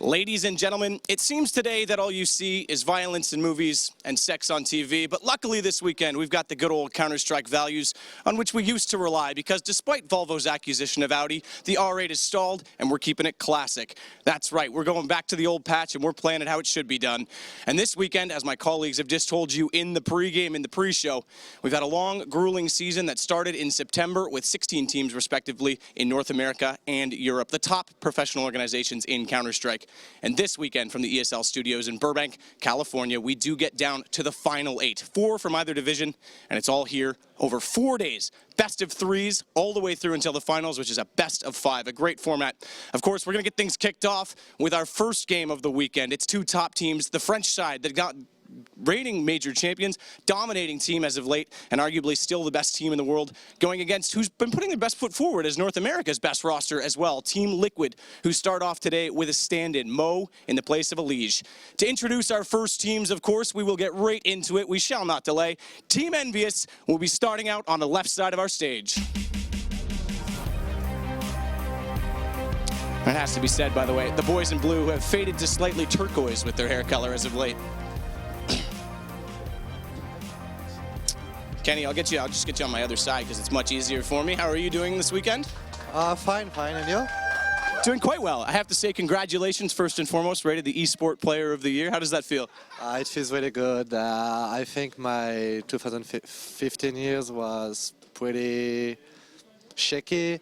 Ladies and gentlemen, it seems today that all you see is violence in movies and sex on TV, but luckily this weekend we've got the good old Counterstrike values on which we used to rely, because despite Volvo's accusation of Audi, the R8 is stalled and we're keeping it classic. That's right, we're going back to the old patch and we're playing it how it should be done. And this weekend, as my colleagues have just told you in the pregame, in the pre-show, we've had a long, grueling season that started in September with 16 teams respectively in North America and Europe, the top professional organizations in Counterstrike. And this weekend from the ESL studios in Burbank, California, we do get down to the final 8. 4 from either division, and it's all here over 4 days. Best of 3s all the way through until the finals, which is a best of 5, a great format. Of course, we're going to get things kicked off with our first game of the weekend. It's 2 top teams, the French side that got reigning major champions, dominating team as of late, and arguably still the best team in the world, going against who's been putting their best foot forward as North America's best roster as well, Team Liquid, who start off today with a stand-in, Mo in the place of Elige. To introduce our first teams, of course, we will get right into it. We shall not delay. Team EnVyUs will be starting out on the left side of our stage. It has to be said, by the way, the boys in blue have faded to slightly turquoise with their hair color as of late. Kenny, I'll just get you on my other side because it's much easier for me. How are you doing this weekend? Fine, and you? Doing quite well. I have to say congratulations, first and foremost, rated the eSport Player of the Year. How does that feel? It feels really good. I think my 2015 years was pretty shaky,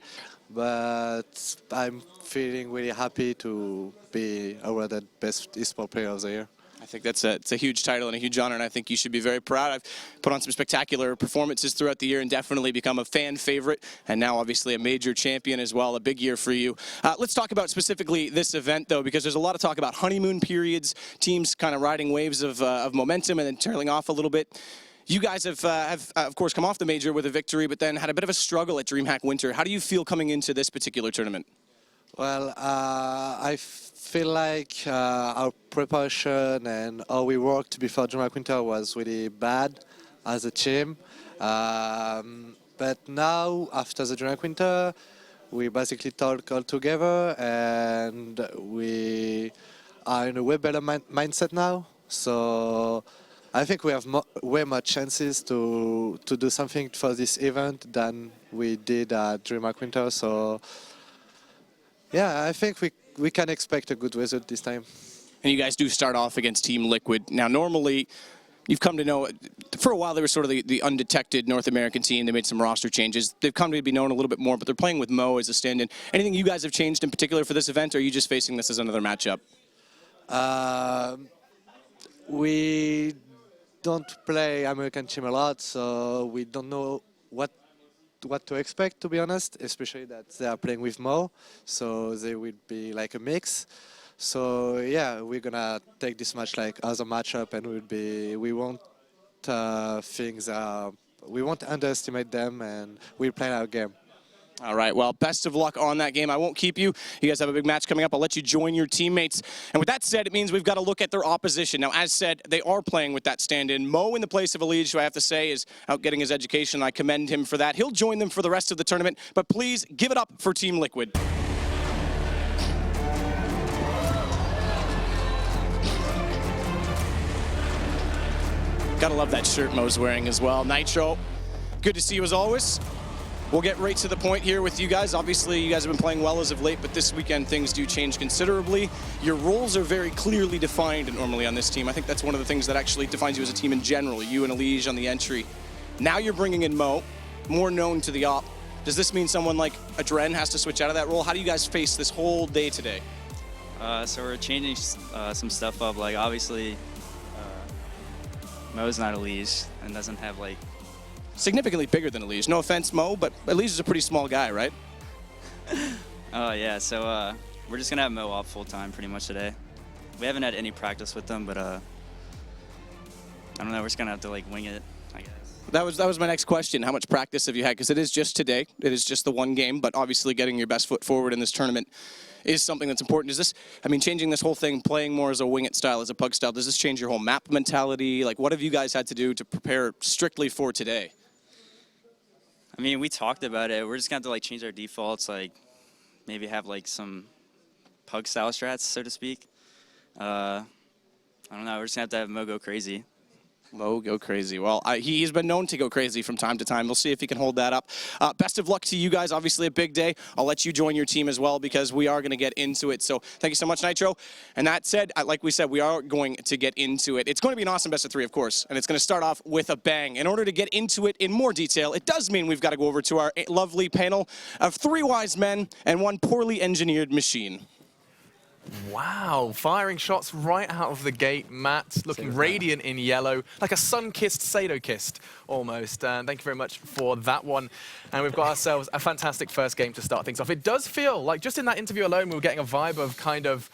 but I'm feeling really happy to be awarded Best eSport Player of the Year. I think it's a huge title and a huge honor, and I think you should be very proud. I've put on some spectacular performances throughout the year and definitely become a fan favorite, and now obviously a major champion as well. A big year for you. Let's talk about specifically this event, though, because there's a lot of talk about honeymoon periods, teams kind of riding waves of momentum and then trailing off a little bit. You guys have of course, come off the major with a victory, but then had a bit of a struggle at DreamHack Winter. How do you feel coming into this particular tournament? Well, I feel like our preparation and how we worked before DreamHack Winter was really bad as a team. But now, after the DreamHack Winter, we basically talk all together and we are in a way better mindset now. So I think we have way more chances to do something for this event than we did at DreamHack Winter. So yeah, I think we can expect a good result this time. And you guys do start off against Team Liquid. Now, normally, you've come to know, for a while they were sort of the undetected North American team. They made some roster changes. They've come to be known a little bit more, but they're playing with Mo as a stand-in. Anything you guys have changed in particular for this event, or are you just facing this as another matchup? We don't play American team a lot, so we don't know what to expect, to be honest, especially that they are playing with Mo, so they will be like a mix. So yeah, we're gonna take this match like as a matchup, and we won't we won't underestimate them, and we'll play our game. All right, well, best of luck on that game. I won't keep you. You guys have a big match coming up. I'll let you join your teammates. And with that said, it means we've got to look at their opposition. Now, as said, they are playing with that stand-in. Mo in the place of Elige, who I have to say is out getting his education. I commend him for that. He'll join them for the rest of the tournament. But please give it up for Team Liquid. Gotta love that shirt Mo's wearing as well. Nitro, good to see you as always. We'll get right to the point here with you guys. Obviously, you guys have been playing well as of late, but this weekend things do change considerably. Your roles are very clearly defined normally on this team. I think that's one of the things that actually defines you as a team in general. You and Elige on the entry. Now you're bringing in Mo, more known to the op. Does this mean someone like Adren has to switch out of that role? How do you guys face this whole day today? So we're changing some stuff up. Like, obviously, Mo's not Elige and doesn't have, like, significantly bigger than Elige. No offense, Mo, but Elige is a pretty small guy, right? Oh, yeah. So we're just going to have Mo off full-time pretty much today. We haven't had any practice with him, but I don't know. We're just going to have to, like, wing it, I guess. That was my next question. How much practice have you had? Because it is just today. It is just the one game, but obviously getting your best foot forward in this tournament is something that's important. Is this, I mean, changing this whole thing, playing more as a wing it style, as a pug style, does this change your whole map mentality? Like, what have you guys had to do to prepare strictly for today? I mean, we talked about it. We're just going to have to, like, change our defaults, like, maybe have, like, some pug style strats, so to speak. I don't know. We're just going to have Mo go crazy. Mo go crazy. Well, he's been known to go crazy from time to time. We'll see if he can hold that up. Best of luck to you guys. Obviously a big day. I'll let you join your team as well because we are going to get into it. So thank you so much, Nitro. And that said, like we said, we are going to get into it. It's going to be an awesome best of 3, of course, and it's going to start off with a bang. In order to get into it in more detail, it does mean we've got to go over to our lovely panel of 3 wise men and 1 poorly engineered machine. Wow, firing shots right out of the gate. Matt looking radiant in yellow, like a sun-kissed Sado-kissed almost. And thank you very much for that one. And we've got ourselves a fantastic first game to start things off. It does feel like just in that interview alone, we were getting a vibe of kind of,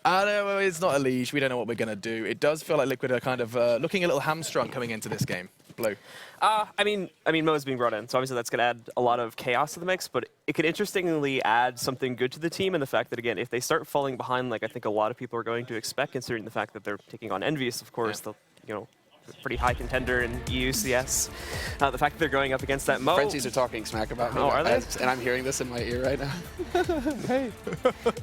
I don't know, it's not a leash. We don't know what we're going to do. It does feel like Liquid are kind of looking a little hamstrung coming into this game. Blue. I mean, Mo's being brought in, so obviously that's going to add a lot of chaos to the mix, but it could interestingly add something good to the team in the fact that, again, if they start falling behind, like I think a lot of people are going to expect, considering the fact that they're taking on EnVyUs, of course, the, you know, pretty high contender in EUCS. The fact that they're going up against that Mo. Frenchies are talking smack about me. Oh, are they? And I'm hearing this in my ear right now. Hey.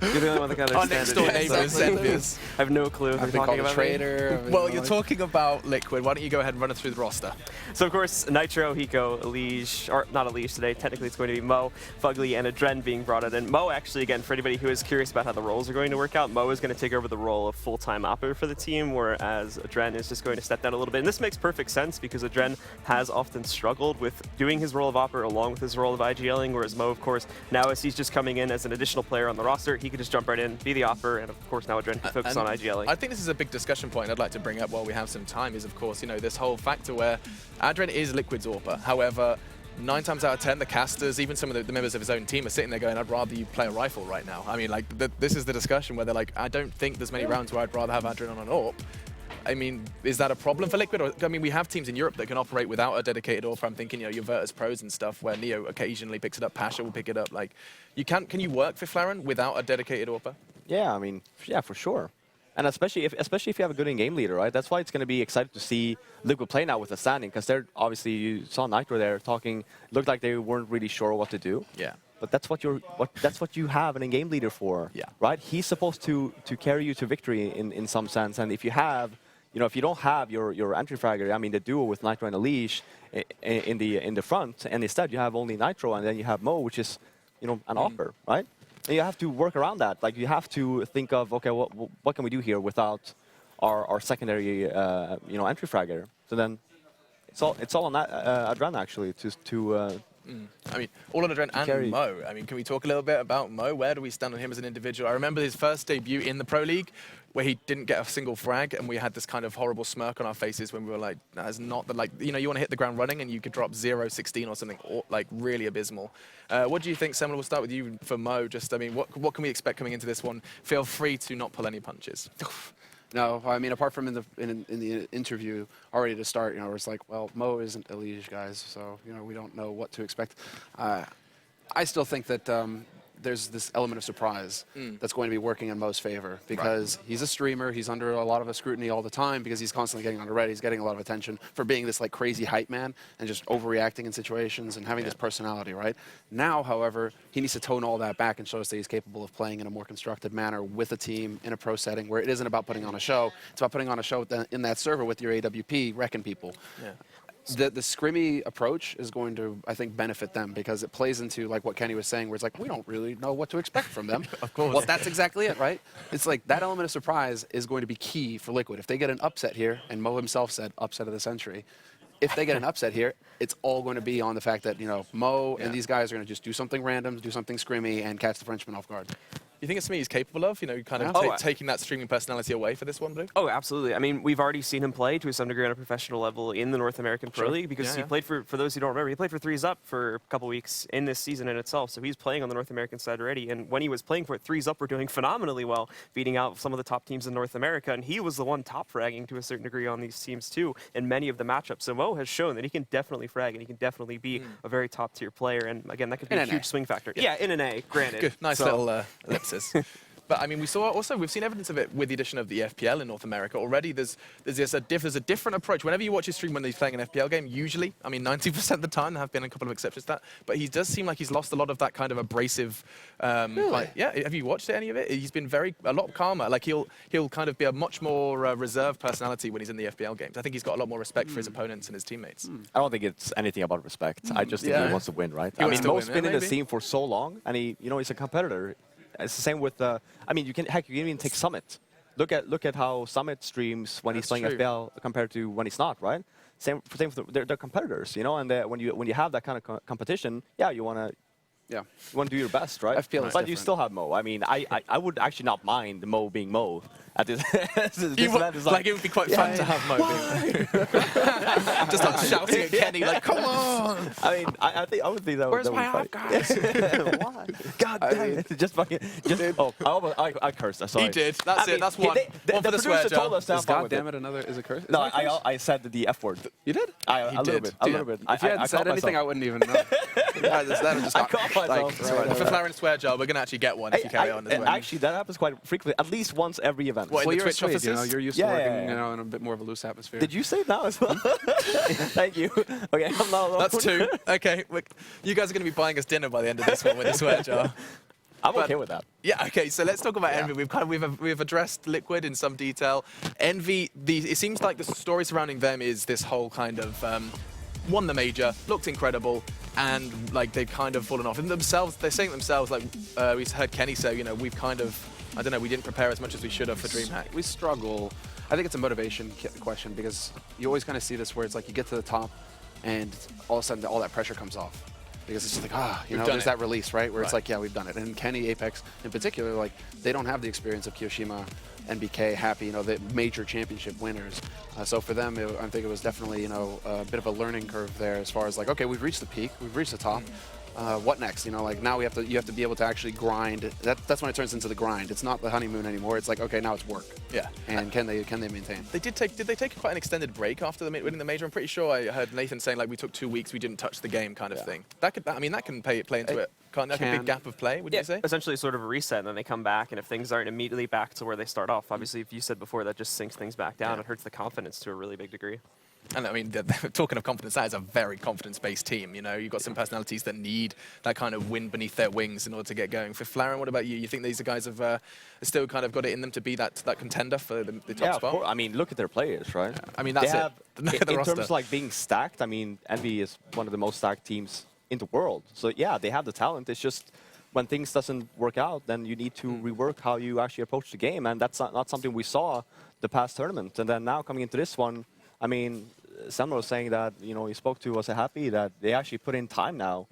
You're the only one that can Our understand next it. door Yeah, neighbours, exactly. EnVyUs. I have no clue if they're I've been talking called a about me. traitor. Well, you're talking about Liquid. Why don't you go ahead and run us through the roster? So, of course, Nitro, Hiko, Elige, or not Elige today, technically it's going to be Mo, Fugly, and Adren being brought in. And Mo, actually, again, for anybody who is curious about how the roles are going to work out, Mo is going to take over the role of full-time operator for the team, whereas Adren is just going to step down a little bit. And this makes perfect sense because Adren has often struggled with doing his role of operator along with his role of IGLing, whereas Mo, of course, now as he's just coming in as an additional player on the roster, he could just jump right in, be the operator, and of course now Adren can focus on IGLing. I think this is a big discussion point I'd like to bring up while we have some time is, of course, you know, this whole factor where Adren is Liquid's AWPer. However, 9 times out of 10, the casters, even some of the members of his own team are sitting there going, I'd rather you play a rifle right now. I mean, like, this is the discussion where they're like, I don't think there's many rounds where I'd rather have Adren on an AWP. I mean, is that a problem for Liquid? Or, I mean, we have teams in Europe that can operate without a dedicated AWP. I'm thinking, you know, your Virtus Pros and stuff, where Neo occasionally picks it up, Pasha will pick it up. Like, can you work for Flaren without a dedicated AWPer? Yeah, I mean, yeah, for sure. And especially if you have a good in-game leader, right? That's why it's going to be exciting to see Liquid play now with a standing, because they're obviously, you saw Nitro there talking, looked like they weren't really sure what to do. Yeah. But that's what you have an in-game leader for, yeah. Right? He's supposed to carry you to victory in some sense, and if you have, you know, if you don't have your entry fragger, I mean, the duo with Nitro and Elige in the front, and instead you have only Nitro, and then you have Mo, which is, you know, an offer, right? And you have to work around that. Like, you have to think of, okay, what can we do here without our secondary, you know, entry fragger? So then it's all on that Adren actually to. I mean, all on Adren and carry. Mo. I mean, can we talk a little bit about Mo? Where do we stand on him as an individual? I remember his first debut in the Pro League, where he didn't get a single frag, and we had this kind of horrible smirk on our faces when we were like, that is not the, like, you know, you want to hit the ground running and you could drop 0-16 or something, like, really abysmal. What do you think, Semel? We'll start with you for Mo. Just, I mean, what can we expect coming into this one? Feel free to not pull any punches. No, I mean, apart from in the interview already to start, you know, where it's like, well, Mo isn't Elige, guys, so, you know, we don't know what to expect. I still think that there's this element of surprise that's going to be working in Mo's favor because he's a streamer. He's under a lot of scrutiny all the time because he's constantly getting under red. He's getting a lot of attention for being this like crazy hype man and just overreacting in situations and having this personality, right? Now, however, he needs to tone all that back and show us that he's capable of playing in a more constructive manner with a team in a pro setting where it isn't about putting on a show. It's about putting on a show in that server with your AWP, wrecking people. Yeah. The scrimmy approach is going to, I think, benefit them because it plays into like what Kenny was saying, where it's like, we don't really know what to expect from them. Of course. Well, that's exactly it, right? It's like that element of surprise is going to be key for Liquid. If they get an upset here, and Mo himself said upset of the century, if they get an upset here, it's all going to be on the fact that, you know, Mo and these guys are going to just do something random, do something scrimmy, and catch the Frenchman off guard. You think it's something he's capable of, you know, kind of taking that streaming personality away for this one, Blue? Oh, absolutely. I mean, we've already seen him play to some degree on a professional level in the North American Pro League because he played for those who don't remember, he played for 3s Up for a couple weeks in this season in itself. So he's playing on the North American side already. And when he was playing for it, 3s Up were doing phenomenally well, beating out some of the top teams in North America. And he was the one top fragging to a certain degree on these teams too in many of the matchups. So Mo has shown that he can definitely frag and he can definitely be a very top tier player. And again, that could be a huge swing factor. Yeah, in an A, granted. Good. Nice little ellipsis. But I mean, we've seen evidence of it with the addition of the FPL in North America already. There's a different approach. Whenever you watch his stream when he's playing an FPL game, usually, I mean, 90% of the time, there have been a couple of exceptions to that, but he does seem like he's lost a lot of that kind of abrasive. Really? Yeah. Have you watched any of it? He's been a lot calmer. Like he'll kind of be a much more reserved personality when he's in the FPL games. I think he's got a lot more respect for his opponents and his teammates. I don't think it's anything about respect. I just think he wants to win, right? He I wants mean, to Mo's win, been in the maybe. scene for so long, and he's a competitor. It's the same with, I mean, you can even take Summit. Look at how Summit streams when he's playing true. FPL compared to when he's not, right? Same for they're competitors, you know. And when you have that kind of competition, yeah, you want to do your best, right? FPL is but you different. still have Mo. I mean, I would actually not mind Mo being Mo at this. Like it would be quite fun to have Mo being just like shouting at Kenny, like, come on! I mean, I would think that. Where's that my would app, be guys? Why? God damn it! Just fucking. I cursed. I'm sorry. He did. That's it. That's one. One for the swear producer told jar. us to have Is fun God with damn it. it another is a curse? Is No, that a curse? I said the F word. You did? A little bit. A little bit. If you hadn't said anything, I wouldn't even know. That just I caught myself. For Flaren swear jar, we're gonna actually get one if you carry on as well. Actually, that happens quite frequently. At least once every event. What, in Well, the you're a Twitch Swede, offices? you know, you're used to Yeah, working, yeah, yeah. you know, in a bit more of a loose atmosphere. Did you say it now as well? Thank you. Okay, I'm not alone. That's two. Okay, you guys are going to be buying us dinner by the end of this one with the swear jar. I'm But- okay with that. Yeah. Okay. So let's talk about EnVy. We've addressed Liquid in some detail. EnVy. It seems like the story surrounding them is this whole kind of won the major, looked incredible, and like they've kind of fallen off. And themselves, they're saying themselves, like we heard Kenny say, you know, we've kind of, I don't know, we didn't prepare as much as we should have for DreamHack. We struggle. I think it's a motivation question because you always kind of see this where it's like you get to the top and all of a sudden all that pressure comes off. Because it's just like, you know, done there's it. that release, right? Where it's Right. like, yeah, we've done it. And Kenny, Apex in particular, like, they don't have the experience of Kiyoshima, NBK, Happy, you know, the major championship winners. So for them, I think it was definitely, you know, a bit of a learning curve there as far as like, okay, we've reached the peak, we've reached the top. What next? You know, like now you have to be able to actually grind. That's when it turns into the grind. It's not the honeymoon anymore. It's like, okay, now it's work. Yeah. And can they maintain? Did they take quite an extended break after winning the major? I'm pretty sure I heard Nathan saying like we took 2 weeks, we didn't touch the game kind of thing. That can play into it. Can't that be a big gap of play? Would you say? Essentially sort of a reset, and then they come back, and if things aren't immediately back to where they start off, obviously, if you said before, that just sinks things back down. It hurts the confidence to a really big degree. And I mean, talking of confidence, that is a very confidence-based team. You know, you've got some personalities that need that kind of wind beneath their wings in order to get going. For Flaren, what about you? You think these guys have still kind of got it in them to be that contender for the top Yeah, of spot? course. I mean, look at their players, right? I mean, that's they it. have, Look at the in roster. terms of like being stacked, I mean, EnVy is one of the most stacked teams in the world. So yeah, they have the talent. It's just when things doesn't work out, then you need to rework how you actually approach the game, and that's not something we saw the past tournament. And then now coming into this one, I mean, Samuel was saying that, you know, he spoke to us happy that they actually put in time now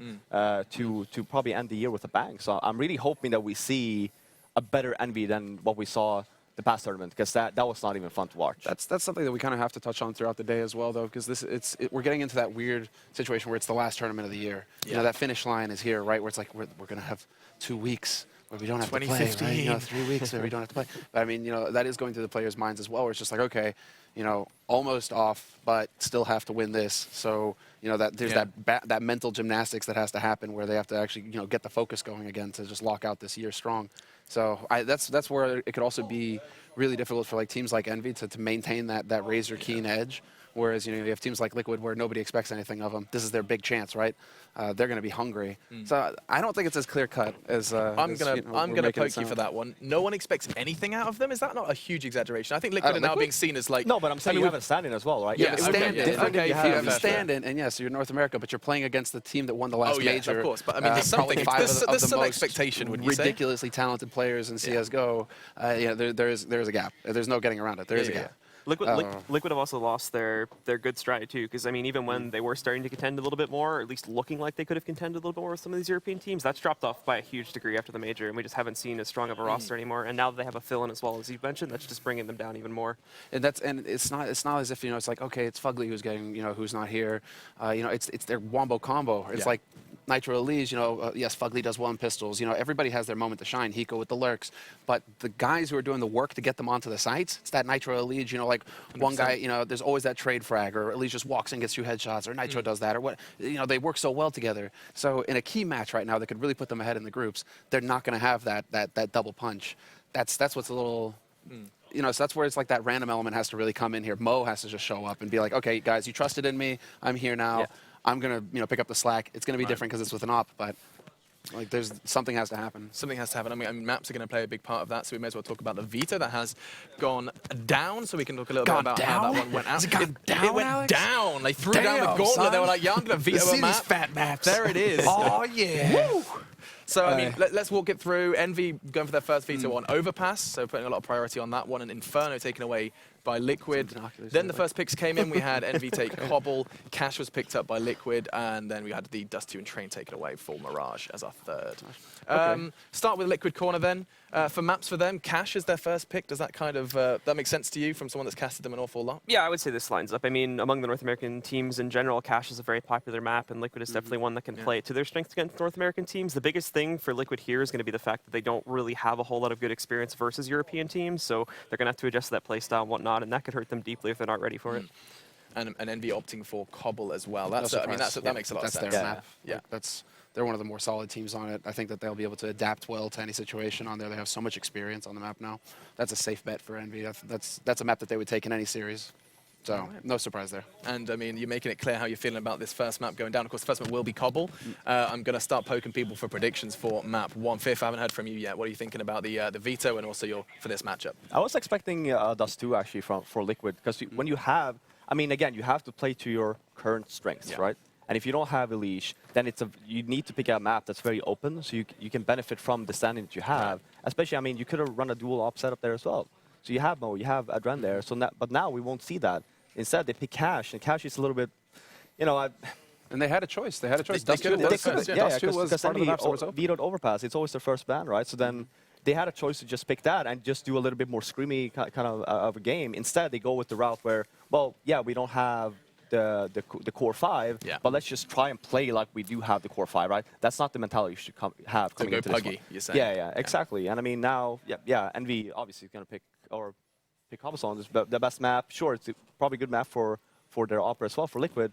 to probably end the year with a bang. So I'm really hoping that we see a better EnVy than what we saw the past tournament, because that was not even fun to watch. That's something that we kind of have to touch on throughout the day as well, though, because we're getting into that weird situation where it's the last tournament of the year. You know, that finish line is here, right? Where it's like we're going to have 2 weeks where we don't have to play, right? You know, 3 weeks where we don't have to play. But I mean, you know, that is going through the players' minds as well, where it's just like, okay, you know, almost off, but still have to win this. So, you know, that there's that mental gymnastics that has to happen where they have to actually, you know, get the focus going again to just lock out this year strong. So that's where it could also be really difficult for like teams like EnVy to maintain that razor keen edge. Whereas, you know, you have teams like Liquid where nobody expects anything of them. This is their big chance, right? They're going to be hungry. So I don't think it's as clear cut as I'm gonna poke you for that one. No one expects anything out of them. Is that not a huge exaggeration? I think Liquid are now Liquid? being seen as like. No, but I'm saying you have a stand-in as well, right? Yeah, okay, stand-in. yeah, Okay, okay, if you fair, have a fair. stand-in, and yes, you're North America, but you're playing against the team that won the last Oh, yes, major. of course. But I mean, there's probably something. 5 There's of the some most expectation, wouldn't you say? ridiculously talented players in CSGO. Yeah, there's a gap. There's no getting around it. There is a gap. Liquid have also lost their good stride too, because I mean, even when they were starting to contend a little bit more, or at least looking like they could have contended a little bit more with some of these European teams, that's dropped off by a huge degree after the major, and we just haven't seen as strong of a roster anymore. And now that they have a fill-in as well, as you mentioned, that's just bringing them down even more. And it's not as if, you know, it's like, okay, it's Fugly who's getting, you know, who's not here. You know, it's their wombo combo. It's like Nitro Elise, you know, yes, Fugly does well in pistols. You know, everybody has their moment to shine. Hiko with the lurks. But the guys who are doing the work to get them onto the sites, it's that Nitro Elise, you know, like 100%. One guy, you know, there's always that trade frag, or Elise just walks in, gets 2 headshots, or Nitro does that, or what. You know, they work so well together. So in a key match right now that could really put them ahead in the groups, they're not going to have that double punch. that's what's a little, you know, so that's where it's like that random element has to really come in here. Mo has to just show up and be like, okay, guys, you trusted in me. I'm here now. Yeah. I'm gonna, you know, pick up the slack. It's gonna be different because it's with an op, but like there's something has to happen. Something has to happen. I mean, maps are going to play a big part of that, so we may as well talk about the veto that has gone down, so we can talk a little bit about how that one went out. It went down. They threw down the gauntlet. Son. They were like, yeah, I'm going to veto a map. fat maps. There it is. Oh, yeah. So, I mean, let's walk it through. Envy going for their first veto on Overpass, so putting a lot of priority on that one, and Inferno taken away by Liquid. Then the first picks came in. We had Envy take Cobble, Cash was picked up by Liquid, and then we had the Dust 2 and Train taken away for Mirage as our third. Start with Liquid Corner then. For maps for them, Cash is their first pick. Does that kind of, that make sense to you from someone that's casted them an awful lot? Yeah, I would say this lines up. I mean, among the North American teams in general, Cash is a very popular map, and Liquid is definitely one that can play it to their strengths against North American teams. The biggest thing for Liquid here is going to be the fact that they don't really have a whole lot of good experience versus European teams, so they're going to have to adjust to that playstyle and whatnot, and that could hurt them deeply if they're not ready for it. And Envy opting for Cobble as well. That's, I mean, that makes a lot of sense. That's their map. Yeah. They're one of the more solid teams on it. I think that they'll be able to adapt well to any situation on there. They have so much experience on the map now. That's a safe bet for Envy. That's a map that they would take in any series. So, no surprise there. And, I mean, you're making it clear how you're feeling about this first map going down. Of course, the first map will be Cobble. I'm going to start poking people for predictions for map 1. Fifth, I haven't heard from you yet. What are you thinking about the veto and also for this matchup? I was expecting Dust 2 actually for Liquid, because when you have, I mean, again, you have to play to your current strengths, right? And if you don't have Elish, then you need to pick a map that's very open, so you can benefit from the standing that you have. Especially, I mean, you could have run a dual op setup there as well. So you have Mo, you have Adren there. So but now we won't see that. Instead, they pick Cash, and Cash is a little bit, you know, and they had a choice. They had a choice. Dust 2 was part of the map that was open. vetoed Overpass. It's always their first ban, right? So then they had a choice to just pick that and just do a little bit more screamy kind of a game. Instead, they go with the route where, well, yeah, we don't have the core 5, but let's just try and play like we do have the core 5, right? That's not the mentality you should have coming into this one. You're saying. Yeah, exactly. And I mean, now, Envy obviously is going to pick Cobblestone, is the best map. Sure, it's probably a good map for their Opera as well, for Liquid.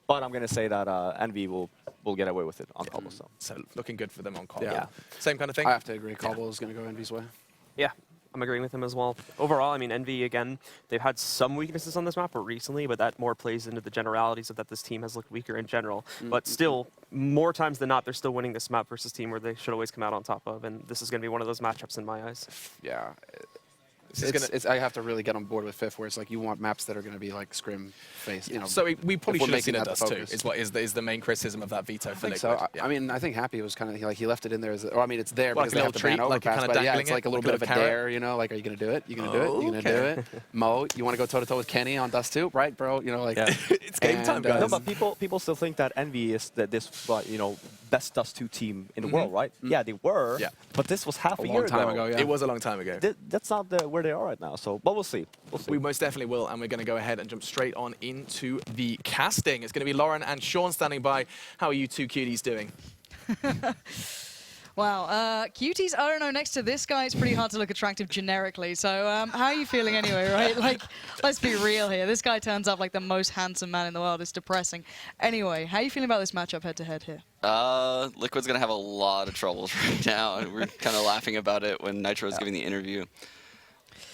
But I'm going to say that Envy will get away with it on Cobblestone. So looking good for them on Cobble. Yeah. Same kind of thing? I have to agree. Cobble is going to go Envy's way. Yeah, I'm agreeing with him as well. Overall, I mean, Envy, again, they've had some weaknesses on this map recently, but that more plays into the generalities of that this team has looked weaker in general. But still, more times than not, they're still winning this map versus team where they should always come out on top of, and this is going to be one of those matchups in my eyes. Yeah. I have to really get on board with Fifth, where it's like you want maps that are going to be like scrim face. You know, so we probably should have seen that Dust 2. Is the main criticism of that veto for Liquid. So. I mean, I think Happy was kind of like he left it in there as, or I mean, it's there because like they have to ban Overpass, but yeah, it's like a little bit of a dare. You know, like, are you going to do it? You going to do it? You going to do it? Mo, you want to go toe to toe with Kenny on Dust 2, right, bro? You know, like it's game time, guys. No, but people still think that Envy is this, you know, best Dust 2 team in the world, right? Yeah, they were. Yeah. But this was half a year ago. It was a long time ago. That's not where they are right now. So, but we'll see. We most definitely will, and we're going to go ahead and jump straight on into the casting. It's going to be Lauren and Sean standing by. How are you two cuties doing? Wow, cuties, I don't know, next to this guy, it's pretty hard to look attractive generically. So how are you feeling anyway, right? Like, let's be real here. This guy turns up like the most handsome man in the world. It's depressing. Anyway, how are you feeling about this matchup head-to-head here? Liquid's going to have a lot of troubles right now. We're kind of laughing about it when Nitro was giving the interview.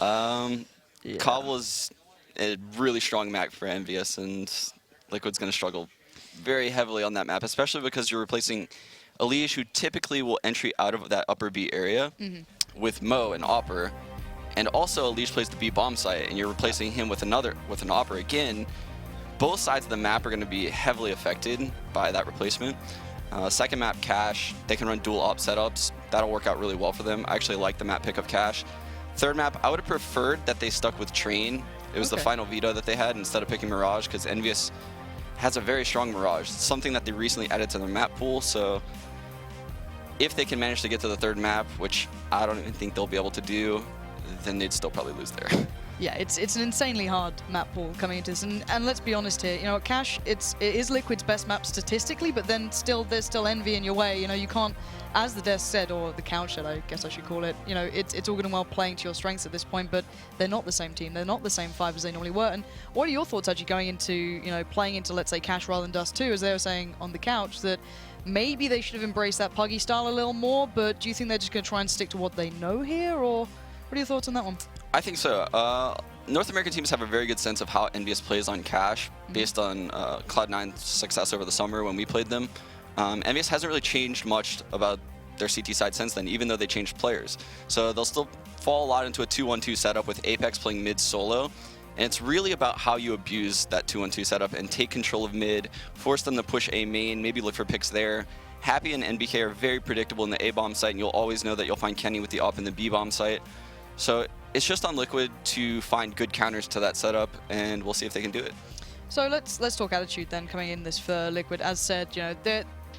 Cobble is a really strong map for EnVyUs, and Liquid's going to struggle very heavily on that map, especially because you're replacing Elish, who typically will entry out of that upper B area, with Mo and Opera. And also Elish plays the B bomb site, and you're replacing him with an Opera again. Both sides of the map are going to be heavily affected by that replacement. Second map, Cash, they can run dual op setups. That'll work out really well for them. I actually like the map pick of Cash. Third map, I would have preferred that they stuck with Train. It was the final veto that they had instead of picking Mirage, because EnVyUs has a very strong Mirage. It's something that they recently added to their map pool, so if they can manage to get to the third map, which I don't even think they'll be able to do, then they'd still probably lose there. Yeah, it's an insanely hard map pool coming into this, and let's be honest here. You know, Cash, it is Liquid's best map statistically, but then there's still Envy in your way. You know, you can't, as the desk said, or the couch said, I guess I should call it. You know, it's all good and well playing to your strengths at this point, but they're not the same team. They're not the same 5 as they normally were. And what are your thoughts actually going into, you know, playing into, let's say, Cash rather than Dust 2, as they were saying on the couch that maybe they should have embraced that Puggy style a little more, but do you think they're just going to try and stick to what they know here, or What are your thoughts on that one? I think so. North American teams have a very good sense of how EnVyUs plays on cash based on Cloud9's success over the summer when we played them. EnVyUs hasn't really changed much about their CT side since then, even though they changed players. So they'll still fall a lot into a 2-1-2 setup with Apex playing mid solo. And it's really about how you abuse that 2-1-2 setup and take control of mid, force them to push A main, maybe look for picks there. Happy and NBK are very predictable in the A bomb site, and you'll always know that you'll find Kenny with the up in the B bomb site. So it's just on Liquid to find good counters to that setup, and we'll see if they can do it. So let's talk attitude then coming in this for Liquid. As said, you know,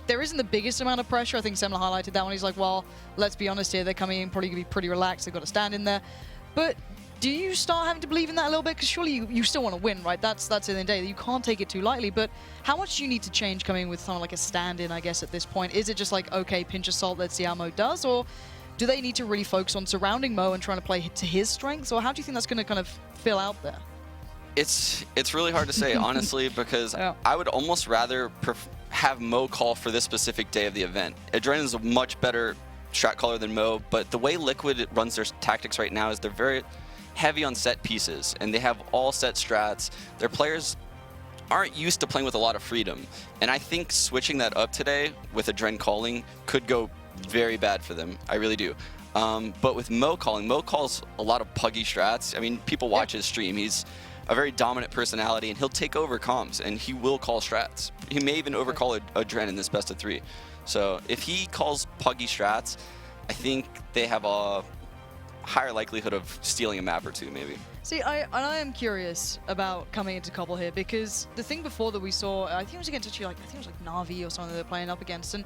there isn't the biggest amount of pressure. I think Semler highlighted that one. He's like, well, let's be honest here, they're coming in probably going to be pretty relaxed. They've got to stand in there. But do you start having to believe in that a little bit? Because surely you still want to win, right? That's at the end of the day. You can't take it too lightly. But how much do you need to change coming in with something like a stand-in, I guess, at this point? Is it just like, okay, pinch of salt, let's see how Mo does? Or do they need to really focus on surrounding Mo and trying to play to his strengths? Or how do you think that's going to kind of fill out there? It's really hard to say, honestly, because I would almost rather have Mo call for this specific day of the event. Adrenaline is a much better strat caller than Mo, but the way Liquid runs their tactics right now is they're very heavy on set pieces, and they have all set strats. Their players aren't used to playing with a lot of freedom, and I think switching that up today with Adren calling could go very bad for them. I really do. But with Mo calling, Mo calls a lot of puggy strats. I mean, people watch his stream. He's a very dominant personality, and he'll take over comms, and he will call strats. He may even overcall Adren in this best of 3. So if he calls puggy strats, I think they have a higher likelihood of stealing a map or two, maybe. See, I am curious about coming into Cobble here, because the thing before that we saw, I think it was against actually I think it was like Na'Vi or something they're playing up against, and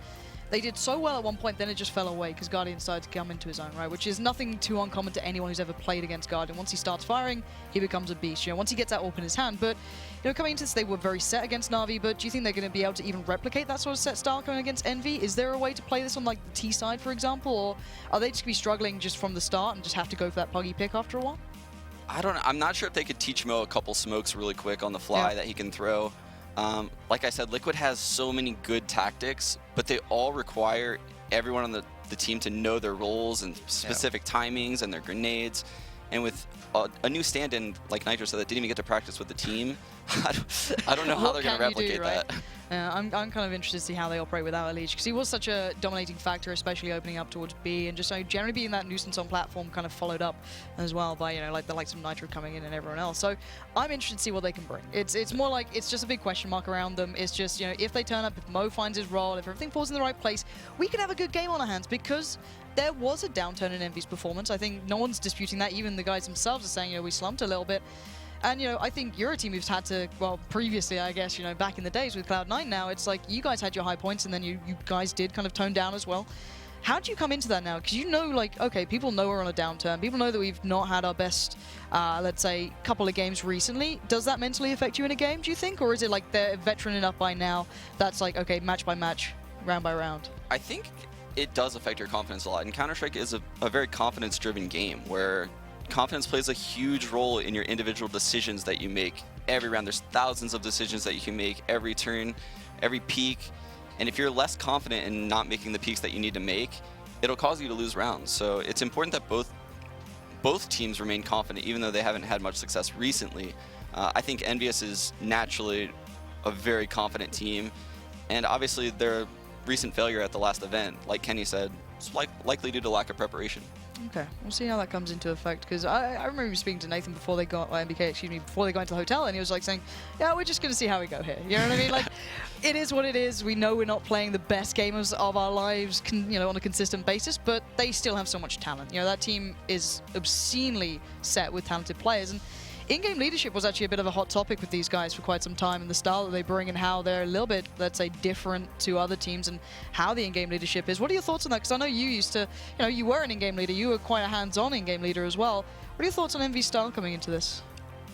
they did so well at one point, then it just fell away because Guardian started to come into his own, right? Which is nothing too uncommon to anyone who's ever played against Guardian. Once he starts firing, he becomes a beast. You know, once he gets that AWP in his hand. But you know, coming into this, they were very set against Na'Vi. But do you think they're going to be able to even replicate that sort of set style going against Envy? Is there a way to play this on like the T side, for example, or are they just going to be struggling just from the start and just have to go for that puggy pick after a while? I don't know. I'm not sure if they could teach Mo a couple smokes really quick on the fly that he can throw. Like I said, Liquid has so many good tactics, but they all require everyone on the team to know their roles and specific timings and their grenades. And with a new stand-in like Nitro said that didn't even get to practice with the team, I don't know how they're going to replicate that. I'm kind of interested to see how they operate without Elish, because he was such a dominating factor, especially opening up towards B, and just generally being that nuisance on platform, kind of followed up as well by, you know, like the likes of Nitro coming in and everyone else. So I'm interested to see what they can bring. It's more like it's just a big question mark around them. It's just, you know, if they turn up, if Mo finds his role, if everything falls in the right place, we can have a good game on our hands, because there was a downturn in Envy's performance. I think no one's disputing that. Even the guys themselves are saying, you know, we slumped a little bit. And, you know, I think you're a team who's had to, well, previously, I guess, you know, back in the days with Cloud9 now, it's like you guys had your high points and then you guys did kind of tone down as well. How do you come into that now? Because you know, like, okay, people know we're on a downturn. People know that we've not had our best, let's say, couple of games recently. Does that mentally affect you in a game, do you think? Or is it like they're veteran enough by now that's like, okay, match by match, round by round? I think it does affect your confidence a lot. And Counterstrike is a very confidence-driven game where confidence plays a huge role in your individual decisions that you make every round. There's thousands of decisions that you can make every turn, every peak. And if you're less confident in not making the peaks that you need to make, it'll cause you to lose rounds. So it's important that both teams remain confident, even though they haven't had much success recently. I think EnVyUs is naturally a very confident team. And obviously their recent failure at the last event, like Kenny said, is likely due to lack of preparation. Okay, we'll see how that comes into effect, because I remember speaking to Nathan before they got, MBK, excuse me, before they got into the hotel, and he was like saying, yeah, we're just going to see how we go here. You know what I mean? Like, it is what it is. We know we're not playing the best games of our lives, you know, on a consistent basis, but they still have so much talent. You know, that team is obscenely set with talented players, and in-game leadership was actually a bit of a hot topic with these guys for quite some time, and the style that they bring and how they're a little bit, let's say, different to other teams and how the in-game leadership is. What are your thoughts on that? Because I know you used to, you know, you were an in-game leader. You were quite a hands-on in-game leader as well. What are your thoughts on Envy's style coming into this?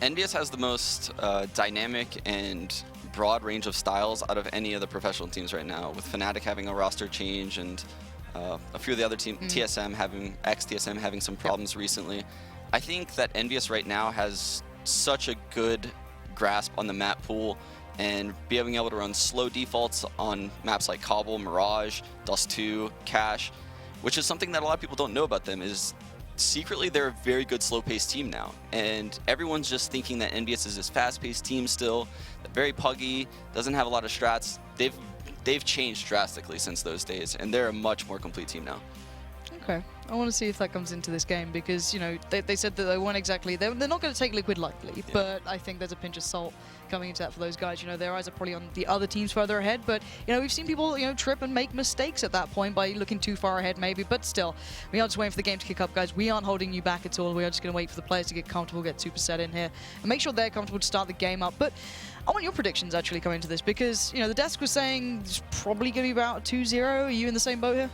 EnVyUs has the most dynamic and broad range of styles out of any of the professional teams right now, with Fnatic having a roster change and a few of the other teams, TSM having some problems recently. I think that EnVyUs right now has such a good grasp on the map pool and being able to run slow defaults on maps like Cobble, Mirage, Dust 2, Cache, which is something that a lot of people don't know about them, is secretly they're a very good slow-paced team now, and everyone's just thinking that EnVyUs is this fast-paced team still, very puggy, doesn't have a lot of strats. They've changed drastically since those days, and they're a much more complete team now. Okay, I want to see if that comes into this game because, you know, they said that they weren't exactly, they're not going to take Liquid lightly, but I think there's a pinch of salt coming into that for those guys. You know, their eyes are probably on the other teams further ahead, but, you know, we've seen people, you know, trip and make mistakes at that point by looking too far ahead maybe, but still, we are just waiting for the game to kick up, guys. We aren't holding you back at all. We are just going to wait for the players to get comfortable, get super set in here, and make sure they're comfortable to start the game up. But I want your predictions actually coming into this because, you know, the desk was saying it's probably going to be about 2-0. Are you in the same boat here?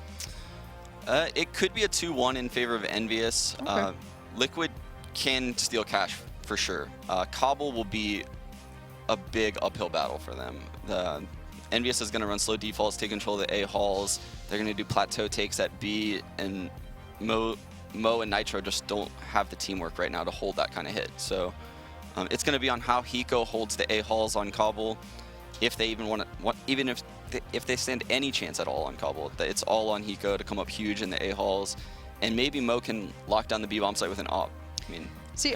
It could be a 2-1 in favor of EnVyUs. Okay. Liquid can steal cash for sure. Cobble will be a big uphill battle for them. EnVyUs is going to run slow defaults, take control of the A halls. They're going to do plateau takes at B, and Mo and Nitro just don't have the teamwork right now to hold that kind of hit. So it's going to be on how Hiko holds the A halls on Cobble. If they even even if they stand any chance at all on Cobble, it's all on Hiko to come up huge in the A halls, and maybe Mo can lock down the B bomb site with an op. I mean, see,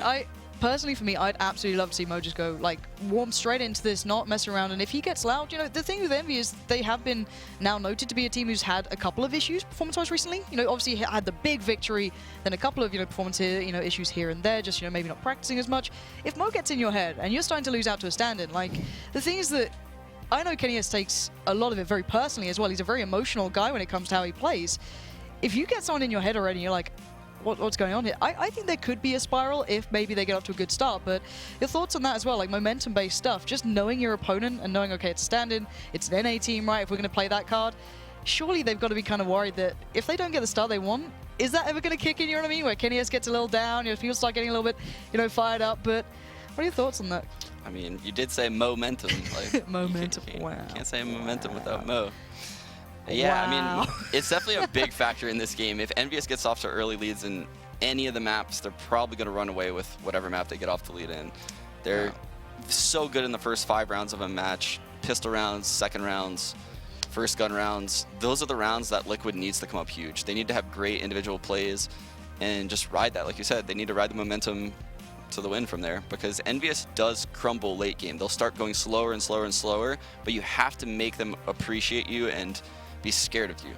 personally, for me, I'd absolutely love to see Mo just go, like, warm straight into this, not mess around. And if he gets loud, you know, the thing with Envy is they have been now noted to be a team who's had a couple of issues performance-wise recently. You know, obviously had the big victory, then a couple of, you know, performance here, you know, issues here and there, just, you know, maybe not practicing as much. If Mo gets in your head and you're starting to lose out to a stand-in, like, the thing is that I know Kenny S takes a lot of it very personally as well. He's a very emotional guy when it comes to how he plays. If you get someone in your head already and you're like, what's going on here? I think there could be a spiral if maybe they get off to a good start, but your thoughts on that as well, like momentum-based stuff, just knowing your opponent and knowing, okay, it's stand-in, it's an NA team, right, if we're going to play that card, surely they've got to be kind of worried that if they don't get the start they want, is that ever going to kick in, you know what I mean, where Kenny S gets a little down, you know, people start getting a little bit, you know, fired up, but what are your thoughts on that? I mean, you did say momentum. Like, momentum, you wow. Can't say momentum without Mo. Yeah, Wow. I mean, it's definitely a big factor in this game. If EnVyUs gets off to early leads in any of the maps, they're probably going to run away with whatever map they get off the lead in. They're so good in the first 5 rounds of a match. Pistol rounds, second rounds, first gun rounds. Those are the rounds that Liquid needs to come up huge. They need to have great individual plays and just ride that. Like you said, they need to ride the momentum to the win from there, because EnVyUs does crumble late game. They'll start going slower and slower and slower, but you have to make them appreciate you and be scared of you.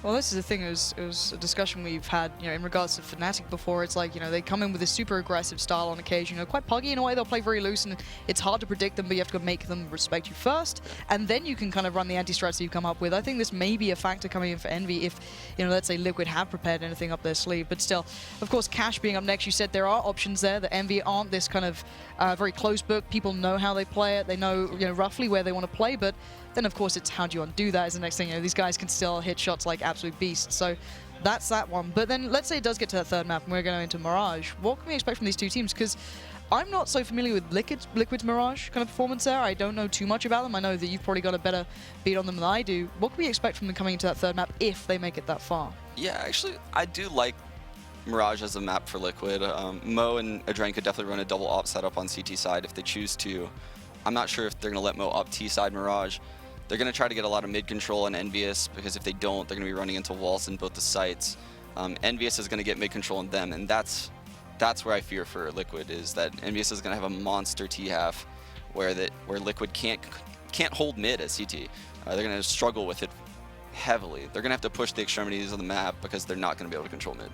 Well, this is the thing, it was a discussion we've had, you know, in regards to Fnatic before. It's like, you know, they come in with a super aggressive style on occasion, you know, quite puggy in a way. They'll play very loose, and it's hard to predict them, but you have to make them respect you first, and then you can kind of run the anti-strats that you come up with. I think this may be a factor coming in for Envy if, you know, let's say Liquid have prepared anything up their sleeve, but still, of course, Cash being up next, you said there are options there. The Envy aren't this kind of very closed book. People know how they play it. They know, you know, roughly where they want to play, but then, of course, it's how do you undo that is the next thing. You know, these guys can still hit shots like absolute beasts. So that's that one. But then let's say it does get to that third map and we're going into Mirage. What can we expect from these two teams? Because I'm not so familiar with Liquid's Mirage kind of performance there. I don't know too much about them. I know that you've probably got a better beat on them than I do. What can we expect from them coming into that third map if they make it that far? Yeah, actually, I do like Mirage as a map for Liquid. Mo and Adren could definitely run a double op setup on CT side if they choose to. I'm not sure if they're going to let Mo op T side Mirage. They're going to try to get a lot of mid control on EnVyUs, because if they don't, they're going to be running into walls in both the sites. EnVyUs is going to get mid control on them, and that's where I fear for Liquid, is that EnVyUs is going to have a monster T half where Liquid can't hold mid at CT. They're going to struggle with it heavily. They're going to have to push the extremities of the map because they're not going to be able to control mid.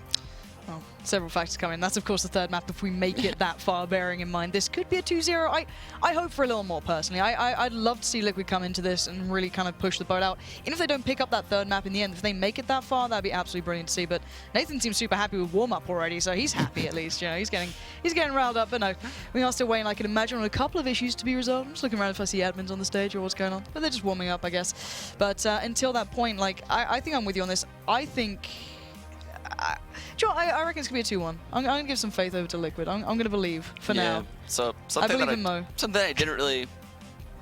Well, several factors come in. That's, of course, the third map if we make it that far, bearing in mind this could be a 2-0. I hope for a little more, personally. I'd love to see Liquid come into this and really kind of push the boat out. Even if they don't pick up that third map in the end, if they make it that far, that'd be absolutely brilliant to see. But Nathan seems super happy with warm-up already, so he's happy at least. You know, he's getting riled up. But no, we are still waiting, I can imagine, on a couple of issues to be resolved. I'm just looking around if I see admins on the stage or what's going on. But they're just warming up, I guess. But until that point, like, I think I'm with you on this. I think... I reckon it's going to be a 2-1. I'm going to give some faith over to Liquid. I'm going to believe for now. So I believe in Mo. Something I didn't really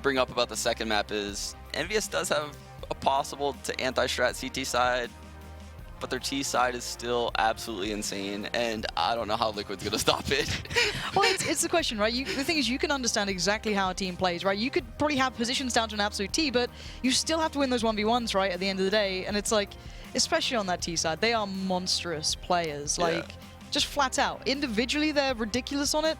bring up about the second map is EnVyUs does have a possible to anti-strat CT side, but their T side is still absolutely insane, and I don't know how Liquid's going to stop it. Well, it's the question, right? The thing is, you can understand exactly how a team plays, right? You could probably have positions down to an absolute T, but you still have to win those 1v1s, right, at the end of the day, and it's like... Especially on that T side, they are monstrous players. Like, just flat out. Individually, they're ridiculous on it.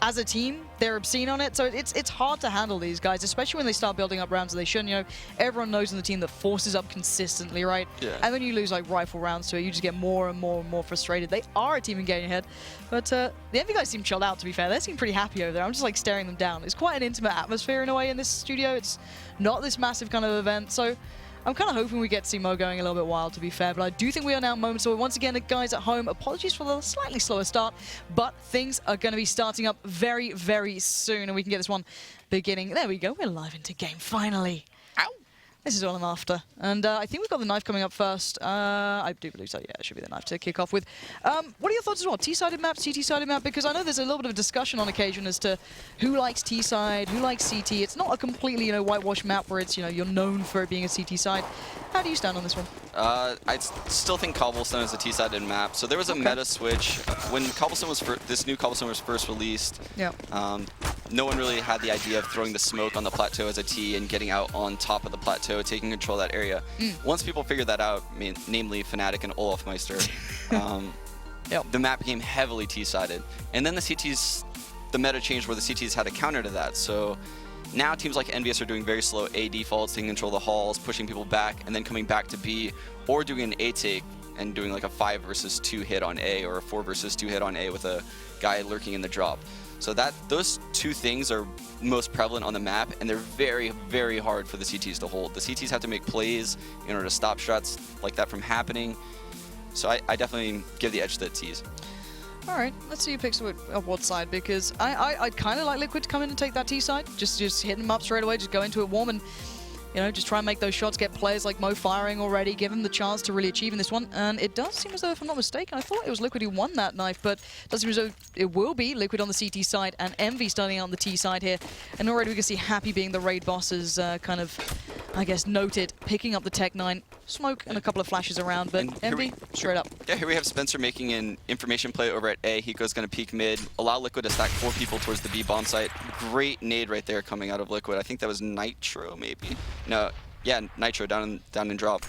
As a team, they're obscene on it, so it's hard to handle these guys, especially when they start building up rounds that they shouldn't. You know, everyone knows in the team that forces up consistently, right? Yeah. And then you lose like rifle rounds to it, you just get more and more and more frustrated. They are a team in getting ahead, but the EnVy guys seem chilled out, to be fair. They seem pretty happy over there. I'm just like staring them down. It's quite an intimate atmosphere in a way in this studio. It's not this massive kind of event, so I'm kind of hoping we get to see Mo going a little bit wild, to be fair, but I do think we are now moments. So once again, guys at home, apologies for the slightly slower start, but things are going to be starting up very, very soon, and we can get this one beginning. There we go. We're live into game, finally. Ow! This is all I'm after. And I think we've got the knife coming up first. I do believe so. Yeah, it should be the knife to kick off with. What are your thoughts as well? T-sided map, CT-sided map? Because I know there's a little bit of discussion on occasion as to who likes T-side, who likes CT. It's not a completely, whitewashed map where it's, you're known for it being a CT side. How do you stand on this one? I still think Cobblestone is a T-sided map. So there was a meta switch when Cobblestone was this new Cobblestone was first released. Yeah. No one really had the idea of throwing the smoke on the plateau as a T and getting out on top of the plateau, taking control of that area. Once people figured that out, namely Fnatic and Olafmeister, the map became heavily T-sided. And then the meta changed where the CTs had a counter to that. So now teams like EnVyUs are doing very slow A defaults, taking control of the halls, pushing people back, and then coming back to B, or doing an A take and doing like a 5 versus 2 hit on A or a 4 versus 2 hit on A with a guy lurking in the drop. So those two things are most prevalent on the map, and they're very, very hard for the CTs to hold. The CTs have to make plays in order to stop shots like that from happening. So I definitely give the edge to the Ts. All right, let's see who picks what side, because I'd kind of like Liquid to come in and take that T side. Just hit them up straight away, just go into it warm and, just try and make those shots, get players like Mo firing already, give him the chance to really achieve in this one. And it does seem as though, if I'm not mistaken, I thought it was Liquid who won that knife, but it does seem as though it will be Liquid on the CT side and EnVy starting out on the T side here. And already we can see Happy being the raid boss as kind of, I guess, noted, picking up the Tech 9. Smoke and a couple of flashes around, but EnVy, straight up. Yeah, here we have Spencer making an information play over at A. Hiko's going to peek mid, allow Liquid to stack 4 people towards the B bomb site. Great nade right there coming out of Liquid. I think that was Nitro, maybe. No, yeah, Nitro down in drop.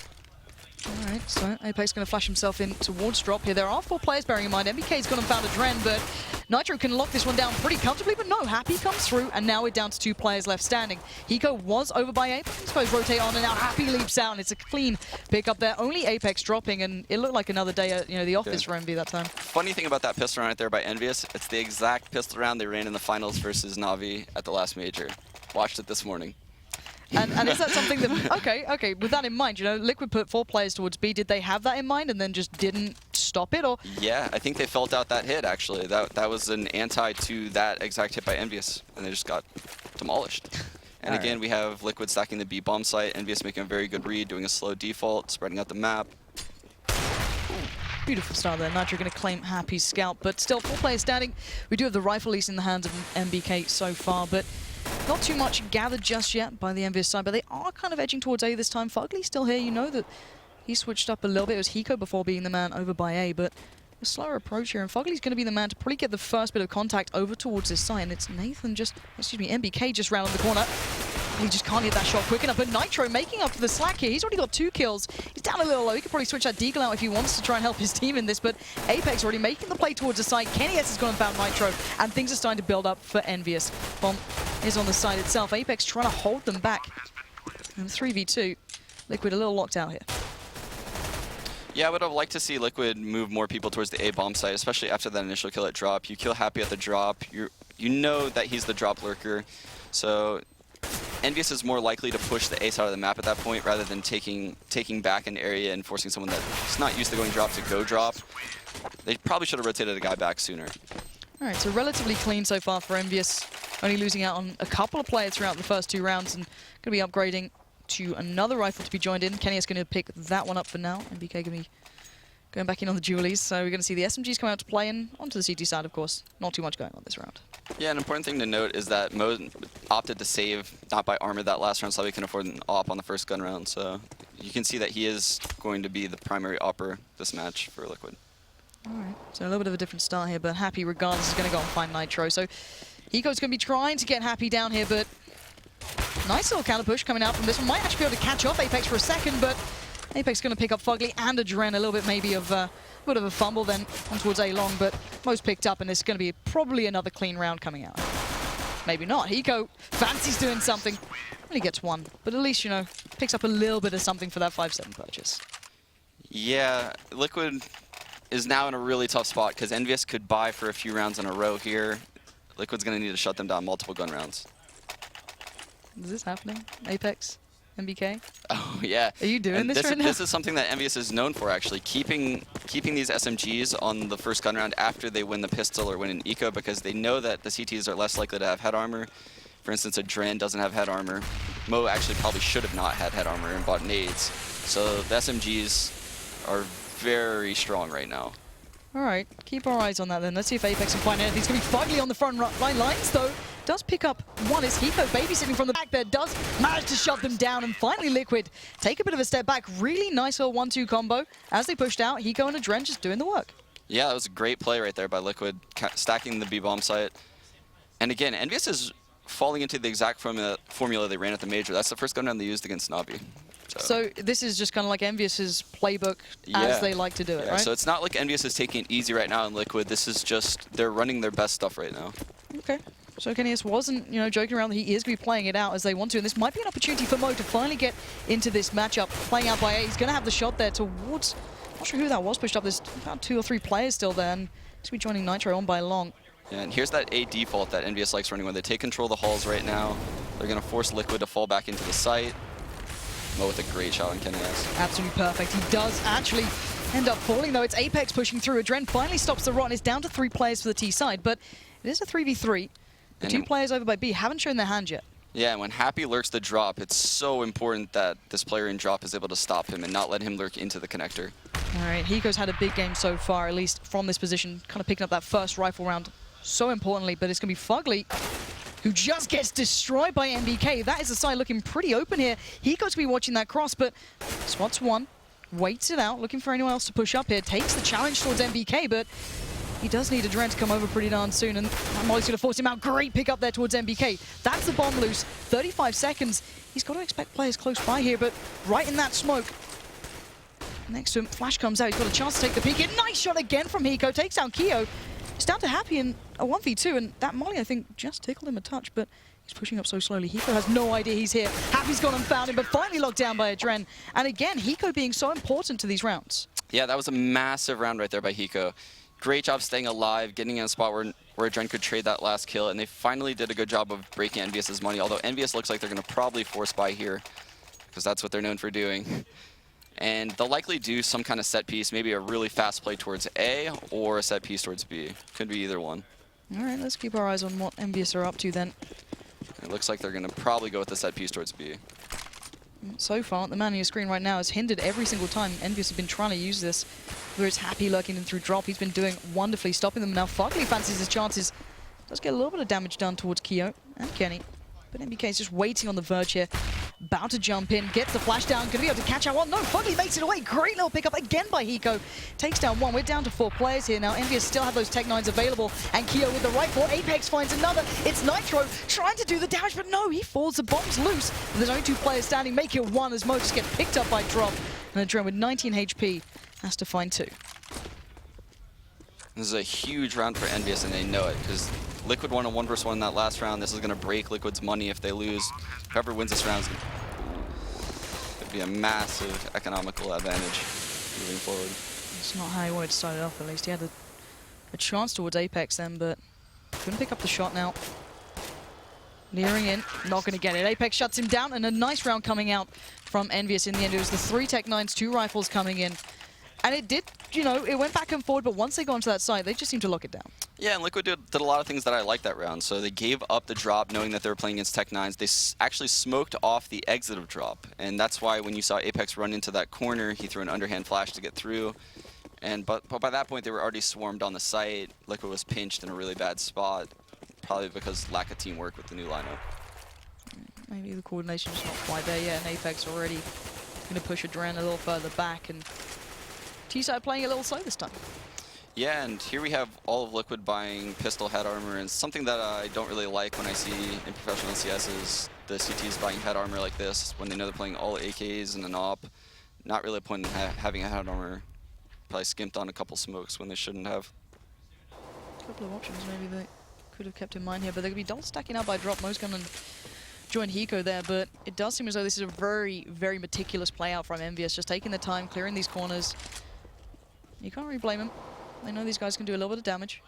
All right, so Apex going to flash himself in towards drop here. There are 4 players, bearing in mind. MBK's gone and found a Dren, but Nitro can lock this one down pretty comfortably, but no, Happy comes through, and now we're down to 2 players left standing. Hiko was over by A, but I suppose rotate on, and now Happy leaps out, and it's a clean pick up there. Only Apex dropping, and it looked like another day at the office for EnVy that time. Funny thing about that pistol round right there by EnVyUs, it's the exact pistol round they ran in the finals versus Na'Vi at the last major. Watched it this morning. And is that something that, okay, with that in mind, Liquid put 4 players towards B. Did they have that in mind and then just didn't stop it? Or yeah, I think they felt out that hit, actually. That was an anti to that exact hit by EnVyUs, and they just got demolished. And again, we have Liquid stacking the B bomb site, EnVyUs making a very good read, doing a slow default, spreading out the map. Beautiful start there. Nitro going to claim Happy's scalp, but still 4 players standing. We do have the rifle lease in the hands of MBK so far, but not too much gathered just yet by the EnVyUs side, but they are kind of edging towards A this time. Fugly's still here. You know that he switched up a little bit. It was Hiko before being the man over by A, but a slower approach here, and Fugly's going to be the man to probably get the first bit of contact over towards this side, and it's MBK just round the corner. He just can't hit that shot quick enough, but Nitro making up for the slack here. He's already got 2 kills. He's down a little low. He could probably switch that deagle out if he wants to try and help his team in this, but Apex already making the play towards the side. Kenny S has gone and found Nitro, and things are starting to build up for EnVyUs. Bomb is on the side itself. Apex trying to hold them back. And 3v2. Liquid a little locked out here. Yeah, I would have liked to see Liquid move more people towards the A bomb site, especially after that initial kill at drop. You kill Happy at the drop. You know that he's the drop lurker, so EnVyUs is more likely to push the A side of the map at that point rather than taking back an area and forcing someone that's not used to going drop to go drop. They probably should have rotated a guy back sooner. All right, so relatively clean so far for EnVyUs. Only losing out on a couple of players throughout the first 2 rounds, and going to be upgrading to another rifle to be joined in. Kenny is going to pick that one up for now. MBK going to be going back in on the dualies, so we're going to see the SMGs come out to play, and onto the CT side, of course. Not too much going on this round. Yeah, an important thing to note is that Mo opted to save not by armor that last round, so he can afford an op on the first gun round. So you can see that he is going to be the primary opper this match for Liquid. All right, so a little bit of a different start here, but Happy, regardless, is going to go and find Nitro. So Hiko's going to be trying to get Happy down here, but nice little counter push coming out from this one. Might actually be able to catch off Apex for a second, but Apex going to pick up Fugly and a Dren, a little bit maybe of Bit of a fumble then on towards A long, but most picked up, and there's going to be probably another clean round coming out. Maybe not. Hiko fancies doing something. Only gets one, but at least, you know, picks up a little bit of something for that 5-7 purchase. Yeah, Liquid is now in a really tough spot because EnVyUs could buy for a few rounds in a row here. Liquid's going to need to shut them down multiple gun rounds. Is this happening? Apex? MBK? Oh, yeah. Are you doing and this right now? This is something that EnVyUs is known for, actually, keeping these SMGs on the first gun round after they win the pistol or win an eco, because they know that the CTs are less likely to have head armor. For instance, a Dren doesn't have head armor. Mo actually probably should have not had head armor and bought nades. So the SMGs are very strong right now. All right, keep our eyes on that then. Let's see if Apex can find anything. It's going to be Fugly on the front line lines, though. Does pick up one as Hiko babysitting from the back there. Does manage to shut them down, and finally Liquid take a bit of a step back. Really nice little 1-2 combo. As they pushed out, Hiko and Adren just doing the work. Yeah, that was a great play right there by Liquid, stacking the B-bomb site. And again, EnVyUs is falling into the exact formula they ran at the major. That's the first gun round they used against Navi. So this is just kind of like EnVyUs' playbook as they like to do it, right? So it's not like EnVyUs is taking it easy right now in Liquid. This is just, they're running their best stuff right now. Okay. So Kennyus wasn't, you know, joking around that he is going to be playing it out as they want to, and this might be an opportunity for Mo to finally get into this matchup. Playing out by A, he's going to have the shot there towards, not sure who that was pushed up. There's about 2 or 3 players still there, and he's going to be joining Nitro on by long. Yeah, and here's that A default that EnVyUs likes running when they take control of the halls right now. They're going to force Liquid to fall back into the site. Mo with a great shot on Kennyus. Absolutely perfect. He does actually end up falling, though. It's Apex pushing through. Adren finally stops the rot, and it's down to 3 players for the T side, but it is a 3v3. The 2 players over by B haven't shown their hand yet. Yeah, and when Happy lurks the drop, it's so important that this player in drop is able to stop him and not let him lurk into the connector. All right, Hiko's had a big game so far, at least from this position, kind of picking up that first rifle round so importantly, but it's going to be Fugly, who just gets destroyed by MBK. That is the side looking pretty open here. Hiko's going to be watching that cross, but spots one, waits it out, looking for anyone else to push up here, takes the challenge towards MBK, but he does need Adren to come over pretty darn soon, and Molly's going to force him out. Great pick up there towards MBK. That's the bomb loose. 35 seconds. He's got to expect players close by here, but right in that smoke, next to him, Flash comes out. He's got a chance to take the peek. And nice shot again from Hiko. Takes down Keo. It's down to Happy in a 1v2, and that Molly, I think, just tickled him a touch, but he's pushing up so slowly. Hiko has no idea he's here. Happy's gone and found him, but finally locked down by Adren. And again, Hiko being so important to these rounds. Yeah, that was a massive round right there by Hiko. Great job staying alive, getting in a spot where Adren could trade that last kill, and they finally did a good job of breaking EnVyUs' money, although EnVyUs looks like they're going to probably force buy here, because that's what they're known for doing. And they'll likely do some kind of set piece, maybe a really fast play towards A, or a set piece towards B. Could be either one. All right, let's keep our eyes on what EnVyUs are up to then. It looks like they're going to probably go with the set piece towards B. So far, the man on your screen right now is hindered every single time EnVyUs has been trying to use this. Whether it's Happy lurking in through drop, he's been doing wonderfully, stopping them. Now Fugly fancies his chances. Does get a little bit of damage done towards Keo and Kenny. But MBK is just waiting on the verge here. About to jump in, gets the flash down, gonna be able to catch out one. No, Fugly makes it away. Great little pickup again by Hiko. Takes down one. We're down to 4 players here now. EnVyUs still have those Tech 9s available. And Keo with the rifle. Apex finds another. It's Nitro trying to do the damage, but no, he falls. The bomb's loose. And there's only 2 players standing. Make it 1 as Mo just gets picked up by drop. And Adren with 19 HP has to find 2. This is a huge round for EnVyUs, and they know it, because Liquid won a 1v1 in that last round. This is going to break Liquid's money if they lose. Whoever wins this round is going to be a massive economical advantage moving forward. It's not how he wanted to start it off, at least. He had a chance towards Apex then, but couldn't pick up the shot now. Leering in, not going to get it. Apex shuts him down, and a nice round coming out from EnVyUs in the end. It was the 3 Tech 9s, 2 rifles coming in. And it did, you know, it went back and forward, but once they got onto that side, they just seemed to lock it down. Yeah, and Liquid did a lot of things that I liked that round. So they gave up the drop knowing that they were playing against Tech 9s. They actually smoked off the exit of drop. And that's why when you saw Apex run into that corner, he threw an underhand flash to get through. But by that point, they were already swarmed on the site. Liquid was pinched in a really bad spot, probably because lack of teamwork with the new lineup. Maybe the coordination's not quite there yet, and Apex already going to push Adren a little further back, and T-side playing a little slow this time. Yeah, and here we have all of Liquid buying pistol head armor, and something that I don't really like when I see in professional CS is the CTs buying head armor like this when they know they're playing all AKs and an AWP. Not really a point in having a head armor probably skimped on a couple smokes when they shouldn't have. A couple of options maybe they could have kept in mind here, but they're going to be double stacking out by drop. Mo's going to join Hiko there, but it does seem as though this is a very, very meticulous play out from EnVyUs, just taking the time, clearing these corners. You can't really blame them. They know these guys can do a little bit of damage.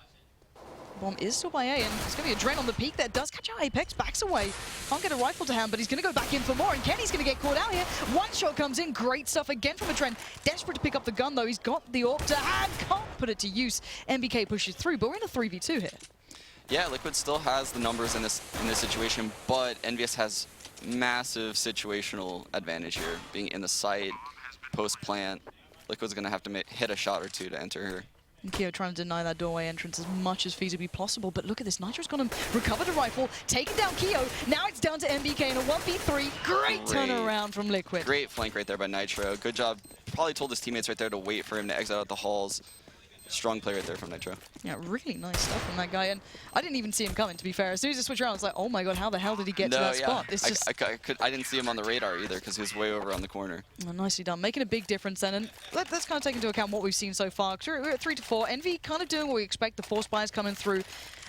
Bomb is still by A, and it's going to be a Dren on the peak there. Does catch out Apex, backs away. Can't get a rifle to hand, but he's going to go back in for more, and Kenny's going to get caught out here. One shot comes in, great stuff again from a Dren. Desperate to pick up the gun, though. He's got the AWP to hand, can't put it to use. MBK pushes through, but we're in a 3v2 here. Yeah, Liquid still has the numbers in this situation, but EnVyUs has massive situational advantage here, being in the site, post-plant. Liquid's going to have to hit a shot or two to enter here. And Keo trying to deny that doorway entrance as much as feasibly possible, but look at this. Nitro's gonna recover the rifle, taking down Keo. Now it's down to MBK in a 1v3. Great turnaround from Liquid. Great flank right there by Nitro. Good job. Probably told his teammates right there to wait for him to exit out the halls. Strong play right there from Nitro. Yeah, really nice stuff from that guy. And I didn't even see him coming, to be fair. As soon as I switched around, I was like, oh my god, how the hell did he get to that spot? It's just... I didn't see him on the radar either because he was way over on the corner. Oh, nicely done. Making a big difference then. And let's kind of take into account what we've seen so far. We're at 3-4. Envy kind of doing what we expect. The force buys coming through.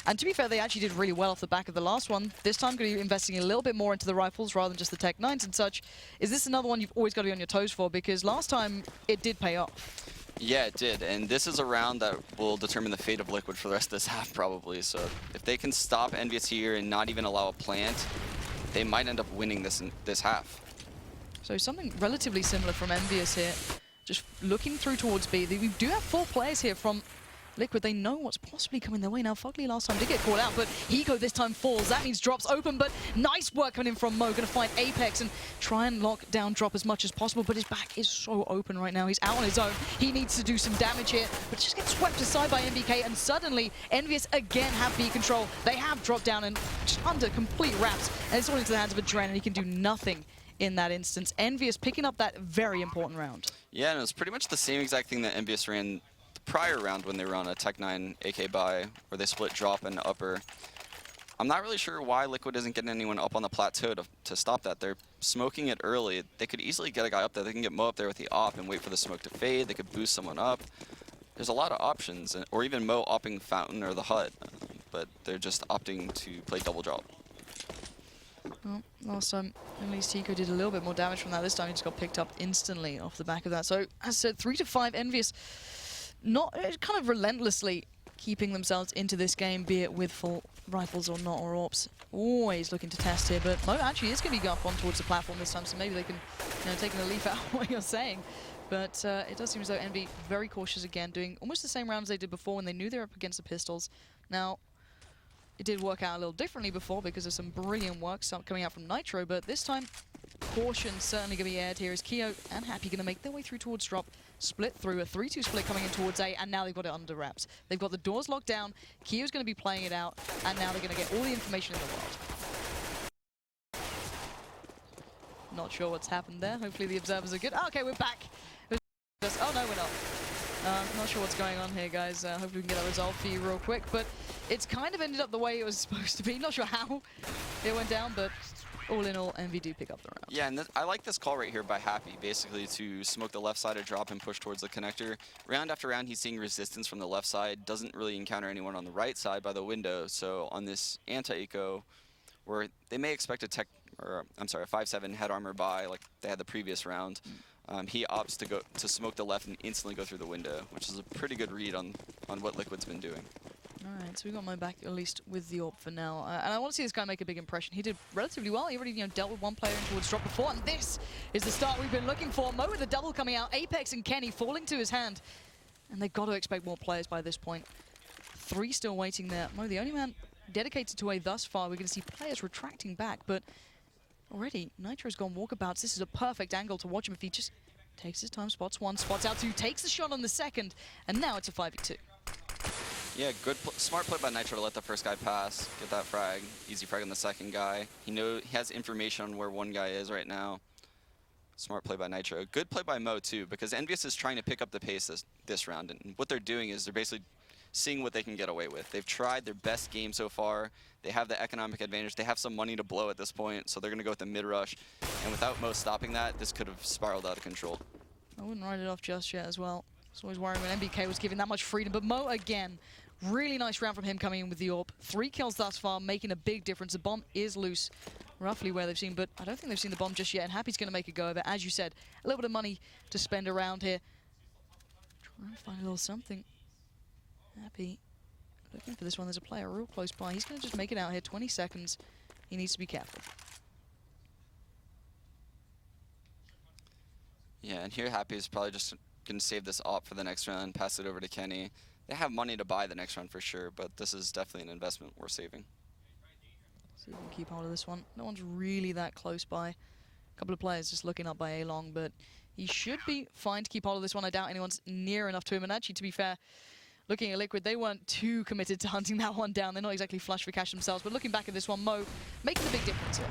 And to be fair, they actually did really well off the back of the last one. This time, going to be investing a little bit more into the rifles rather than just the Tech 9s and such. Is this another one you've always got to be on your toes for? Because last time, it did pay off. Yeah, it did, and this is a round that will determine the fate of Liquid for the rest of this half, probably. So if they can stop EnVyUs here and not even allow a plant, they might end up winning this half. So something relatively similar from EnVyUs here. Just looking through towards B. We do have 4 players here from Liquid. They know what's possibly coming their way. Now, Fugly last time did get caught out, but Hiko this time falls. That means drop's open, but nice work coming in from Mo. Going to find Apex and try and lock down drop as much as possible, but his back is so open right now. He's out on his own. He needs to do some damage here, but just gets swept aside by MBK, and suddenly EnVyUs again have B control. They have dropped down and just under complete wraps, and it's all into the hands of a Dren, and he can do nothing in that instance. EnVyUs picking up that very important round. Yeah, and it was pretty much the same exact thing that EnVyUs ran prior round when they were on a Tech 9 AK buy, where they split drop and upper. I'm not really sure why Liquid isn't getting anyone up on the plateau to stop that. They're smoking it early. They could easily get a guy up there. They can get Mo up there with the op and wait for the smoke to fade. They could boost someone up. There's a lot of options, or even Mo opping Fountain or the hut, but they're just opting to play double drop. Well, last time, at least Hiko did a little bit more damage from that. This time he just got picked up instantly off the back of that. So, as I said, 3-5 EnVyUs. Not kind of relentlessly keeping themselves into this game, be it with full rifles or not, or AWPs. Always looking to test here, but Mo actually is going to be up on towards the platform this time, so maybe they can, take a leaf out of what you're saying. But it does seem as though Envy very cautious again, doing almost the same rounds they did before when they knew they were up against the pistols. Now, it did work out a little differently before because of some brilliant work coming out from Nitro, but this time, caution certainly going to be aired here as Keo and Happy going to make their way through towards drop, split through, a 3-2 split coming in towards A, and now they've got it under wraps. They've got the doors locked down, Keo's going to be playing it out, and now they're going to get all the information in the world. Not sure what's happened there. Hopefully the observers are good. Oh, okay, we're back. Oh, no, we're not. Not sure what's going on here, guys. Hopefully we can get that resolved for you real quick, but it's kind of ended up the way it was supposed to be. Not sure how it went down, but all in all, Envy do pick up the round. Yeah, and I like this call right here by Happy, basically to smoke the left side of drop and push towards the connector. Round after round, he's seeing resistance from the left side, doesn't really encounter anyone on the right side by the window. So on this anti-eco, where they may expect a 5-7 head armor buy like they had the previous round, he opts to smoke the left and instantly go through the window, which is a pretty good read on what Liquid's been doing. Alright, so we got Mo back at least with the AWP for now. And I want to see this guy make a big impression. He did relatively well. He already dealt with one player in towards drop before, and this is the start we've been looking for. Mo with the double coming out, Apex and Kenny falling to his hand. And they've got to expect more players by this point. 3 still waiting there. Mo, the only man dedicated to A thus far. We're going to see players retracting back, but already Nitro's gone walkabouts. This is a perfect angle to watch him if he just takes his time, spots 1, spots out 2, takes the shot on the second, and now it's a 5v2. Yeah, smart play by Nitro to let the first guy pass, get that frag, easy frag on the second guy. He has information on where one guy is right now. Smart play by Nitro. Good play by Mo too, because EnVyUs is trying to pick up the pace this round, and what they're doing is they're basically seeing what they can get away with. They've tried their best game so far. They have the economic advantage. They have some money to blow at this point, so they're going to go with the mid-rush. And without Mo stopping that, this could have spiraled out of control. I wouldn't write it off just yet as well. It's always worrying when MBK was given that much freedom, but Mo again, really nice round from him coming in with the AWP. 3 kills thus far, making a big difference. The bomb is loose, roughly where they've seen, but I don't think they've seen the bomb just yet, and Happy's going to make a go of it. As you said, a little bit of money to spend around here. Trying to find a little something. Happy looking for this one. There's a player real close by. He's going to just make it out here. 20 seconds. He needs to be careful. Yeah, and here Happy is probably just going to save this op for the next round, pass it over to Kenny. They have money to buy the next round for sure, but this is definitely an investment worth saving. See if we can keep hold of this one. No one's really that close by. A couple of players just looking up by A-Long, but he should be fine to keep hold of this one. I doubt anyone's near enough to him. And actually, to be fair, looking at Liquid, they weren't too committed to hunting that one down. They're not exactly flush for cash themselves. But looking back at this one, Mo making a big difference here.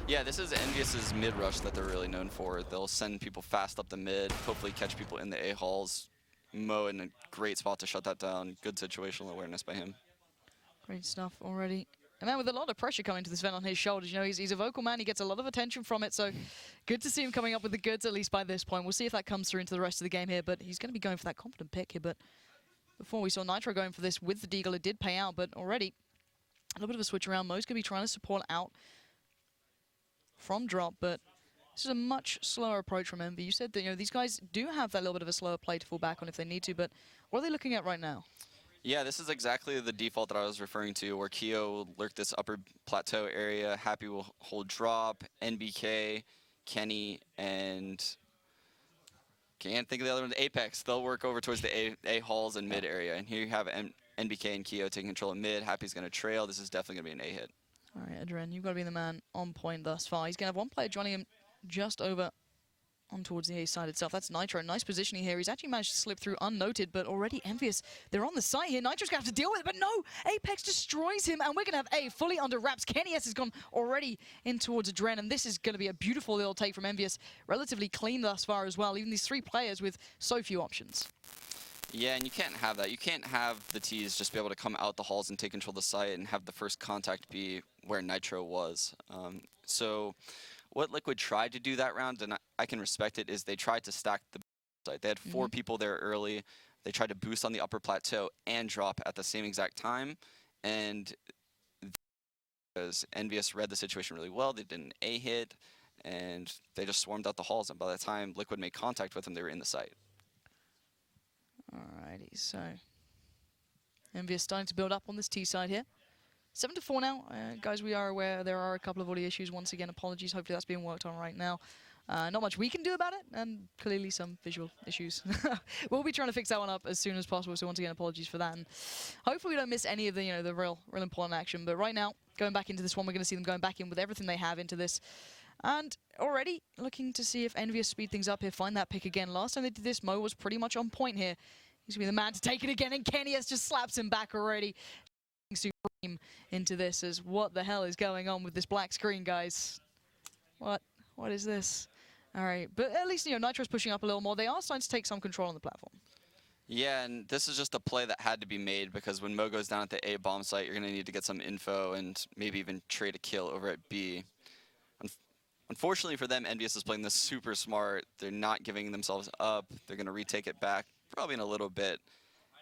Yeah, this is EnVyUs' mid rush that they're really known for. They'll send people fast up the mid, hopefully catch people in the A-halls. Mo in a great spot to shut that down. Good situational awareness by him. Great stuff already. And man, with a lot of pressure coming to this event on his shoulders, you know, he's a vocal man. He gets a lot of attention from it. So good to see him coming up with the goods, at least by this point. We'll see if that comes through into the rest of the game here. But he's going to be going for that confident pick here. But before we saw Nitro going for this with the Deagle, it did pay out. But already a little bit of a switch around. Mo's going to be trying to support out from drop. But this is a much slower approach from Envy. You said that, you know, these guys do have that little bit of a slower play to fall back on if they need to. But what are they looking at right now? Yeah, this is exactly the default that I was referring to, where Keo will lurk this upper plateau area, Happy will hold drop, NBK, Kenny, and can't think of the other one, Apex. They'll work over towards the A-halls and mid area. And here you have NBK and Keo taking control of mid. Happy's going to trail. This is definitely going to be an A-hit. All right, Adren, you've got to be the man on point thus far. He's going to have one player joining him just over on towards the A side itself. That's Nitro. Nice positioning here. He's actually managed to slip through unnoted, but already EnVyUs. They're on the site here. Nitro's going to have to deal with it, but no! Apex destroys him, and we're going to have A fully under wraps. Kenny S has gone already in towards Adren, and this is going to be a beautiful little take from EnVyUs. Relatively clean thus far as well. Even these 3 players with so few options. Yeah, and you can't have that. You can't have the T's just be able to come out the halls and take control of the site and have the first contact be where Nitro was. So what Liquid tried to do that round, and I can respect it, is they tried to stack the site. They had 4 people there early. They tried to boost on the upper plateau and drop at the same exact time. And because EnVyUs read the situation really well, they did an A hit, and they just swarmed out the halls. And by the time Liquid made contact with them, they were in the site. Alrighty, so EnVyUs starting to build up on this T side here. 7-4 now. Guys, we are aware there are a couple of audio issues. Once again, apologies. Hopefully that's being worked on right now. Not much we can do about it, and clearly some visual issues. We'll be trying to fix that one up as soon as possible, so once again, apologies for that. And hopefully we don't miss any of the, you know, the real important action. But right now, going back into this one, we're going to see them going back in with everything they have into this. And already looking to see if EnVyUs speed things up here, find that pick again. Last time they did this, Mo was pretty much on point here. He's going to be the man to take it again, and Kenny S just slaps him back already. Supreme into this as what the hell is going on with this black screen, guys? What is this? All right, but at least, you know, Nitro's pushing up a little more. They are starting to take some control on the platform. Yeah, and this is just a play that had to be made, because when Mo goes down at the A bomb site, you're going to need to get some info and maybe even trade a kill over at B. Unfortunately for them, EnVyUs is playing this super smart. They're not giving themselves up. They're going to retake it back probably in a little bit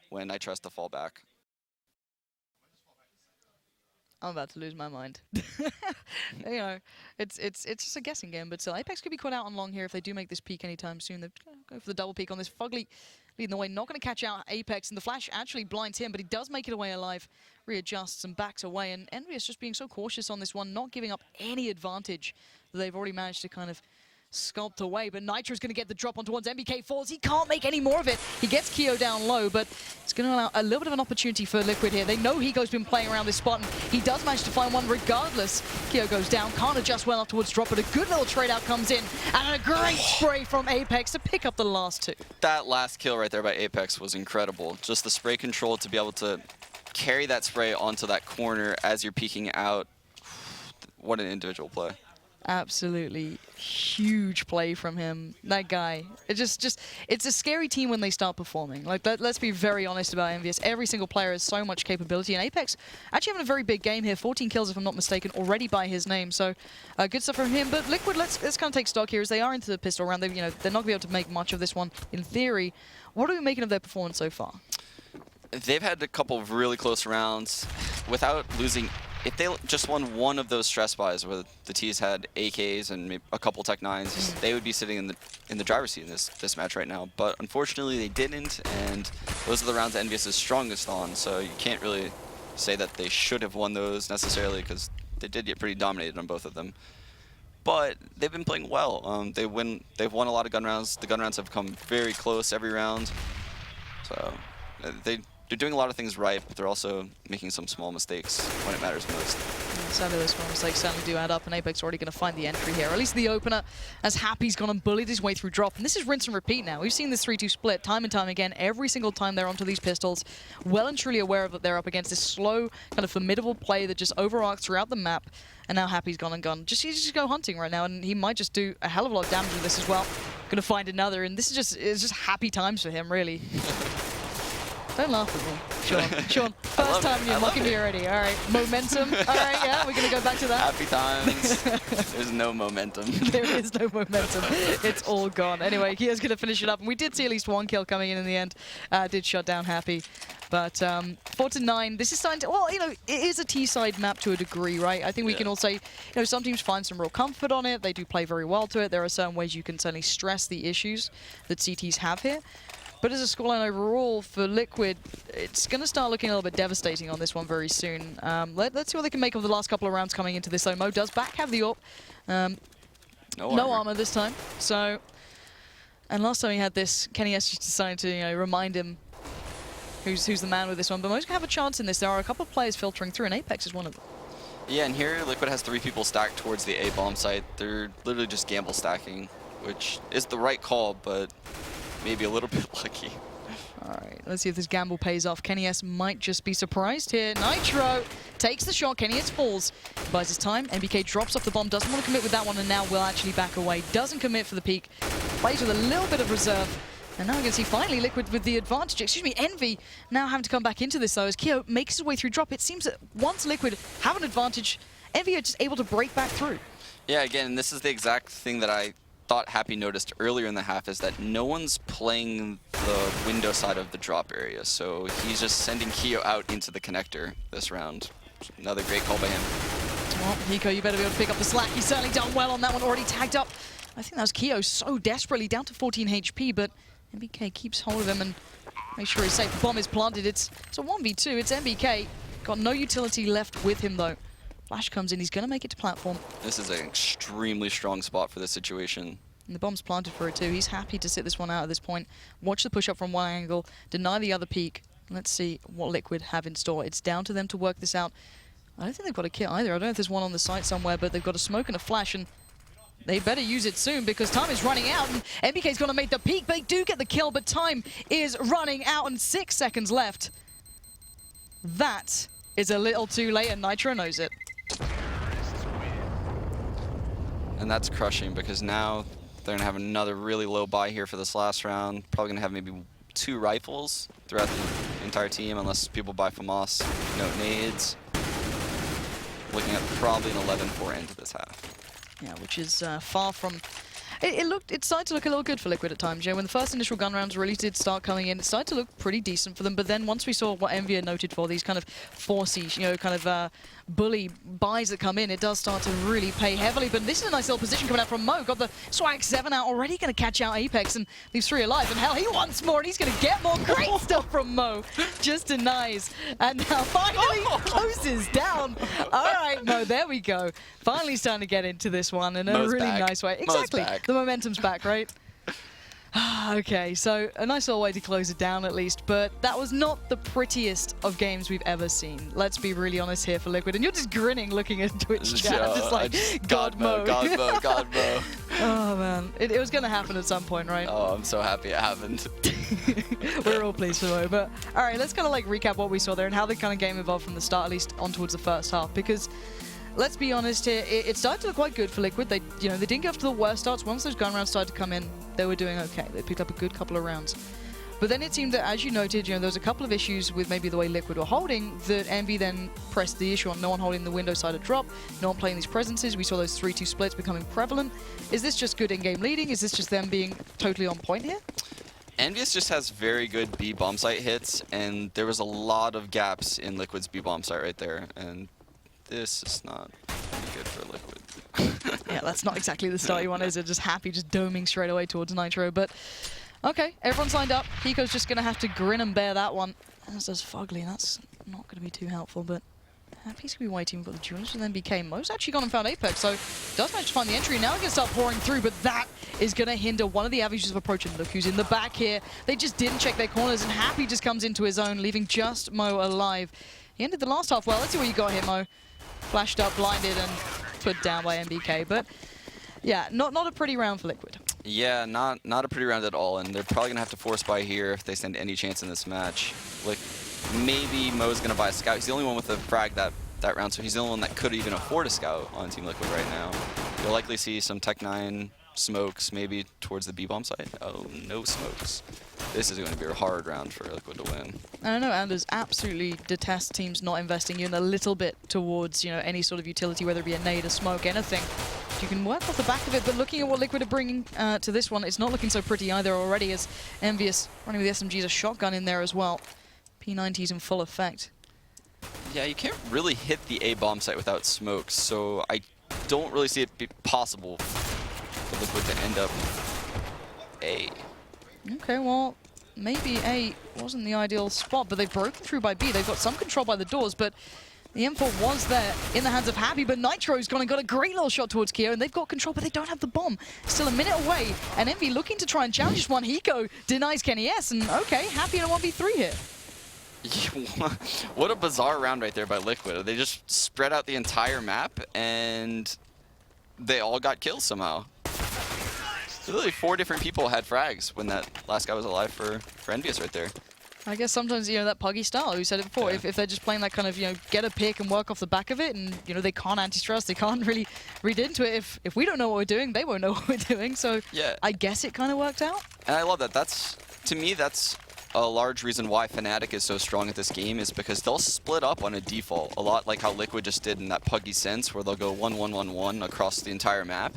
when Nitro has to fall back. I'm about to lose my mind. You know, it's just a guessing game, but still, Apex could be caught out on long here if they do make this peak anytime soon. They're going to go for the double peak on this. Fugly leading the way, not going to catch out Apex, and the flash actually blinds him, but he does make it away alive, readjusts and backs away, and EnVyUs just being so cautious on this one, not giving up any advantage that they've already managed to kind of sculpt away. But Nitro's going to get the drop on towards MBK falls. He can't make any more of it. He gets Keo down low, but it's going to allow a little bit of an opportunity for Liquid here. They know Hiko's been playing around this spot, and he does manage to find one regardless. Keo goes down, can't adjust well enough towards drop, but a good little trade out comes in, and a great spray from Apex to pick up the last 2. That last kill right there by Apex was incredible. Just the spray control to be able to carry that spray onto that corner as you're peeking out. What an individual play. Absolutely huge play from him. That guy. It's a scary team when they start performing. Like, let's be very honest about EnVyUs. Every single player has so much capability, and Apex actually having a very big game here. 14 kills, if I'm not mistaken, already by his name. So good stuff from him. But Liquid, let's kind of take stock here as they are into the pistol round. They're not going to be able to make much of this one in theory. What are we making of their performance so far? They've had a couple of really close rounds without losing. If they just won one of those stress buys where the T's had AKs and maybe a couple Tech 9s, they would be sitting in the driver's seat in this match right now. But unfortunately, they didn't, and those are the rounds that EnVyUs is strongest on. So you can't really say that they should have won those necessarily, because they did get pretty dominated on both of them. But they've been playing well. They've won a lot of gun rounds. The gun rounds have come very close every round. So they're doing a lot of things right, but they're also making some small mistakes when it matters most. Sadly, those small mistakes certainly do add up, and Apex are already going to find the entry here, or at least the opener, as Happy's gone and bullied his way through drop. And this is rinse and repeat now. We've seen this 3-2 split time and time again, every single time they're onto these pistols, well and truly aware of that they're up against this slow, kind of formidable play that just overarcs throughout the map. And now Happy's gone and gone. He just go hunting right now, and he might just do a hell of a lot of damage with this as well. Gonna find another, and this is just happy times for him, really. Don't laugh at me, Sean. Sean, first time you're mocking me already. All right, momentum. All right, yeah, we're gonna go back to that. Happy times. There's no momentum. There is no momentum. It's all gone. Anyway, Kia's gonna finish it up, and we did see at least one kill coming in the end. Did shut down Happy. But 4-9, this is starting to, well, it is a T-side map to a degree, right? I think we can all say, some teams find some real comfort on it. They do play very well to it. There are certain ways you can certainly stress the issues that CTs have here. But as a scoreline overall for Liquid, it's going to start looking a little bit devastating on this one very soon. Let's see what they can make of the last couple of rounds coming into this, though. Mo does back have the AWP. No armor this time. So, and last time he had this, Kenny S just decided to remind him who's the man with this one. But Mo's going to have a chance in this. There are a couple of players filtering through, and Apex is one of them. Yeah, and here Liquid has 3 people stacked towards the A bomb site. They're literally just gamble stacking, which is the right call, but maybe a little bit lucky. All right, let's see if this gamble pays off. Kenny S might just be surprised here. Nitro takes the shot. Kenny S falls, buys his time. NBK drops off the bomb, doesn't want to commit with that one, and now will actually back away. Doesn't commit for the peak. Plays with a little bit of reserve. And now we can see finally Liquid with the advantage. Excuse me, Envy now having to come back into this, though, as Keo makes his way through drop. It seems that once Liquid have an advantage, Envy are just able to break back through. Yeah, again, this is the exact thing that I thought Happy noticed earlier in the half, is that no one's playing the window side of the drop area. So he's just sending Keo out into the connector this round. Another great call by him. Well, Hiko, you better be able to pick up the slack. He's certainly done well on that one, already tagged up. I think that was Keo so desperately down to 14 HP, but MBK keeps hold of him and makes sure he's safe. The bomb is planted. It's a 1v2. It's MBK. Got no utility left with him, though. Flash comes in. He's going to make it to platform. This is an extremely strong spot for this situation. And the bomb's planted for it, too. He's happy to sit this one out at this point. Watch the push-up from one angle. Deny the other peak. Let's see what Liquid have in store. It's down to them to work this out. I don't think they've got a kit either. I don't know if there's one on the site somewhere, but they've got a smoke and a flash, and they better use it soon because time is running out, and MBK's going to make the peak. They do get the kill, but time is running out, and 6 seconds left. That is a little too late, and Nitro knows it. And that's crushing, because now they're going to have another really low buy here for this last round. Probably going to have maybe 2 rifles throughout the entire team, unless people buy FAMAS. No nades. Looking at probably an 11-4 end to this half. Yeah, which is far from... It started to look a little good for Liquid at times. When the first initial gun rounds really did start coming in, it started to look pretty decent for them. But then once we saw what EnVy are noted for, these kind of forcey, kind of bully buys that come in, it does start to really pay heavily. But this is a nice little position coming out from Mo. Got the Swag 7 out, already going to catch out Apex and leaves 3 alive. And hell, he wants more, and he's going to get more. Great stuff from Mo. Just denies. And now finally closes down. All right, Mo, there we go. Finally starting to get into this one in a Mo's really back. nice way. Exactly. Mo's back. The momentum's back, right? Okay, so a nice little way to close it down at least, but that was not the prettiest of games we've ever seen. Let's be really honest here for Liquid, and you're just grinning looking at Twitch chat, just like, God Mo. God Mo, God Mo. Oh man, it was going to happen at some point, right? Oh, I'm so happy it happened. We're all pleased for Mo, but all right, let's kind of like recap what we saw there and how the kind of game evolved from the start, at least on towards the first half, because let's be honest here, it started to look quite good for Liquid. They, they didn't get off to the worst starts. Once those gun rounds started to come in, they were doing okay. They picked up a good couple of rounds. But then it seemed that, as you noted, there was a couple of issues with maybe the way Liquid were holding, that EnVy then pressed the issue on no one holding the window side of drop, no one playing these presences. We saw those 3-2 splits becoming prevalent. Is this just good in-game leading? Is this just them being totally on point here? EnVyUs just has very good B bomb site hits, and there was a lot of gaps in Liquid's B bomb site right there, and this is not good for Liquid. Yeah, that's not exactly the start you want, is it? Just happy, just doming straight away towards Nitro, but okay, everyone's lined up. Hiko's just going to have to grin and bear that one. As does Fugly, that's not going to be too helpful, but Happy's going to be waiting for the duelist, and then BK. Mo's actually gone and found Apex, so does manage to find the entry. Now he can start pouring through, but that is going to hinder one of the avenues of approach. And look who's in the back here. They just didn't check their corners, and Happy just comes into his own, leaving just Mo alive. He ended the last half well. Let's see what you got here, Mo. Flashed up, blinded, and put down by MBK, but yeah, not a pretty round for Liquid. Yeah, not a pretty round at all, and they're probably gonna have to force buy here if they stand any chance in this match. Like, maybe Mo's gonna buy a scout. He's the only one with a frag that round, so he's the only one that could even afford a scout on Team Liquid right now. You'll likely see some Tech-9 smokes, maybe towards the B-bomb side. Oh, no smokes. This is going to be a hard round for Liquid to win. I know Anders absolutely detests teams not investing in a little bit towards, any sort of utility, whether it be a nade, a smoke, anything. You can work off the back of it, but looking at what Liquid are bringing to this one, it's not looking so pretty either already, as EnVyUs running with the SMGs, a shotgun in there as well. P90's in full effect. Yeah, you can't really hit the A-bomb site without smokes, so I don't really see it be possible for Liquid to end up A. Okay, well, maybe A wasn't the ideal spot, but they've broken through by B. They've got some control by the doors, but the M4 was there in the hands of Happy, but Nitro's gone and got a great little shot towards Keo, and they've got control, but they don't have the bomb. Still a minute away, and EnVy looking to try and challenge this one. Hiko denies Kenny S, and okay, Happy in a 1v3 here. What a bizarre round right there by Liquid. They just spread out the entire map, and they all got kills somehow. Literally 4 different people had frags when that last guy was alive for EnVyUs right there. I guess sometimes, that Puggy style, we said it before, Yeah. if they're just playing that kind of, get a pick and work off the back of it, and, they can't anti-stress, they can't really read into it. If we don't know what we're doing, they won't know what we're doing, so Yeah. I guess it kind of worked out. And I love that. To me, that's a large reason why Fnatic is so strong at this game, is because they'll split up on a default, a lot like how Liquid just did in that Puggy sense, where they'll go 1-1-1-1 across the entire map.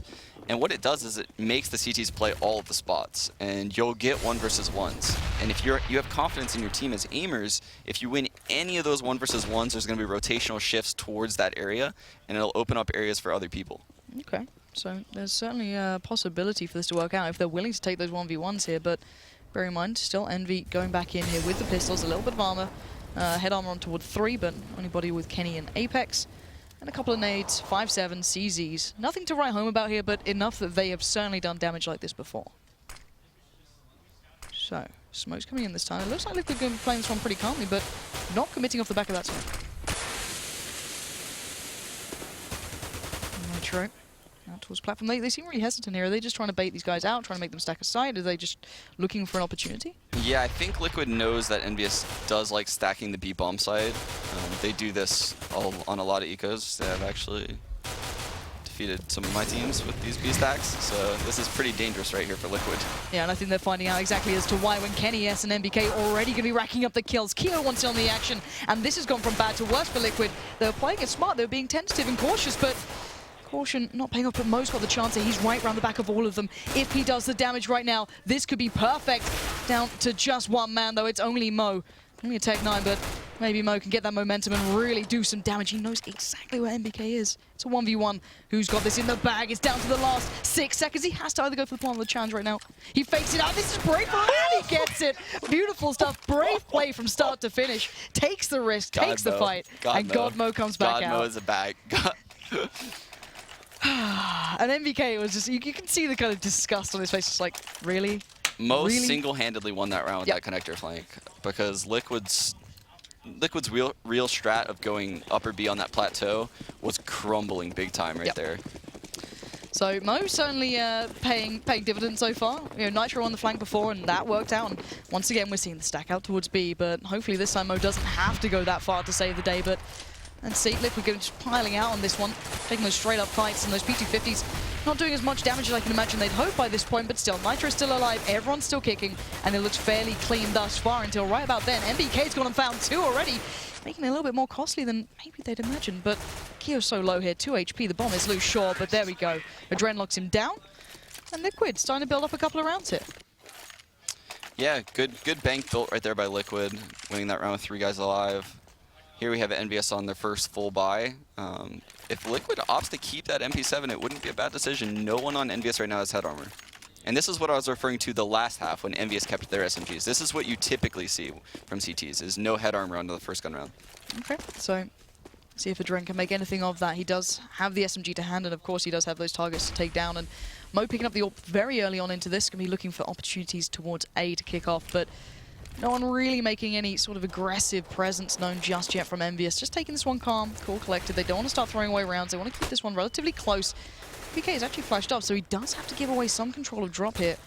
And what it does is it makes the CTs play all of the spots, and you'll get 1 versus 1s. And if you have confidence in your team as aimers, if you win any of those 1 versus 1s, there's going to be rotational shifts towards that area, and it'll open up areas for other people. Okay, so there's certainly a possibility for this to work out if they're willing to take those 1v1s here, but bear in mind, still EnVy going back in here with the pistols, a little bit of armor, head armor on toward 3, but only body with Kenny and Apex. And a couple of nades, 5-7, CZs. Nothing to write home about here, but enough that they have certainly done damage like this before. So, smoke's coming in this time. It looks like Liquid going to be playing this one pretty calmly, but not committing off the back of that smoke. Nitro. Out towards platform. They seem really hesitant here. Are they just trying to bait these guys out, trying to make them stack aside? Are they just looking for an opportunity? Yeah, I think Liquid knows that EnVyUs does like stacking the B-bomb side. They do this on a lot of ecos. They have actually defeated some of my teams with these B stacks, so this is pretty dangerous right here for Liquid. Yeah, and I think they're finding out exactly as to why when Kenny S and MBK already going to be racking up the kills. Keo wants in on the action, and this has gone from bad to worse for Liquid. They were playing it smart, they were being tentative and cautious, but caution not paying off, but Mo's got the chance here. He's right around the back of all of them. If he does the damage right now, this could be perfect. Down to just one man, though. It's only Mo. Only a Tech-9, but maybe Mo can get that momentum and really do some damage. He knows exactly where MBK is. It's a 1v1. Who's got this in the bag? It's down to the last 6 seconds. He has to either go for the point of the challenge right now. He fakes it out. This is brave, and he gets it. Beautiful stuff. Brave play from start to finish. Takes the risk, takes the fight, and God Mo comes back out. God Mo is a bag. And MBK was just, you can see the kind of disgust on his face. It's like, really? Mo Really? single-handedly won that round with that connector flank, because Liquid's real strat of going upper B on that plateau was crumbling big time right there. So Mo certainly paying dividends so far. Nitro on the flank before, and that worked out. And once again, we're seeing the stack out towards B, but hopefully this time Mo doesn't have to go that far to save the day. But And see, Liquid going just piling out on this one, taking those straight up fights, and those P250s not doing as much damage as I can imagine they'd hope by this point, but still, Nitro's still alive, everyone's still kicking, and it looks fairly clean thus far until right about then. MBK's gone and found 2 already, making it a little bit more costly than maybe they'd imagined, but Kio's so low here, 2 HP, the bomb is loose, sure, but there we go. Adren locks him down, and Liquid starting to build up a couple of rounds here. Yeah, good bank built right there by Liquid, winning that round with 3 guys alive. Here we have EnVyUs on their first full buy. If Liquid opts to keep that MP7, it wouldn't be a bad decision. No one on EnVyUs right now has head armor. And this is what I was referring to the last half when EnVyUs kept their SMGs. This is what you typically see from CTs, is no head armor onto the first gun round. Okay, so see if Adren can make anything of that. He does have the SMG to hand, and of course he does have those targets to take down. And Mo picking up the AWP very early on into this, going to be looking for opportunities towards A to kick off, but no one really making any sort of aggressive presence known just yet from EnVyUs. Just taking this one calm, cool, collected. They don't want to start throwing away rounds. They want to keep this one relatively close. PK is actually flashed up, so he does have to give away some control of drop here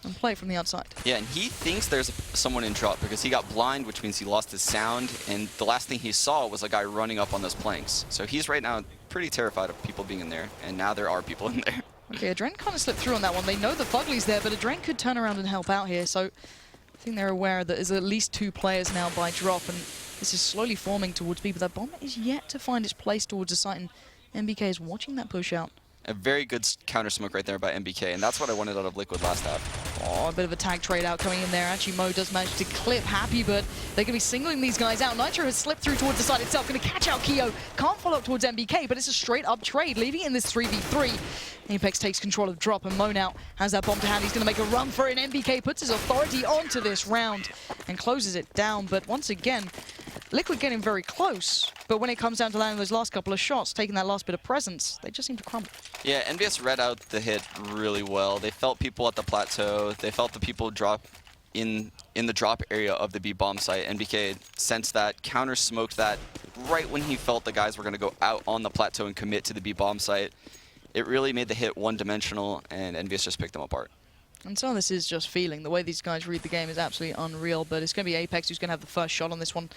and play from the outside. Yeah, and he thinks there's someone in drop because he got blind, which means he lost his sound, and the last thing he saw was a guy running up on those planks. So he's right now pretty terrified of people being in there, and now there are people in there. Okay, Adren kind of slipped through on that one. They know the Fugly's there, but Adren could turn around and help out here, so I think they're aware that there's at least 2 players now by drop, and this is slowly forming towards B, but that bomb is yet to find its place towards the site, and MBK is watching that push out. A very good counter smoke right there by MBK, and that's what I wanted out of Liquid last half. Oh, a bit of a tag trade out coming in there. Actually, Mo does manage to clip Happy, but they're going to be singling these guys out. Nitro has slipped through towards the side itself, going to catch out Kio. Can't follow up towards MBK, but it's a straight up trade, leaving it in this 3v3. Apex takes control of drop, and Mo now has that bomb to hand. He's going to make a run for it, and MBK puts his authority onto this round and closes it down. But once again, Liquid getting very close, but when it comes down to landing those last couple of shots, taking that last bit of presence, they just seem to crumble. Yeah, EnVyUs read out the hit really well. They felt people at the plateau. They felt the people drop in the drop area of the B bomb site. NBK sensed that, counter smoked that right when he felt the guys were going to go out on the plateau and commit to the B bomb site. It really made the hit one-dimensional, and EnVyUs just picked them apart. And some of this is just feeling. The way these guys read the game is absolutely unreal, but it's going to be Apex who's going to have the first shot on this one.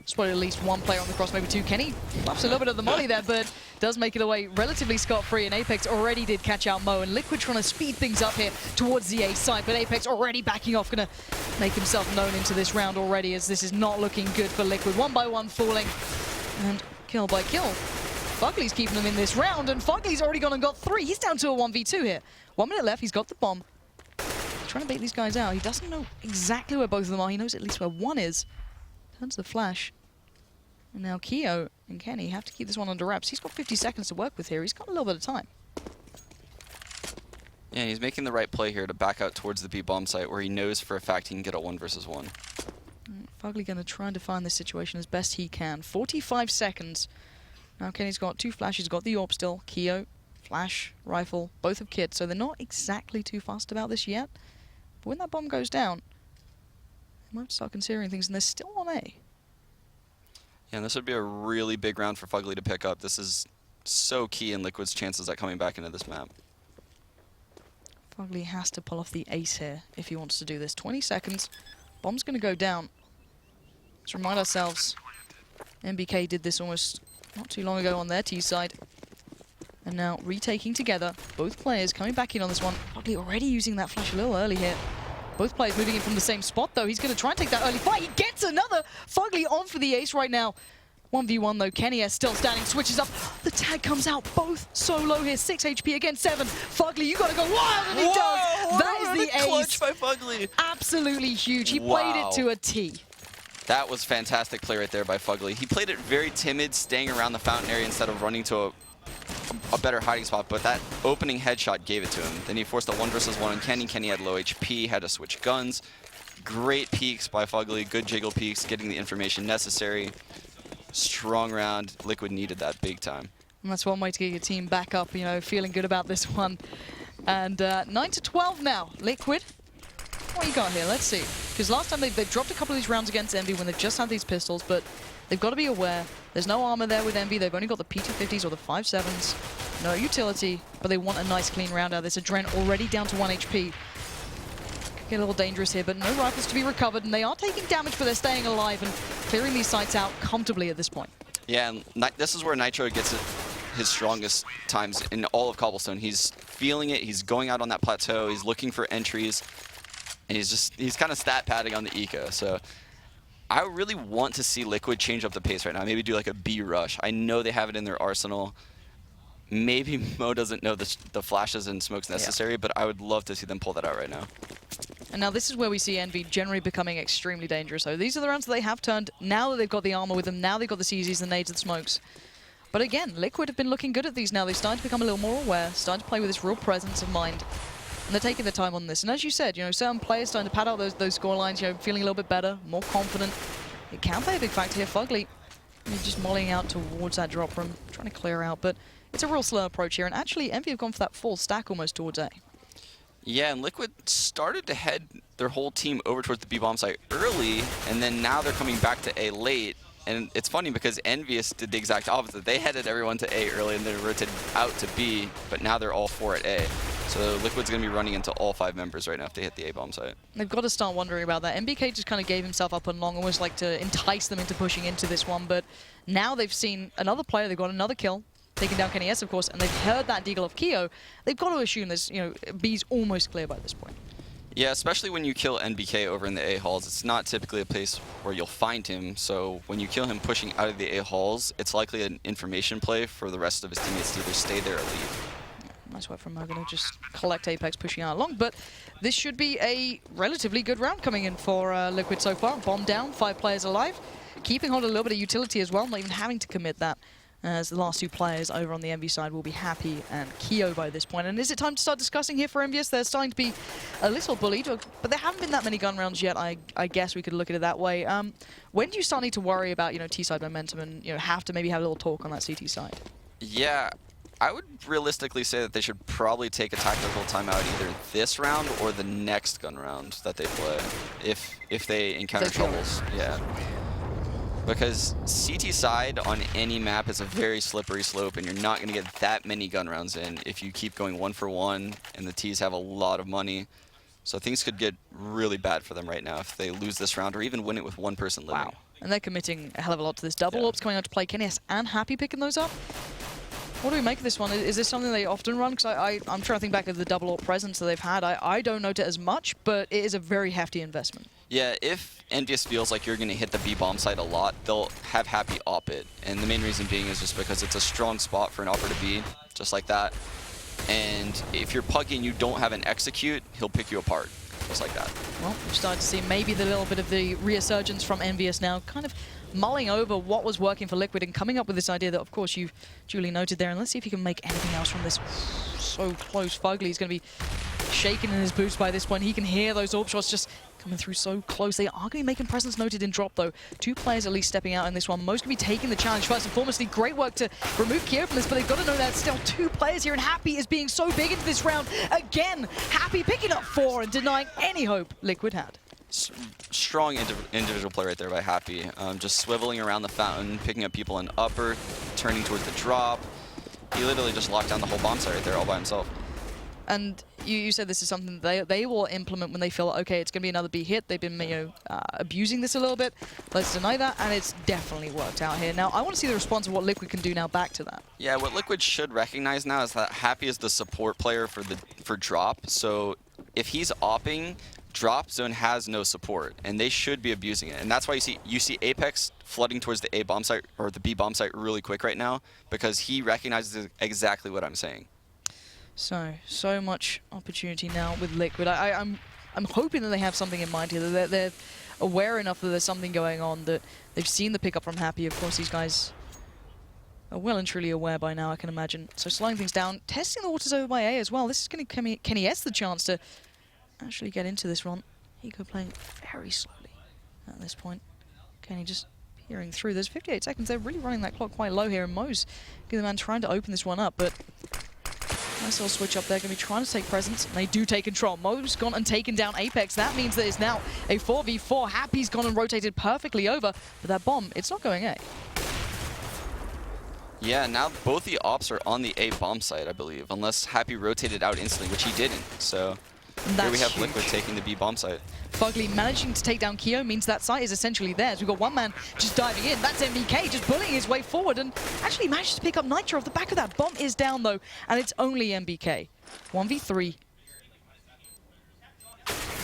Spotted at least 1 player on the cross, maybe 2. Kenny fluffs a little bit of the molly there, but does make it away relatively scot-free, and Apex already did catch out Mo, and Liquid trying to speed things up here towards the A side, but Apex already backing off, going to make himself known into this round already, as this is not looking good for Liquid. 1 by 1 falling, and kill by kill. Fugly's keeping them in this round, and Fugly's already gone and got 3. He's down to a 1v2 here. 1 minute left, he's got the bomb. He's trying to bait these guys out. He doesn't know exactly where both of them are. He knows at least where one is. Turns the flash. And now Kio and Kenny have to keep this one under wraps. He's got 50 seconds to work with here. He's got a little bit of time. Yeah, he's making the right play here to back out towards the B bomb site where he knows for a fact he can get a 1 versus 1. Fugly going to try and define this situation as best he can. 45 seconds. Now Kenny's got 2 flashes, got the AWP still. Kio, flash, rifle, both have kits, so they're not exactly too fast about this yet. But when that bomb goes down, they might start considering things, and they're still on A. Yeah, and this would be a really big round for Fugly to pick up. This is so key in Liquid's chances at coming back into this map. Fugly has to pull off the ace here if he wants to do this. 20 seconds. Bomb's going to go down. Let's remind ourselves, MBK did this almost not too long ago on their T side. And now retaking together. Both players coming back in on this one. Fugly already using that flash a little early here. Both players moving in from the same spot, though. He's going to try and take that early fight. He gets another. Fugly on for the ace right now. 1v1, though. Kenny is still standing, switches up. The tag comes out. Both so low here. 6 HP against 7. Fugly, you got to go wild, and he does. That is the ace. Clutch by Fugly. Absolutely huge. He played it to a T. That was fantastic play right there by Fugly. He played it very timid, staying around the fountain area instead of running to a better hiding spot, but that opening headshot gave it to him. Then he forced a 1 versus 1 on Kenny. Kenny had low HP, had to switch guns. Great peeks by Fugly, good jiggle peeks, getting the information necessary. Strong round. Liquid needed that big time. And that's one way to get your team back up, you know, feeling good about this one. And 9-12 now. Liquid, what you got here? Let's see. Because last time they've dropped a couple of these rounds against Envy when they've just had these pistols, but they've got to be aware. There's no armor there with Envy. They've only got the P250s or the 5.7s. No utility, but they want a nice clean round out of this. Adren already down to 1 HP. Could get a little dangerous here, but no rifles to be recovered, and they are taking damage, but they're staying alive and clearing these sites out comfortably at this point. Yeah, and this is where Nitro gets his strongest times in all of Cobblestone. He's feeling it. He's going out on that plateau. He's looking for entries, and he's kind of stat padding on the eco. So I really want to see Liquid change up the pace right now. Maybe do like a B rush. I know they have it in their arsenal. Maybe Mo doesn't know the flashes and smokes necessary, but I would love to see them pull that out right now. And now this is where we see Envy generally becoming extremely dangerous. So these are the rounds that they have turned. Now that they've got the armor with them, now they've got the CZs, the nades, and the smokes. But again, Liquid have been looking good at these now. They've started to become a little more aware, starting to play with this real presence of mind. And they're taking their time on this. And as you said, you know, certain players starting to pad out those score lines, you know, feeling a little bit better, more confident. It can play a big factor here. Fugly, he's just mollying out towards that drop room, trying to clear out. But it's a real slow approach here. And actually, Envy have gone for that full stack almost towards A. Yeah, and Liquid started to head their whole team over towards the B bomb site early, and then now they're coming back to A late. And it's funny because EnVyUs did the exact opposite. They headed everyone to A early and then rotated out to B, but now they're all 4 at A. So Liquid's going to be running into all 5 members right now if they hit the A bomb site. They've got to start wondering about that. MBK just kind of gave himself up on long, almost like to entice them into pushing into this one, but now they've seen another player, they've got another kill, taking down Kenny S, of course, and they've heard that deagle of Keo. They've got to assume this, you know, B's almost clear by this point. Yeah, especially when you kill NBK over in the A halls. It's not typically a place where you'll find him, so when you kill him pushing out of the A halls, it's likely an information play for the rest of his teammates to either stay there or leave. Nice work from Mogan to just collect Apex pushing out along, but this should be a relatively good round coming in for Liquid so far. Bomb down, 5 players alive, keeping hold of a little bit of utility as well, not even having to commit that, as the last 2 players over on the Envy side will be Happy and Keo by this point. And is it time to start discussing here for EnVyUs? They're starting to be a little bullied, but there haven't been that many gun rounds yet. I guess we could look at it that way. When do you start need to worry about, you know, T-side momentum and, you know, have to maybe have a little talk on that CT side? Yeah, I would realistically say that they should probably take a tactical timeout either this round or the next gun round that they play, if they encounter troubles. Yeah. Because CT side on any map is a very slippery slope, and you're not going to get that many gun rounds in if you keep going 1 for 1, and the Ts have a lot of money. So things could get really bad for them right now if they lose this round or even win it with 1 person living. Wow. And they're committing a hell of a lot to this. Double Ops coming out to play. Kenny S and Happy picking those up. What do we make of this one? Is this something they often run? Because I'm trying to think back of the double AWP presence that they've had. I don't note it as much, but it is a very hefty investment. Yeah, if EnVyUs feels like you're going to hit the B bomb site a lot, they'll have Happy op it. And the main reason being is just because it's a strong spot for an opper to be, just like that. And if you're pugging and you don't have an execute, he'll pick you apart, just like that. Well, we've started to see maybe the little bit of the resurgence from EnVyUs now, kind of mulling over what was working for Liquid and coming up with this idea that, of course, you've duly noted there. And let's see if you can make anything else from this. So close. Fugly's going to be shaking in his boots by this point. He can hear those AWP shots just coming through so close. They are going to be making presence noted in drop, though. 2 players at least stepping out in this one. Most going to be taking the challenge first and foremost. Great work to remove Keo from this, but they've got to know that still 2 players here, and Happy is being so big into this round. Again, Happy picking up 4 and denying any hope Liquid had. Strong individual play right there by Happy. Just swiveling around the fountain, picking up people in upper, turning towards the drop. He literally just locked down the whole bomb site right there all by himself. And you said this is something they will implement when they feel, okay, it's going to be another B hit. They've been, you know, abusing this a little bit. Let's deny that, and it's definitely worked out here. Now, I want to see the response of what Liquid can do now back to that. Yeah, what Liquid should recognize now is that Happy is the support player for drop. So if he's opping, drop zone has no support, and they should be abusing it. And that's why you see Apex flooding towards the A bomb site or the B bomb site really quick right now, because he recognizes exactly what I'm saying. So much opportunity now with Liquid. I'm hoping that they have something in mind here, that they're aware enough that there's something going on, that they've seen the pickup from Happy. Of course, these guys are well and truly aware by now, I can imagine. So slowing things down, testing the waters over by A as well. This is going to give Kenny S the chance to actually get into this run. Hiko playing very slowly at this point. Kenny just peering through. There's 58 seconds. They're really running that clock quite low here, and Mo's the man trying to open this one up, but nice little switch up there. Going to be trying to take presence, and they do take control. Mo's gone and taken down Apex. That means that it's now a 4v4. Happy's gone and rotated perfectly over, but that bomb, it's not going A. Yeah, now both the ops are on the A bomb site, I believe, unless Happy rotated out instantly, which he didn't. So And Here we that's have Liquid taking the B bomb site. Fugly managing to take down Keo means that site is essentially theirs. We've got one man just diving in. That's MVK just bullying his way forward and actually manages to pick up Nitro off the back of that. Bomb is down though, and it's only MVK. 1v3.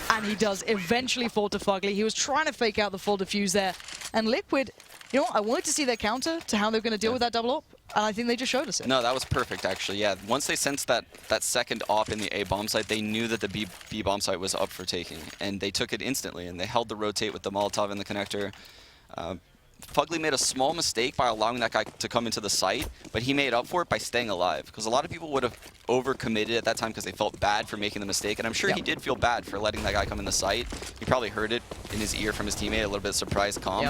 And he does eventually fall to Fugly. He was trying to fake out the full defuse there. And Liquid, you know what? I wanted to see their counter to how they're going to deal with that double op. And I think they just showed us it. No, that was perfect, actually. Yeah, once they sensed that second op in the A bomb site, they knew that the B bomb site was up for taking, and they took it instantly. And they held the rotate with the Molotov and the connector. Fugly made a small mistake by allowing that guy to come into the site, but he made up for it by staying alive. Because a lot of people would have overcommitted at that time because they felt bad for making the mistake, and I'm sure he did feel bad for letting that guy come in the site. He probably heard it in his ear from his teammate, a little bit surprised, calm.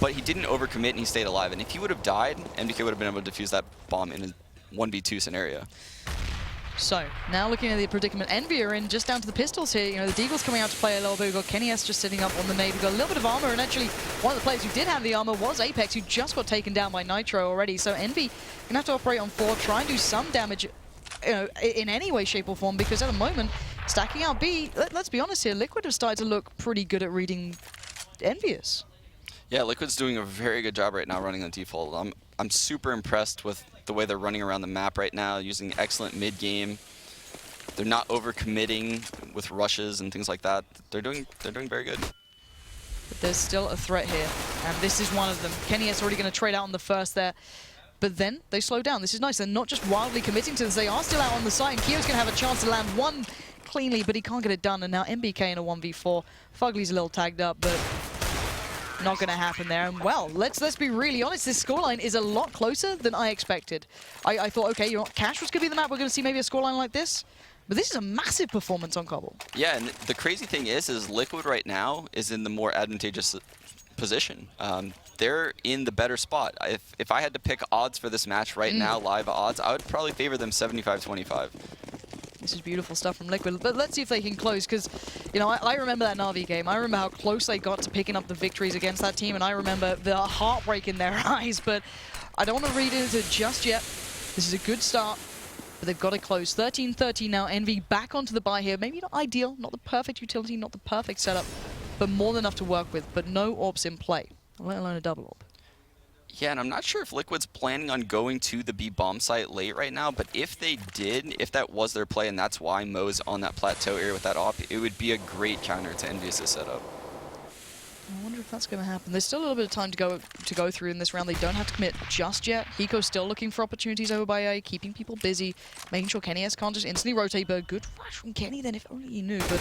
But he didn't overcommit and he stayed alive. And if he would have died, MDK would have been able to defuse that bomb in a 1v2 scenario. So, now looking at the predicament Envy are in, just down to the pistols here. You know, the Deagle's coming out to play a little bit. We've got Kenny S just sitting up on the nade. We've got a little bit of armor, and actually, one of the players who did have the armor was Apex, who just got taken down by Nitro already. So Envy gonna have to operate on 4, try and do some damage, you know, in any way, shape, or form, because at the moment, stacking out B, let's be honest here, Liquid have started to look pretty good at reading EnVyUs. Yeah, Liquid's doing a very good job right now running on default. I'm super impressed with the way they're running around the map right now, using excellent mid-game. They're not overcommitting with rushes and things like that. They're doing very good. But there's still a threat here, and this is one of them. Kenny S already going to trade out on the first there, but then they slow down. This is nice. They're not just wildly committing to this. They are still out on the side, and Keo's going to have a chance to land one cleanly, but he can't get it done. And now MBK in a 1v4. Fugly's a little tagged up, but not going to happen there. And well, let's be really honest. This scoreline is a lot closer than I expected. I thought, okay, you know what, Cash was going to be the map. We're going to see maybe a scoreline like this. But this is a massive performance on Cobble. Yeah, and the crazy thing is Liquid right now is in the more advantageous position. They're in the better spot. If I had to pick odds for this match right now, live odds, I would probably favor them 75-25. This is beautiful stuff from Liquid, but let's see if they can close, because, you know, I remember that Na'Vi game. I remember how close they got to picking up the victories against that team, and I remember the heartbreak in their eyes, but I don't want to read into it just yet. This is a good start, but they've got to close. 13-13 now, Envy back onto the buy here. Maybe not ideal, not the perfect utility, not the perfect setup, but more than enough to work with, but no AWPs in play, let alone a double AWP. Yeah, and I'm not sure if Liquid's planning on going to the B bomb site late right now, but if they did, if that was their play, and that's why Mo's on that plateau area with that AWP, it would be a great counter to EnVyUs' setup. I wonder if that's going to happen. There's still a little bit of time to go through in this round. They don't have to commit just yet. Hiko's still looking for opportunities over by A, keeping people busy, making sure Kenny S can't just instantly rotate, but a good rush from Kenny then, if only he knew, but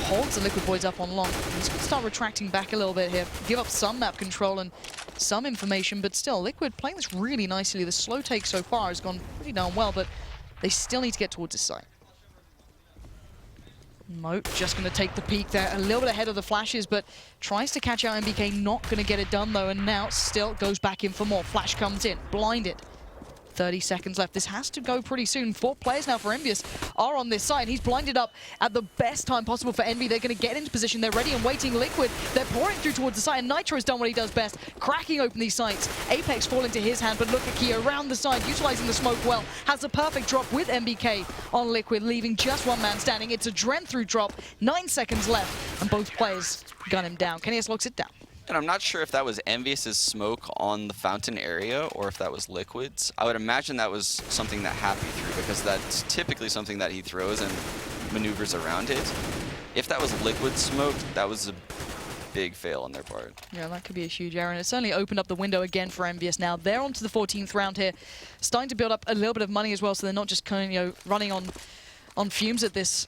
holds the Liquid boys up on long. He's going to start retracting back a little bit here, give up some map control and some information, but still, Liquid playing this really nicely. The slow take so far has gone pretty darn well, but they still need to get towards this side. Mo just going to take the peek there, a little bit ahead of the flashes, but tries to catch out MBK, not going to get it done though, and now still goes back in for more. Flash comes in, blinded. 30 seconds left. This has to go pretty soon. 4 players now for EnVyUs are on this side. He's blinded up at the best time possible for Envy. They're going to get into position. They're ready and waiting. Liquid, they're pouring through towards the side, and Nitro's done what he does best, cracking open these sites. Apex fall into his hand, but look at Kia around the side, utilizing the smoke well. Has the perfect drop with MBK on Liquid, leaving just one man standing. It's a Dren through drop. 9 seconds left, and both players gun him down. Kenny S locks it down. And I'm not sure if that was EnVyUs' smoke on the fountain area or if that was Liquid's. I would imagine that was something that Happy threw, because that's typically something that he throws and maneuvers around it. If that was Liquid's smoke, that was a big fail on their part. Yeah, that could be a huge error, and it certainly opened up the window again for EnVyUs. Now they're on to the 14th round here, starting to build up a little bit of money as well, so they're not just kind of, you know, running on fumes at this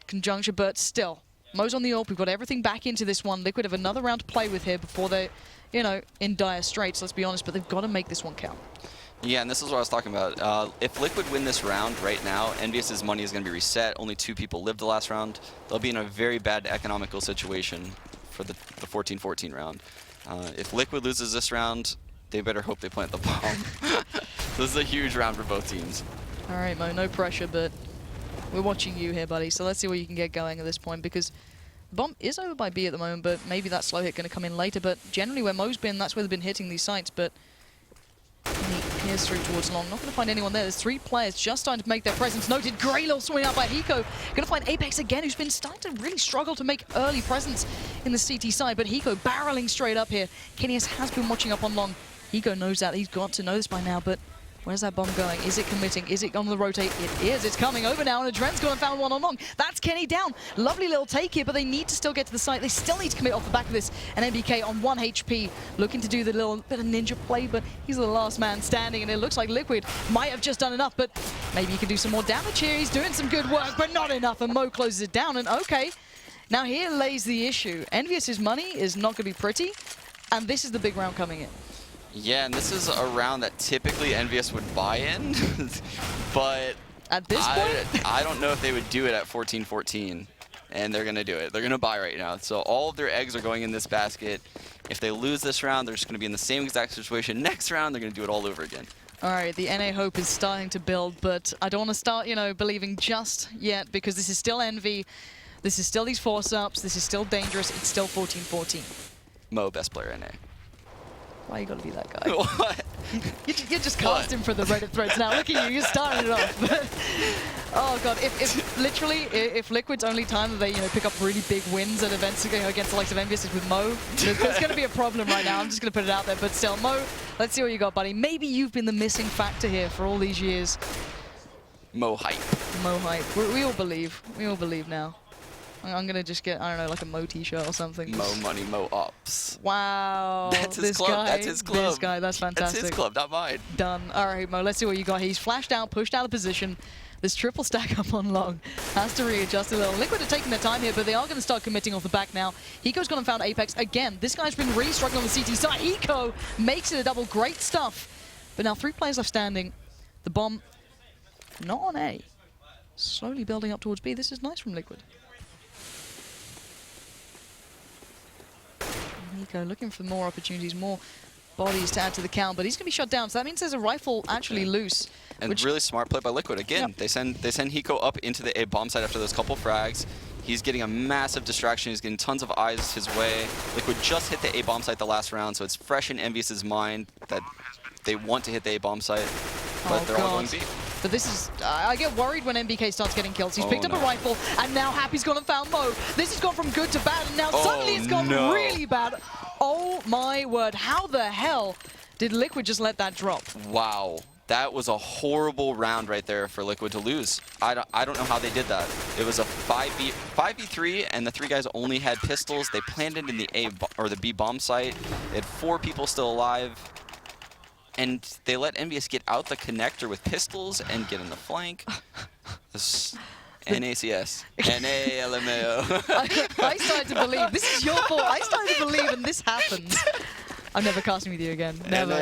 conjuncture, but still. Mo's on the AWP, we've got everything back into this one. Liquid have another round to play with here before they're, you know, in dire straits, let's be honest, but they've got to make this one count. Yeah, and this is what I was talking about. If Liquid win this round right now, EnVyUs' money is going to be reset. Only 2 people lived the last round. They'll be in a very bad economical situation for the 14-14 round. If Liquid loses this round, they better hope they plant the bomb. This is a huge round for both teams. All right, Mo, no pressure, but we're watching you here, buddy, so let's see what you can get going at this point, because bomb is over by B at the moment, but maybe that slow hit going to come in later. But generally where Mo's been, that's where they've been hitting these sites, but can he Here's through towards long. Not going to find anyone there. There's 3 players just starting to make their presence noted. Great little swing out by Hiko. Going to find Apex again, who's been starting to really struggle to make early presence in the CT side. But Hiko barreling straight up here. Kenny's has been watching up on long. Hiko knows that. He's got to know this by now, but where's that bomb going? Is it committing? Is it on the rotate? It is. It's coming over now, and Adren's gone and found one on long. That's Kenny down. Lovely little take here, but they need to still get to the site. They still need to commit off the back of this. And NBK on 1 HP, looking to do the little bit of ninja play, but he's the last man standing, and it looks like Liquid might have just done enough, but maybe he can do some more damage here. He's doing some good work, but not enough, and Mo closes it down, and okay. Now here lays the issue. EnVyUs' money is not going to be pretty, and this is the big round coming in. Yeah, and this is a round that typically EnVyUs would buy in, but at this point, I don't know if they would do it at 14-14, and they're going to do it. They're going to buy right now. So all of their eggs are going in this basket. If they lose this round, they're just going to be in the same exact situation. Next round, they're going to do it all over again. All right, the NA hope is starting to build, but I don't want to start, believing just yet, because this is still Envy. This is still these force-ups. This is still dangerous. It's still 14-14. Mo, best player NA. Why you gotta be that guy? What? You're just casting for the Reddit threads now. Look at you, you're starting it off. Oh god, if Liquid's only time that they pick up really big wins at events against the likes of EnVyUs is with Mo, there's gonna be a problem right now. I'm just gonna put it out there, but still, Mo, let's see what you got, buddy. Maybe you've been the missing factor here for all these years. Mo hype. Mo hype. We all believe. We all believe now. I'm gonna just get, I don't know, like a Mo t-shirt or something. Mo money, Mo ops. Wow. That's his club. That's his club. This guy, that's fantastic. That's his club, not mine. Done. All right, Mo, let's see what you got. He's flashed out, pushed out of position. This triple stack up on long. Has to readjust a little. Liquid are taking their time here, but they are going to start committing off the back now. Hiko's gone and found Apex again. This guy's been really struggling on the CT side. Hiko makes it a double. Great stuff. But now 3 players left standing. The bomb not on A. Slowly building up towards B. This is nice from Liquid. Hiko looking for more opportunities, more bodies to add to the count, but he's going to be shut down. So that means there's a rifle actually loose. And really smart play by Liquid. Again, yep. they send Hiko up into the A bomb site after those couple frags. He's getting a massive distraction. He's getting tons of eyes his way. Liquid just hit the A bomb site the last round, so it's fresh in EnVyUs' mind that they want to hit the A bomb site, but they're all going B. But this is, I get worried when MBK starts getting kills. He's picked up a rifle, and now Happy's gone and found Mo. This has gone from good to bad, and now suddenly it's gone really bad. Oh my word, how the hell did Liquid just let that drop? Wow, that was a horrible round right there for Liquid to lose. I don't know how they did that. It was a 5v3, and the 3 guys only had pistols. They planted in the A or the B bomb site. They had 4 people still alive. And they let EnVyUs get out the connector with pistols and get in the flank. NACS. NA-LMAO. I started to believe. This is your fault. I started to believe, and this happens. I'm never casting with you again. Never.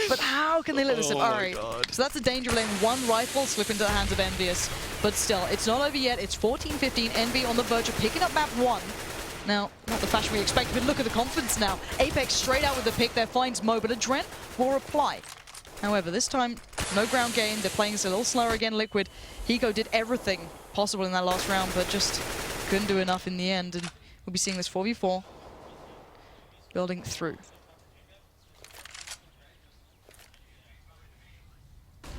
But how can they let this in? All right. God. So that's the danger of letting 1 rifle slip into the hands of EnVyUs. But still, it's not over yet. It's 14-15. Envy on the verge of picking up map 1. Now, not the fashion we expected, but look at the confidence now. Apex straight out with the pick there, finds Mo, but Adren will reply. However, this time, no ground game. They're playing this a little slower again, Liquid. Hiko did everything possible in that last round, but just couldn't do enough in the end. And we'll be seeing this 4v4 building through.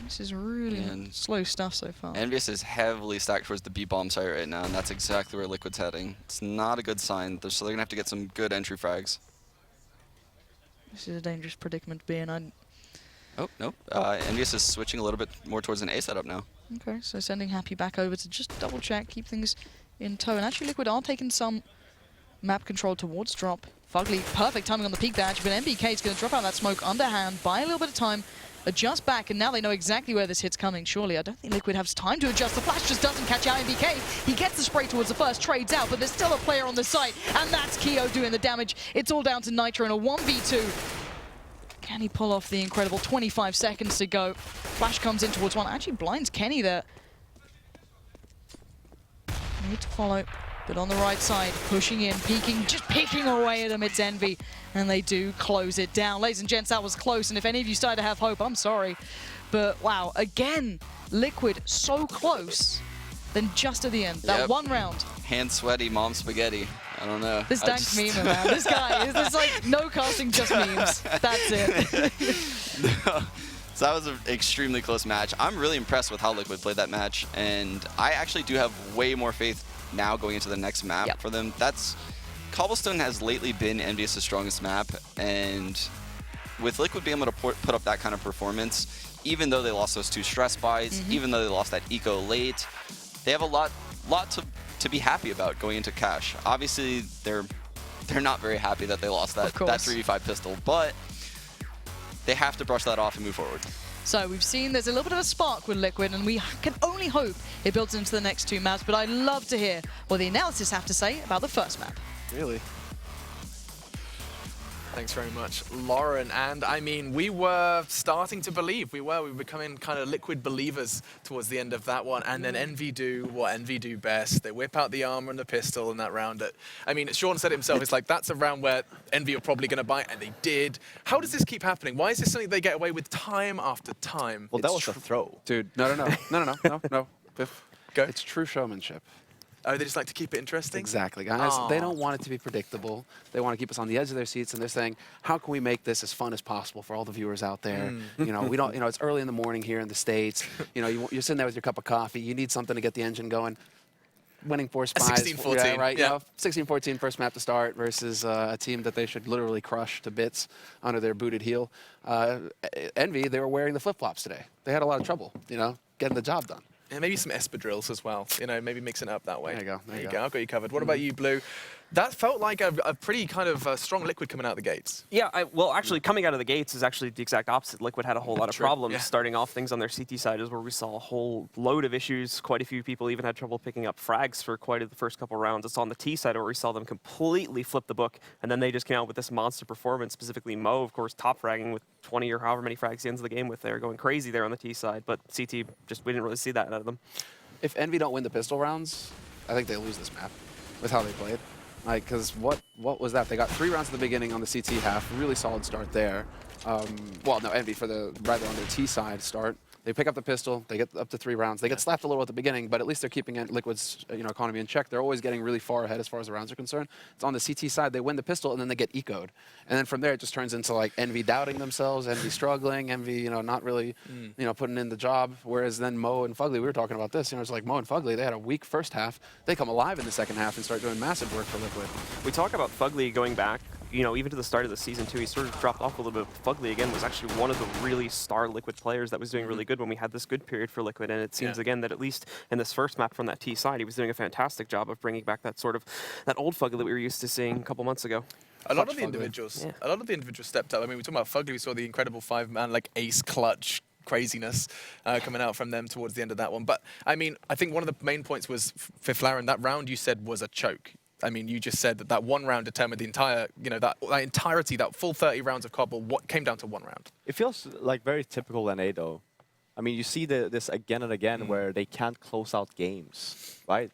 This is really slow stuff so far. EnVyUs is heavily stacked towards the B bomb site right now, and that's exactly where Liquid's heading. It's not a good sign, so they're going to have to get some good entry frags. This is a dangerous predicament to be in. Oh, nope. EnVyUs is switching a little bit more towards an A setup now. Okay, so sending Happy back over to just double check, keep things in tow. And actually Liquid are taking some map control towards drop. Fugly, perfect timing on the peek badge, but MBK is going to drop out that smoke underhand, buy a little bit of time, adjust back, and now they know exactly where this hit's coming. Surely, I don't think Liquid has time to adjust. The flash just doesn't catch out MBK. He gets the spray towards the first, trades out, but there's still a player on the site, and that's Keo doing the damage. It's all down to Nitro in a 1v2. Can he pull off the incredible 25 seconds to go? Flash comes in towards 1, actually blinds Kenny there. Need to follow, but on the right side, pushing in, peeking, just picking away at them. It's Envy, and they do close it down. Ladies and gents, that was close, and if any of you started to have hope, I'm sorry. But wow, again, Liquid so close, then just at the end, that one round. Hand sweaty, mom spaghetti. I don't know. This dank meme, man. This guy, there's like no casting, just memes. That's it. So that was an extremely close match. I'm really impressed with how Liquid played that match, and I actually do have way more faith now going into the next map for them. Cobblestone has lately been EnVyUs' strongest map, and with Liquid being able to put up that kind of performance, even though they lost those 2 stress buys, even though they lost that eco late, they have a lot to be happy about going into Cash. Obviously, they're not very happy that they lost that 3v5 pistol, but they have to brush that off and move forward. So we've seen there's a little bit of a spark with Liquid, and we can only hope it builds into the next 2 maps, but I'd love to hear what the analysis have to say about the first map. Really? Thanks very much, Lauren. And I mean, we were starting to believe. We were becoming kind of Liquid believers towards the end of that one. And then Envy do what Envy do best. They whip out the armor and the pistol in that round. I mean, Sean said it himself, it's like, that's a round where Envy are probably going to bite, and they did. How does this keep happening? Why is this something they get away with time after time? Well, that was a throw. Dude, no. Biff. Go. It's true showmanship. Oh, they just like to keep it interesting? Exactly, guys. They don't want it to be predictable. They want to keep us on the edge of their seats, and they're saying, how can we make this as fun as possible for all the viewers out there? You know, we don't. You know, it's early in the morning here in the States. You know, you're sitting there with your cup of coffee. You need something to get the engine going. Winning 4 spies. 16-14. Yeah, right. Yeah. You know, 16-14 first map to start versus a team that they should literally crush to bits under their booted heel. Envy, they were wearing the flip-flops today. They had a lot of trouble, you know, getting the job done. And maybe some espadrilles as well. You know, maybe mixing it up that way. There you go. There you go. I've got you covered. What about you, Blue? That felt like a pretty kind of strong Liquid coming out the gates. Yeah, well, actually, coming out of the gates is actually the exact opposite. Liquid had a whole lot of problems. Yeah. Starting off, things on their CT side is where we saw a whole load of issues. Quite a few people even had trouble picking up frags for quite the first couple rounds. It's on the T side where we saw them completely flip the book, and then they just came out with this monster performance, specifically Mo, of course, top fragging with 20 or however many frags he ends the game with there, going crazy there on the T side. But CT, we didn't really see that out of them. If Envy don't win the pistol rounds, I think they lose this map with how they played. Like, because what was that? They got 3 rounds at the beginning on the CT half. Really solid start there. Well, no, Envy for rather on their T side start. They pick up the pistol. They get up to 3 rounds. They get slapped a little at the beginning, but at least they're keeping Liquid's economy in check. They're always getting really far ahead as far as the rounds are concerned. It's on the CT side. They win the pistol, and then they get ecoed. And then from there, it just turns into like Envy doubting themselves, Envy struggling, Envy not really putting in the job. Whereas then Mo and Fugly, we were talking about this. It's like Mo and Fugly, they had a weak first half. They come alive in the second half and start doing massive work for Liquid. We talk about Fugly going back, even to the start of the season too, he sort of dropped off a little bit. Fugly, again, was actually one of the really star Liquid players that was doing really good when we had this good period for Liquid, and it seems, again, that at least in this first map from that T side, he was doing a fantastic job of bringing back that old Fugly that we were used to seeing a couple months ago. A lot of the individuals stepped up. I mean, we talking about Fugly, we saw the incredible 5-man, like, ace clutch craziness coming out from them towards the end of that one. But, I mean, I think one of the main points was, for Flaren, that round you said was a choke. I mean, you just said that one round determined the entire, that entirety, that full 30 rounds of Cobble, what came down to 1 round. It feels like very typical NA, though. I mean, you see this again and again where they can't close out games, right?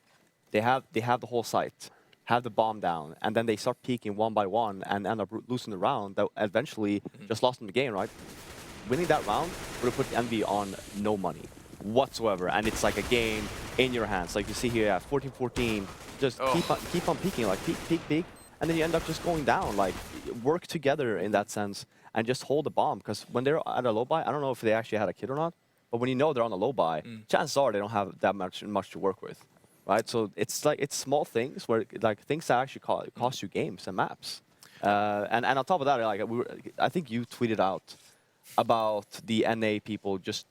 They have the whole site, have the bomb down, and then they start peaking one by one and end up losing the round that eventually just lost them the game, right? Winning that round would have put Envy on no money whatsoever, and it's like a game in your hands. Like you see here, 14-14, just keep on peaking, like peak, and then you end up just going down. Like, work together in that sense and just hold the bomb, because when they're at a low buy, I don't know if they actually had a kid or not, but when you know they're on a low buy, chances are they don't have that much to work with, right? So it's like, it's small things where, like, things that actually cost you games and maps. And on top of that, like, I think you tweeted out about the NA people just,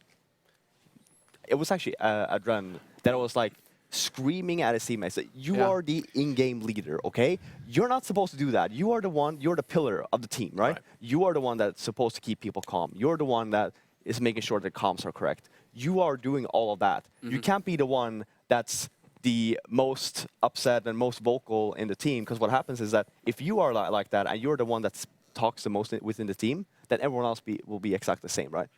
it was actually Adren that was like screaming at his teammates that you are the in-game leader, okay? You're not supposed to do that. You are the one, you're the pillar of the team, right? You are the one that's supposed to keep people calm. You're the one that is making sure that comms are correct. You are doing all of that. You can't be the one that's the most upset and most vocal in the team, because what happens is that if you are like that and you're the one that talks the most within the team, then everyone else will be exactly the same, right?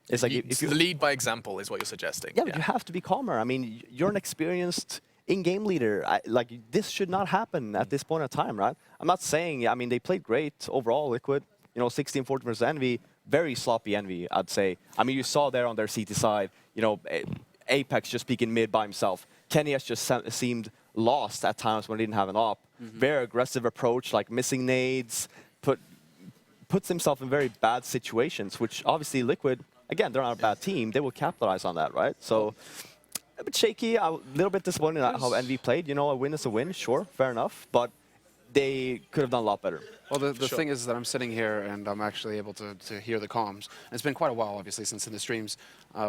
It's like if you lead by example is what you're suggesting. Yeah, but you have to be calmer. I mean, you're an experienced in-game leader. Like, this should not happen at this point in time, right? I'm not saying, I mean, they played great overall, Liquid. 16-14 versus Envy, very sloppy Envy, I'd say. I mean, you saw there on their CT side, Apex just peeking mid by himself. Kenny has just seemed lost at times when they didn't have an op. Very aggressive approach, like missing nades, puts himself in very bad situations, which obviously Liquid, again, they're not a bad team. They will capitalize on that, right? So a bit shaky, a little bit disappointed at how EnVy played. You know, a win is a win, sure, fair enough. But they could have done a lot better. Well, the thing is that I'm sitting here and I'm actually able to hear the comms. And it's been quite a while, obviously, since in the streams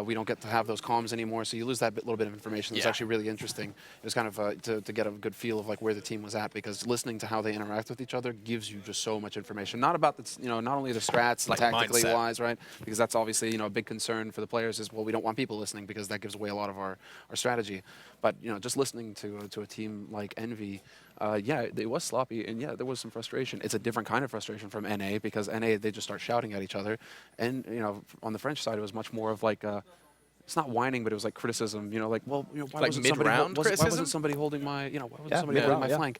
we don't get to have those comms anymore, so you lose that little bit of information. It's actually really interesting. It was kind of to get a good feel of like where the team was at, because listening to how they interact with each other gives you just so much information. Not about the, not only the strats, like tactically wise, right? Because that's obviously a big concern for the players is, well, we don't want people listening because that gives away a lot of our strategy. But just listening to a team like EnVy. Yeah, it was sloppy, and yeah, there was some frustration. It's a different kind of frustration from NA, because NA, they just start shouting at each other. And, on the French side, it was much more of like, it's not whining, but it was like criticism, like, well, why like wasn't somebody, mid-round why criticism? wasn't somebody holding my, why wasn't somebody holding my flank?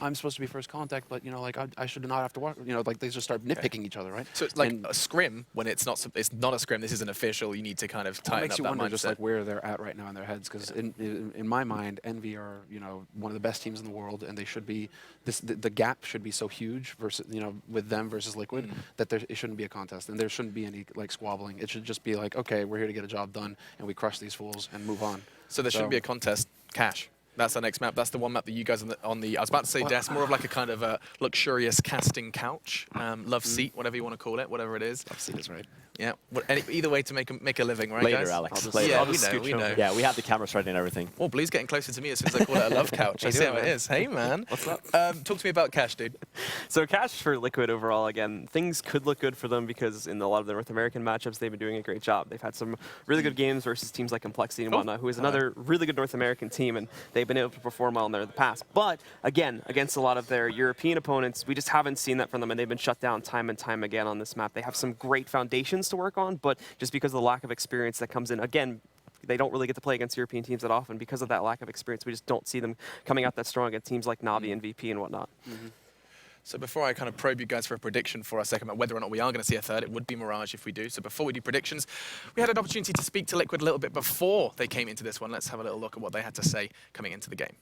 I'm supposed to be first contact, but, like, I should not have to walk, like, they just start nitpicking each other, right? So it's like a scrim when it's not a scrim, this isn't official, you need to kind of tighten up that mindset. It makes you wonder just like where they're at right now in their heads, because in my mind, EnVy are, one of the best teams in the world, and they should be, the gap should be so huge versus, with them versus Liquid, that it shouldn't be a contest, and there shouldn't be any, like, squabbling. It should just be like, okay, we're here to get a job done, and we crush these fools and move on. So there shouldn't be a contest. Cash. That's our next map. That's the one map that you guys on the I was about to say desk, more of like a kind of a luxurious casting couch, love seat, whatever you want to call it, whatever it is. Love seat is right. Yeah. Either way to make a living, right, Later, guys? Alex. Later. Yeah, we know. Yeah, we have the cameras ready and everything. Oh, Blue's getting closer to me as soon as I call it a love couch. I see how it is. Hey, man. What's up? Talk to me about Cash, dude. So Cash for Liquid overall, again, things could look good for them because in a lot of the North American matchups, they've been doing a great job. They've had some really good games versus teams like Complexity and whatnot, who is another really good North American team, and they've been able to perform well in there in the past. But again, against a lot of their European opponents, we just haven't seen that from them, and they've been shut down time and time again on this map. They have some great foundations to work on, but just because of the lack of experience that comes in, again, they don't really get to play against European teams that often. Because of that lack of experience, we just don't see them coming out that strong against teams like Navi and VP and whatnot. So before I kind of probe you guys for a prediction for our second map, whether or not we are going to see a third, it would be Mirage if we do. So before we do predictions, we had an opportunity to speak to Liquid a little bit before they came into this one. Let's have a little look at what they had to say coming into the game.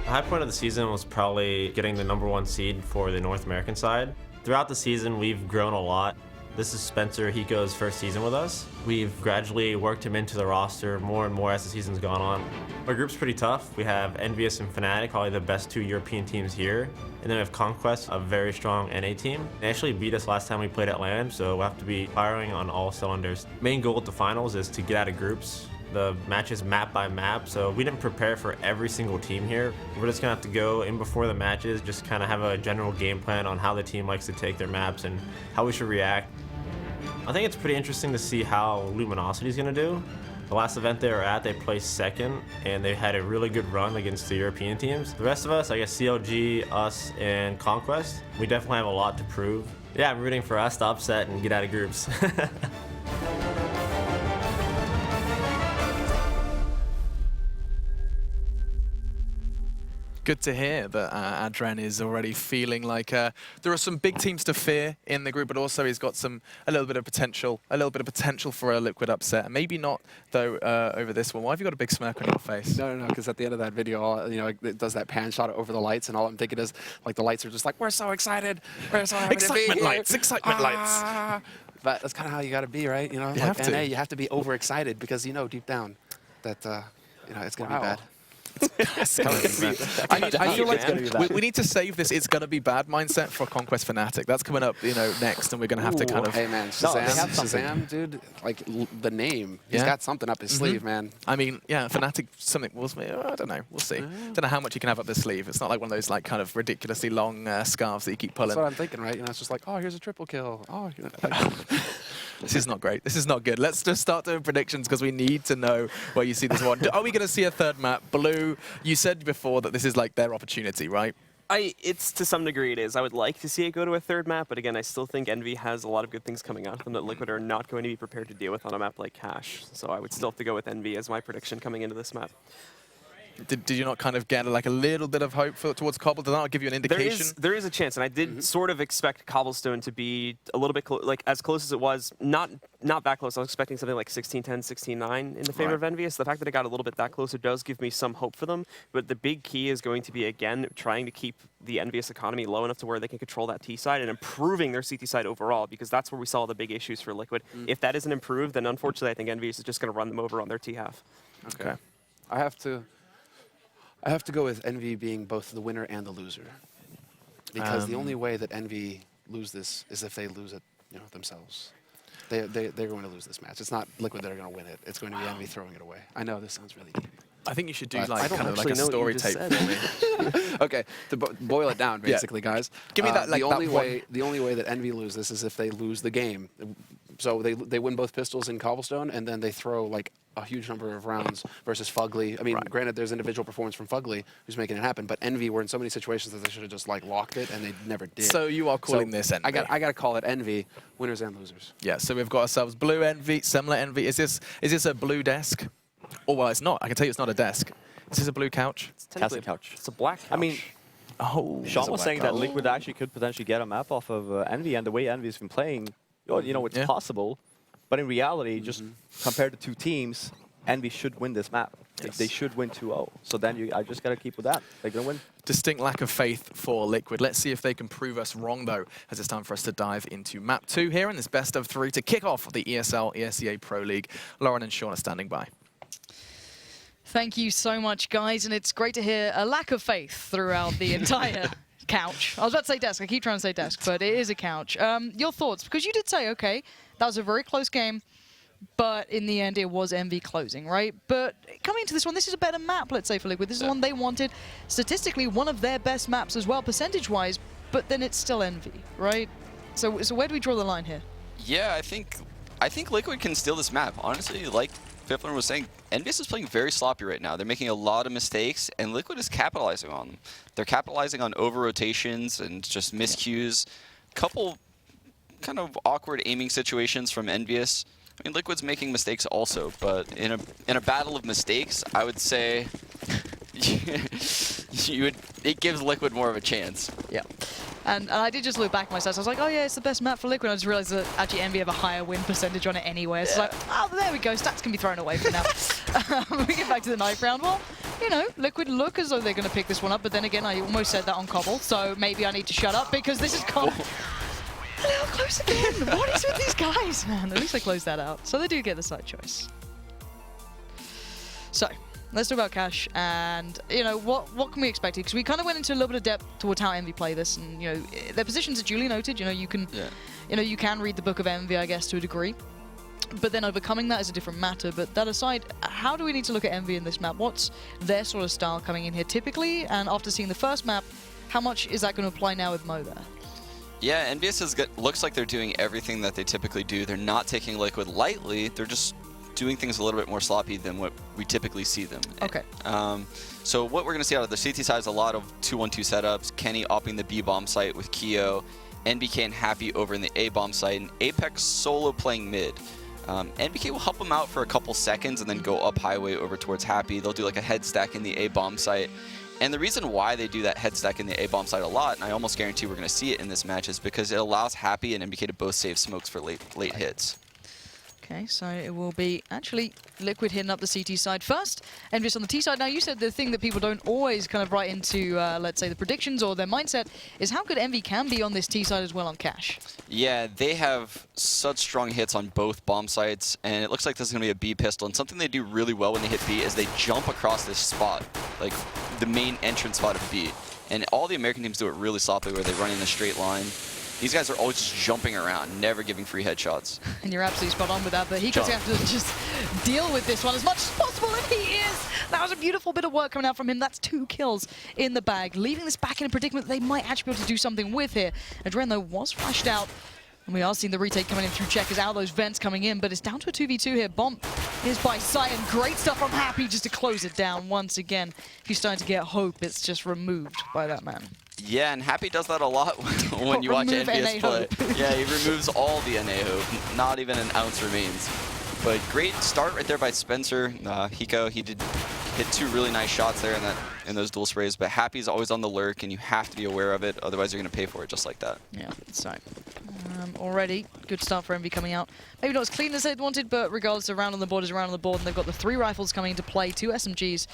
The high point of the season was probably getting the #1 seed for the North American side. Throughout the season, we've grown a lot. This is Spencer Hiko's first season with us. We've gradually worked him into the roster more and more as the season's gone on. Our group's pretty tough. We have EnVyUs and Fnatic, probably the best 2 European teams here. And then we have Conquest, a very strong NA team. They actually beat us last time we played at LAN, so we'll have to be firing on all cylinders. Main goal at the finals is to get out of groups. The match is map by map, so we didn't prepare for every single team here. We're just gonna have to go in before the matches, just kind of have a general game plan on how the team likes to take their maps and how we should react. I think it's pretty interesting to see how Luminosity is gonna do. The last event they were at, they placed second, and they had a really good run against the European teams. The rest of us, I guess CLG, us, and Conquest, we definitely have a lot to prove. Yeah, I'm rooting for us to upset and get out of groups. Good to hear that Adren is already feeling like there are some big teams to fear in the group, but also he's got a little bit of potential for a Liquid upset. And maybe not though over this one. Why have you got a big smirk on your face? No, because at the end of that video, it does that pan shot over the lights, and all I'm thinking is, like, the lights are just like, we're so excited, we're so happy to be here. Excitement lights. But that's kind of how you got to be, right? You like NA, you have to be overexcited because deep down that it's gonna be bad. I feel like we need to save this "it's gonna be bad" mindset for Conquest Fnatic. That's coming up, next, and we're gonna have to kind of. Hey man, Shazam, dude, like the name, he's got something up his sleeve, man. I mean, yeah, Fnatic something. I don't know. We'll see. Don't know how much he can have up his sleeve. It's not like one of those like kind of ridiculously long scarves that you keep pulling. That's what I'm thinking, right? It's just like, oh, here's a triple kill. Oh, This is not great. This is not good. Let's just start doing predictions because we need to know where you see this one. Are we going to see a third map? Blue, you said before that this is like their opportunity, right? It's to some degree it is. I would like to see it go to a third map, but again, I still think EnVy has a lot of good things coming out of them that Liquid are not going to be prepared to deal with on a map like Cash. So I would still have to go with EnVy as my prediction coming into this map. Did you not kind of get like a little bit of hope towards Cobble? Did that not give you an indication? There is a chance, and I did sort of expect Cobblestone to be a little bit like as close as it was. Not that close. I was expecting something like 16-10, 16-9 in the favor of EnVyUs. The fact that it got a little bit that closer does give me some hope for them. But the big key is going to be, again, trying to keep the EnVyUs economy low enough to where they can control that T side and improving their CT side overall, because that's where we saw the big issues for Liquid. If that isn't improved, then unfortunately I think EnVyUs is just going to run them over on their T half. Okay. I have to go with Envy being both the winner and the loser, because the only way that Envy lose this is if they lose it, themselves. They're going to lose this match. It's not Liquid that are going to win it. It's going to be Envy throwing it away. I know this sounds really deep. I think you should do I like don't kind of like a actually know story what you tape just for me. Okay, to boil it down, basically, guys. Give me that, like, the that only one. way the only way that Envy lose this is if they lose the game. So they win both pistols in Cobblestone, and then they throw like a huge number of rounds versus Fugly. I mean, granted, there's individual performance from Fugly who's making it happen, but Envy were in so many situations that they should have just like locked it, and they never did. So you are calling this Envy? I got to call it Envy, winners and losers. Yeah. So we've got ourselves blue Envy, similar Envy. Is this a blue desk? Oh well, it's not. I can tell you, it's not a desk. Is this a blue couch? That's a couch. It's a black couch. I mean, Oh, Sean was saying that Liquid actually could potentially get a map off of Envy, and the way Envy's been playing, it's possible. But in reality, just compared to two teams, Envy should win this map. Yes. They should win 2-0. So then I just got to keep with that. They're going to win. Distinct lack of faith for Liquid. Let's see if they can prove us wrong, though, as it's time for us to dive into map 2 here in this best of 3 to kick off the ESL ESEA Pro League. Lauren and Sean are standing by. Thank you so much, guys, and it's great to hear a lack of faith throughout the entire couch. I was about to say desk. I keep trying to say desk, but it is a couch. Your thoughts? Because you did say, okay, that was a very close game, but in the end, it was Envy closing, right? But coming into this one, this is a better map, let's say, for Liquid. This is the one they wanted. Statistically, one of their best maps as well, percentage-wise, but then it's still Envy, right? So where do we draw the line here? Yeah, I think Liquid can steal this map. Honestly, like Fifflin was saying, EnVyUs is playing very sloppy right now. They're making a lot of mistakes, and Liquid is capitalizing on them. They're capitalizing on over-rotations and just miscues. Couple kind of awkward aiming situations from EnVyUs. I mean, Liquid's making mistakes also, but in a battle of mistakes, I would say it gives Liquid more of a chance. Yeah. And I did just look back at my stats. I was like, oh yeah, it's the best map for Liquid. I just realized that actually Envy have a higher win percentage on it anyway. So it's like, oh, there we go. Stats can be thrown away for now. We get back to the knife round. Well, Liquid look as though they're going to pick this one up. But then again, I almost said that on Cobble. So maybe I need to shut up because this has gone a little close again. What is with these guys, man? At least they closed that out. So they do get the side choice. So let's talk about Cash, and what can we expect here? Because we kind of went into a little bit of depth towards how Envy play this, and their positions are duly noted. You can read the book of Envy, I guess, to a degree. But then overcoming that is a different matter. But that aside, how do we need to look at Envy in this map? What's their sort of style coming in here typically? And after seeing the first map, how much is that going to apply now with Mo there? Yeah, EnVyUs looks like they're doing everything that they typically do. They're not taking Liquid lightly. They're just doing things a little bit more sloppy than what we typically see them. Okay. So what we're going to see out of the CT side is a lot of 2-1-2 setups. Kenny opping the B bomb site with Keo, NBK and Happy over in the A bomb site, and Apex solo playing mid. NBK will help him out for a couple seconds and then go up highway over towards Happy. They'll do like a head stack in the A bomb site. And the reason why they do that head stack in the A bomb site a lot, and I almost guarantee we're going to see it in this match, is because it allows Happy and NBK to both save smokes for late hits. Okay, so it will be actually Liquid hitting up the CT side first, EnVyUs on the T side. Now, you said the thing that people don't always kind of write into, let's say, the predictions or their mindset is how good Envy can be on this T side as well on Cash. Yeah, they have such strong hits on both bomb sites, and it looks like this is going to be a B pistol. And something they do really well when they hit B is they jump across this spot, like the main entrance spot of B. And all the American teams do it really sloppily where they run in a straight line. These guys are always just jumping around, never giving free headshots. And you're absolutely spot on with that, but Hiko's going to have to just deal with this one as much as possible, and he is! That was a beautiful bit of work coming out from him. That's 2 kills in the bag, leaving this back in a predicament that they might actually be able to do something with here. Adren, though, was flashed out, and we are seeing the retake coming in through checkers out of those vents coming in, but it's down to a 2v2 here. Bomb is by Cyan. Great stuff from Happy just to close it down once again. If you're starting to get hope, it's just removed by that man. Yeah, and Happy does that a lot when you watch EnVyUs play. Yeah, he removes all the NA hope. Not even an ounce remains. But great start right there by Spencer. Hiko, he did hit 2 really nice shots there in those dual sprays, but Happy's always on the lurk, and you have to be aware of it, otherwise you're going to pay for it just like that. Yeah, so already good start for Envy coming out. Maybe not as clean as they'd wanted, but regardless, a round on the board is a round on the board, and they've got the 3 rifles coming into play, 2 SMGs,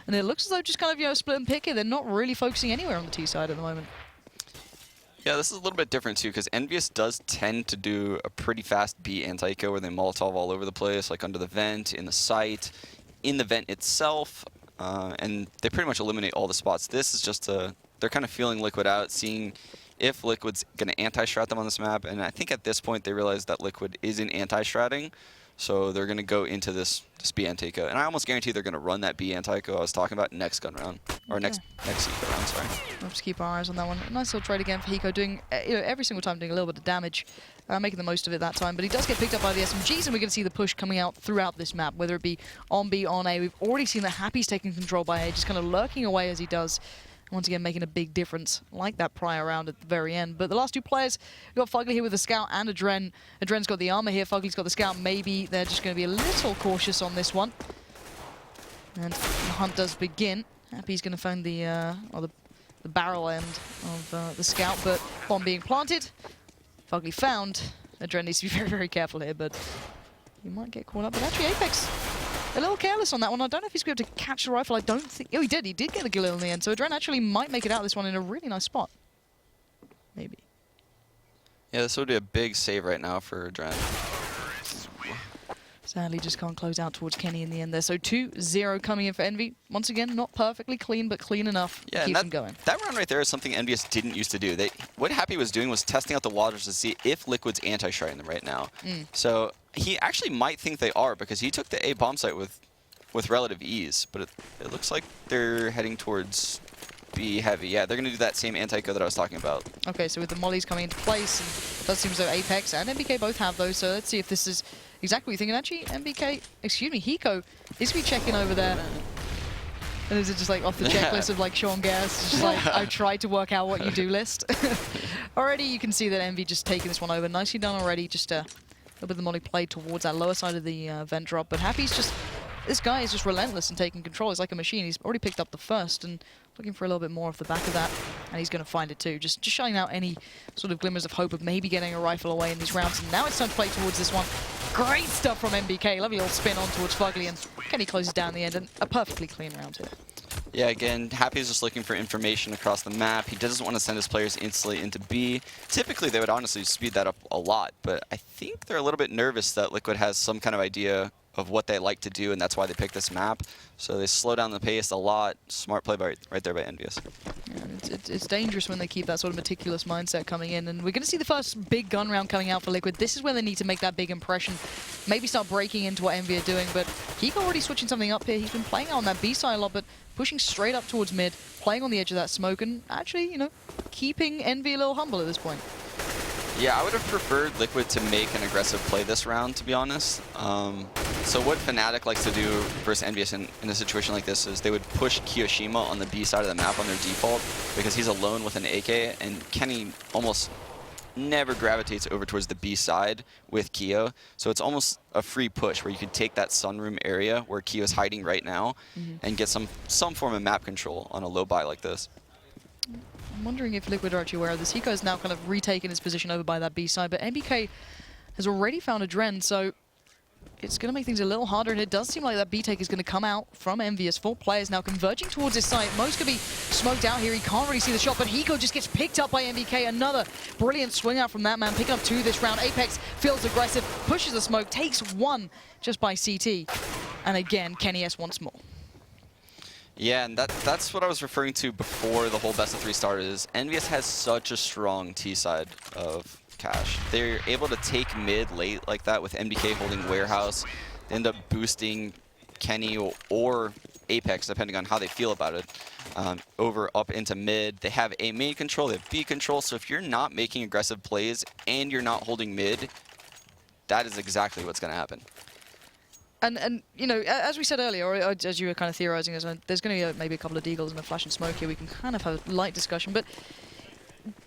and it looks as though just kind of, you know, split and pick here. They're not really focusing anywhere on the T side at the moment. Yeah, this is a little bit different too, because EnVyUs does tend to do a pretty fast B anti-eco where they Molotov all over the place, like under the vent, in the site, in the vent itself, and they pretty much eliminate all the spots. This is just they're kind of feeling Liquid out, seeing if Liquid's going to anti-strat them on this map, and I think at this point they realize that Liquid isn't anti-stratting, so they're going to go into this B anti-eco, and I almost guarantee they're going to run that B anti-eco I was talking about next gun round, or next eco round, sorry. We'll just keep our eyes on that one. Nice little trade again for Hiko, doing every single time doing a little bit of damage, making the most of it that time. But he does get picked up by the SMGs, and we're going to see the push coming out throughout this map, whether it be on B, on A. We've already seen that Happy's taking control by A, just kind of lurking away as he does. Once again, making a big difference, like that prior round at the very end. But the last 2 players, we've got Fugly here with the Scout and Adren. Adren's got the armor here, Fugly's got the Scout. Maybe they're just going to be a little cautious on this one. And the hunt does begin. Happy's going to find the barrel end of the Scout, but bomb being planted. Fugly found. Adren needs to be very, very careful here, but he might get caught up. But actually, Apex a little careless on that one. I don't know if he's going to be able to catch the rifle. I don't think... Oh, he did. He did get the kill in the end. So Adren actually might make it out of this one in a really nice spot. Maybe. Yeah, this would be a big save right now for Adren. Sadly, just can't close out towards Kenny in the end there. So 2-0 coming in for Envy. Once again, not perfectly clean, but clean enough to keep them going. That round right there is something EnVyUs didn't used to do. What Happy was doing was testing out the waters to see if Liquid's anti-sharding them right now. So he actually might think they are, because he took the A bomb site with relative ease, but it looks like they're heading towards B heavy. Yeah, they're going to do that same anti-eco that I was talking about. Okay, so with the mollies coming into place, and it does seem as though Apex and MBK both have those, so let's see if this is exactly what you're thinking. Actually, Hiko is going to be checking over there. And is it just like off the checklist of like Sean Guest, just like, I tried to work out what you do list. Already you can see that Envy just taking this one over. Nicely done already, just a little bit of the molly played towards that lower side of the vent drop, but Happy's just... This guy is just relentless in taking control. He's like a machine. He's already picked up the first and looking for a little bit more off the back of that. And he's going to find it too. Just showing out any sort of glimmers of hope of maybe getting a rifle away in these rounds. And now it's time to play towards this one. Great stuff from MBK. Lovely little spin on towards Fugly. And Kenny closes down the end. And a perfectly clean round here. Yeah, again, Happy's just looking for information across the map. He doesn't want to send his players instantly into B. Typically, they would honestly speed that up a lot. But I think they're a little bit nervous that Liquid has some kind of idea of what they like to do, and that's why they picked this map. So they slow down the pace a lot. Smart play right there by EnVyUs. Yeah, it's dangerous when they keep that sort of meticulous mindset coming in, and we're going to see the first big gun round coming out for Liquid. This is where they need to make that big impression, maybe start breaking into what Envy are doing, but Hiko already switching something up here. He's been playing out on that B side a lot, but pushing straight up towards mid, playing on the edge of that smoke, and actually, you know, keeping Envy a little humble at this point. Yeah, I would have preferred Liquid to make an aggressive play this round, to be honest. So what Fnatic likes to do versus EnVyUs in a situation like this is they would push Kiyoshima on the B side of the map on their default because he's alone with an AK, and Kenny almost never gravitates over towards the B side with Kyo. So it's almost a free push where you could take that sunroom area where Kyo's hiding right now and get some form of map control on a low buy like this. I'm wondering if Liquid are actually aware of this. Hiko has now kind of retaken his position over by that B side, but MBK has already found a Dren, so it's going to make things a little harder, and it does seem like that B take is going to come out from EnVyUs. 4 players now converging towards his site. Most could be smoked out here. He can't really see the shot, but Hiko just gets picked up by MBK. Another brilliant swing out from that man, picking up 2 this round. Apex feels aggressive, pushes the smoke, takes 1 just by CT. And again, Kenny S once more. Yeah, and that's what I was referring to before the whole best of 3 started, is EnVyUs has such a strong T side of cash. They're able to take mid late like that with MDK holding warehouse. They end up boosting Kenny or Apex, depending on how they feel about it, over up into mid. They have A main control, they have B control, so if you're not making aggressive plays and you're not holding mid, that is exactly what's going to happen. And you know, as we said earlier, or as you were kind of theorizing, there's going to be maybe a couple of deagles and a flash and smoke here. We can kind of have a light discussion, but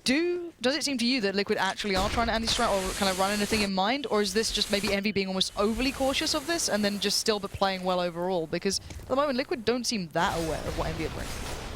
does it seem to you that Liquid actually are trying to anti-strat or kind of run anything in mind, or is this just maybe Envy being almost overly cautious of this and then just still but playing well overall? Because at the moment, Liquid don't seem that aware of what Envy are bringing.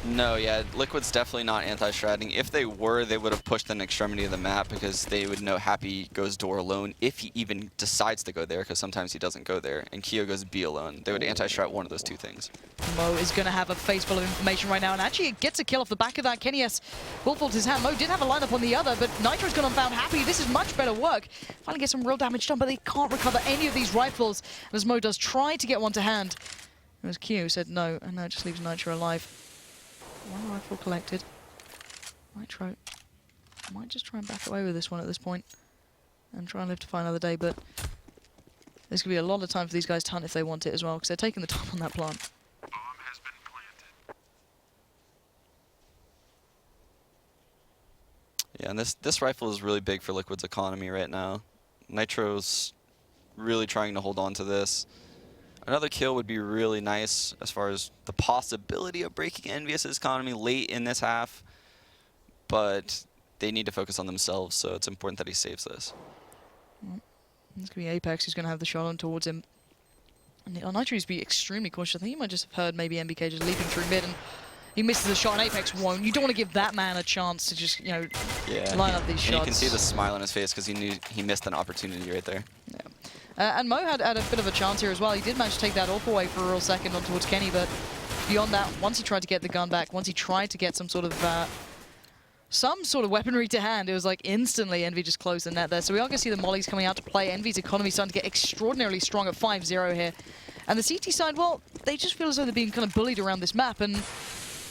No, yeah, Liquid's definitely not anti-stratting. If they were, they would have pushed an extremity of the map because they would know Happy goes door alone if he even decides to go there, because sometimes he doesn't go there, and Keo goes B alone. They would anti-strat one of those two things. Mo is going to have a face full of information right now, and actually gets a kill off the back of that. KennyS will fall to his hand. Mo did have a lineup on the other, but Nitro's gone unfound. Happy, this is much better work. Finally get some real damage done, but they can't recover any of these rifles, as Mo does try to get one to hand. As Keo said no, and now it just leaves Nitro alive. One rifle collected. Nitro might just try and back away with this one at this point and try and live to fight another day, but there's going to be a lot of time for these guys to hunt if they want it as well, because they're taking the time on that plant. Yeah, and this rifle is really big for Liquid's economy right now. Nitro's really trying to hold on to this. Another kill would be really nice as far as the possibility of breaking EnVyUs' economy late in this half, but they need to focus on themselves, so it's important that he saves this. It's going to be Apex who's going to have the shot on towards him. And Nitro's be extremely cautious. I think you might just have heard maybe MBK just leaping through mid, and he misses the shot, and Apex won't. You don't want to give that man a chance to just, you know, line up these shots. And you can see the smile on his face because he knew he missed an opportunity right there. Yeah. And Mo had a bit of a chance here as well. He did manage to take that off away for a real second on towards Kenny, but beyond that, once he tried to get the gun back, once he tried to get some sort of weaponry to hand, it was like instantly Envy just closed the net there. So we are going to see the mollies coming out to play. Envy's economy starting to get extraordinarily strong at 5-0 here. And the CT side, well, they just feel as though they're being kind of bullied around this map, and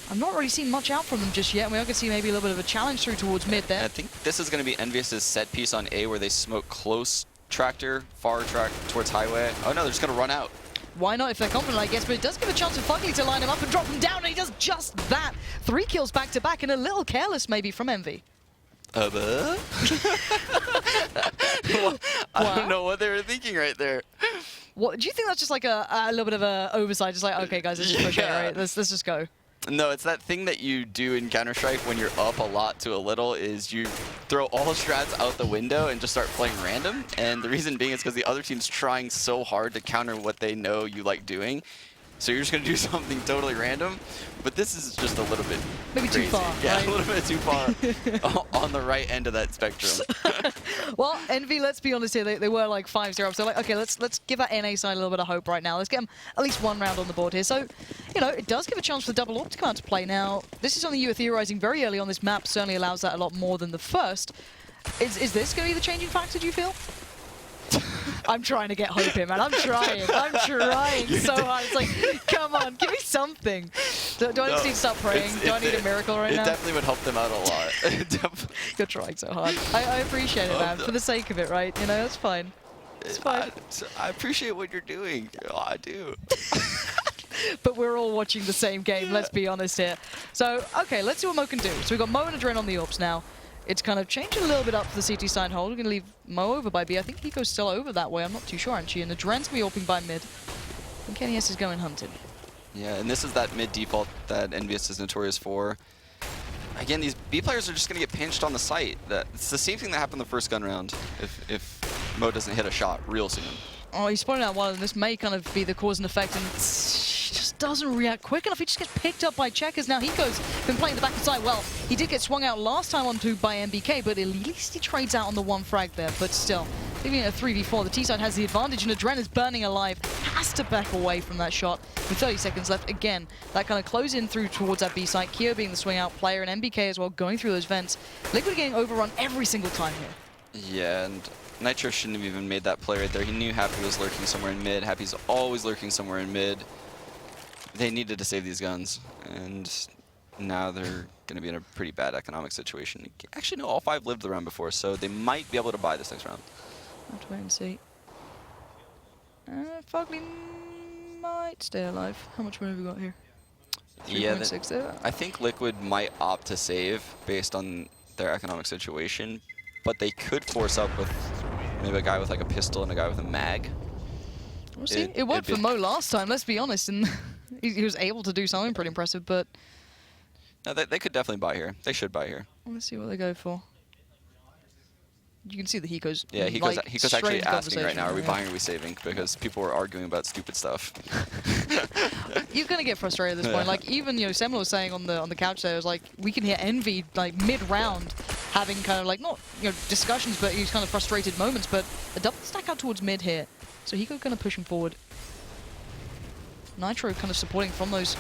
I'm not really seeing much out from them just yet. And we are going to see maybe a little bit of a challenge through towards mid there. I think this is going to be EnVyUs' set piece on A, where they smoke close tractor, far track towards highway. Oh no, they're just going to run out. Why not if they're confident, I guess, but it does give a chance for Fugly to line him up and drop him down, and he does just that. 3 kills back to back, and a little careless maybe from Envy. I don't know what they were thinking right there. What, do you think that's just like a little bit of a oversight? Just like, okay guys, let's just push it, right? Let's just go. No, it's that thing that you do in Counterstrike when you're up a lot to a little, is you throw all strats out the window and just start playing random. And the reason being is because the other team's trying so hard to counter what they know you like doing. So you're just going to do something totally random. But this is just a little bit maybe crazy. Too far. Yeah, right? a little bit too far on the right end of that spectrum. Well, Envy, let's be honest here, they were like 5-0. So like, okay, let's give that NA side a little bit of hope right now. Let's get them at least one round on the board here. So, you know, it does give a chance for the double AWP to come out to play. Now, this is something you were theorizing very early on this map. Certainly allows that a lot more than the first. Is this going to be the changing factor, do you feel? I'm trying to get hope here, man. I'm trying so hard. It's like, come on, give me something. Do I just need to stop praying? Do I need a miracle right now? It definitely would help them out a lot. You're trying so hard. I appreciate it, man. For the sake of it, right? You know, that's fine. It's fine. I appreciate what you're doing. Oh, I do. But we're all watching the same game, let's be honest here. So, okay, let's see what Mo can do. So we've got Mo and Adren on the AWPs now. It's kind of changed a little bit up for the CT side hold. We're going to leave Mo over by B. I think Hiko's still over that way. I'm not too sure, actually. And Adren's going to be AWPing by mid. And KennyS is going hunted. Yeah, and this is that mid default that EnVyUs is notorious for. Again, these B players are just going to get pinched on the site. It's the same thing that happened the first gun round if Mo doesn't hit a shot real soon. Oh, he's spotting out one, and this may kind of be the cause and effect, and he just doesn't react quick enough. He just gets picked up by Checkers. Now Hiko's been playing the back side well. He did get swung out last time onto by MBK, but at least he trades out on the one frag there. But still, even a 3v4, the T-side has the advantage, and Adren is burning alive. Has to back away from that shot with 30 seconds left. Again, that kind of close in through towards that B site. Keo being the swing out player, and MBK as well going through those vents. Liquid getting overrun every single time here. Yeah, and Nitro shouldn't have even made that play right there. He knew Happy was lurking somewhere in mid. Happy's always lurking somewhere in mid. They needed to save these guns, and now they're going to be in a pretty bad economic situation. Actually, no, all 5 lived the round before, so they might be able to buy this next round. Have to wait and see. Fugly might stay alive. How much money have we got here? 3.6 there. I think Liquid might opt to save based on their economic situation, but they could force up with maybe a guy with like a pistol and a guy with a mag. We'll see. It worked for Mo last time, let's be honest, and he was able to do something pretty impressive, but No, they could definitely buy here. They should buy here. Let's see what they go for. You can see the Hiko's. Yeah, Hiko's like, actually strange asking right now, are we conversation, buying or are we saving? Because people were arguing about stupid stuff. You're gonna get frustrated at this point. Like even Semler was saying on the couch there, it was like we can hear Envy like mid-round having kind of like not discussions, but he's kind of frustrated moments. But a double stack out towards mid here, so Hiko kind of pushing forward. Nitro kind of supporting from those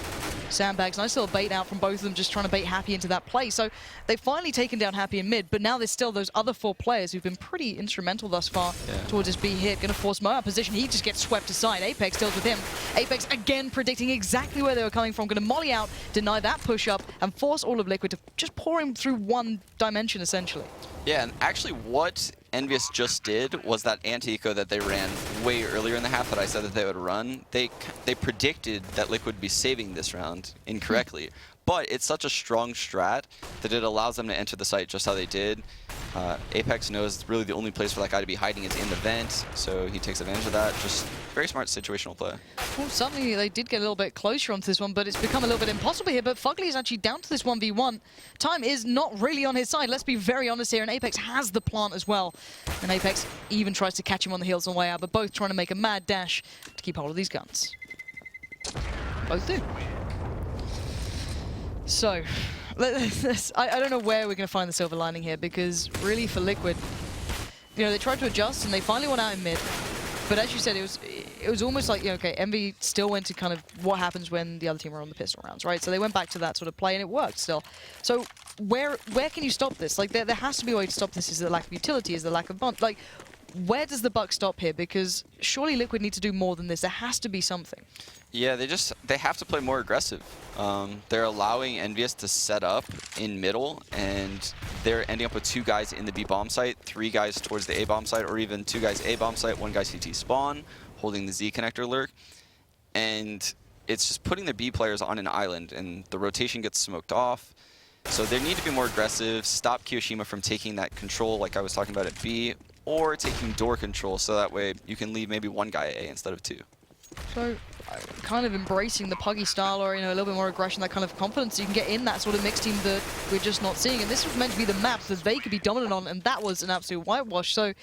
sandbags. Nice little bait out from both of them, just trying to bait Happy into that play. So they've finally taken down Happy in mid, but now there's still those other 4 players who've been pretty instrumental thus far towards his B hit. Gonna force Mo out of position. He just gets swept aside. Apex deals with him. Apex again predicting exactly where they were coming from. Gonna molly out, deny that push up, and force all of Liquid to just pour him through one dimension essentially. Yeah, and actually what EnVyUs just did was that anti-eco that they ran way earlier in the half that I said that they would run, they predicted that Liquid would be saving this round incorrectly. But it's such a strong strat that it allows them to enter the site just how they did. Apex knows really the only place for that guy to be hiding is in the vent, so he takes advantage of that. Just very smart situational play. Well, suddenly they did get a little bit closer onto this one, but it's become a little bit impossible here. But Fugly is actually down to this 1v1. Time is not really on his side, let's be very honest here, and Apex has the plant as well. And Apex even tries to catch him on the heels on the way out, but both trying to make a mad dash to keep hold of these guns. Both do. So, I don't know where we're going to find the silver lining here, because really for Liquid, they tried to adjust and they finally went out in mid. But as you said, it was almost like, okay, Envy still went to kind of what happens when the other team are on the pistol rounds, right? So they went back to that sort of play and it worked still. So where can you stop this? Like there has to be a way to stop this. Is the lack of utility? Is the lack of bond? Like where does the buck stop here? Because surely Liquid need to do more than this. There has to be something. Yeah, they have to play more aggressive. They're allowing EnVyUs to set up in middle, and they're ending up with 2 guys in the B bomb site, 3 guys towards the A bomb site, or even 2 guys A bomb site, 1 guy CT spawn, holding the Z connector lurk. And it's just putting the B players on an island, and the rotation gets smoked off. So they need to be more aggressive, stop Kiyoshima from taking that control like I was talking about at B, or taking door control, so that way you can leave maybe 1 guy at A instead of 2. So, kind of embracing the Puggy style, or a little bit more aggression, that kind of confidence you can get in that sort of mixed team that we're just not seeing. And this was meant to be the map that they could be dominant on, and that was an absolute whitewash. So,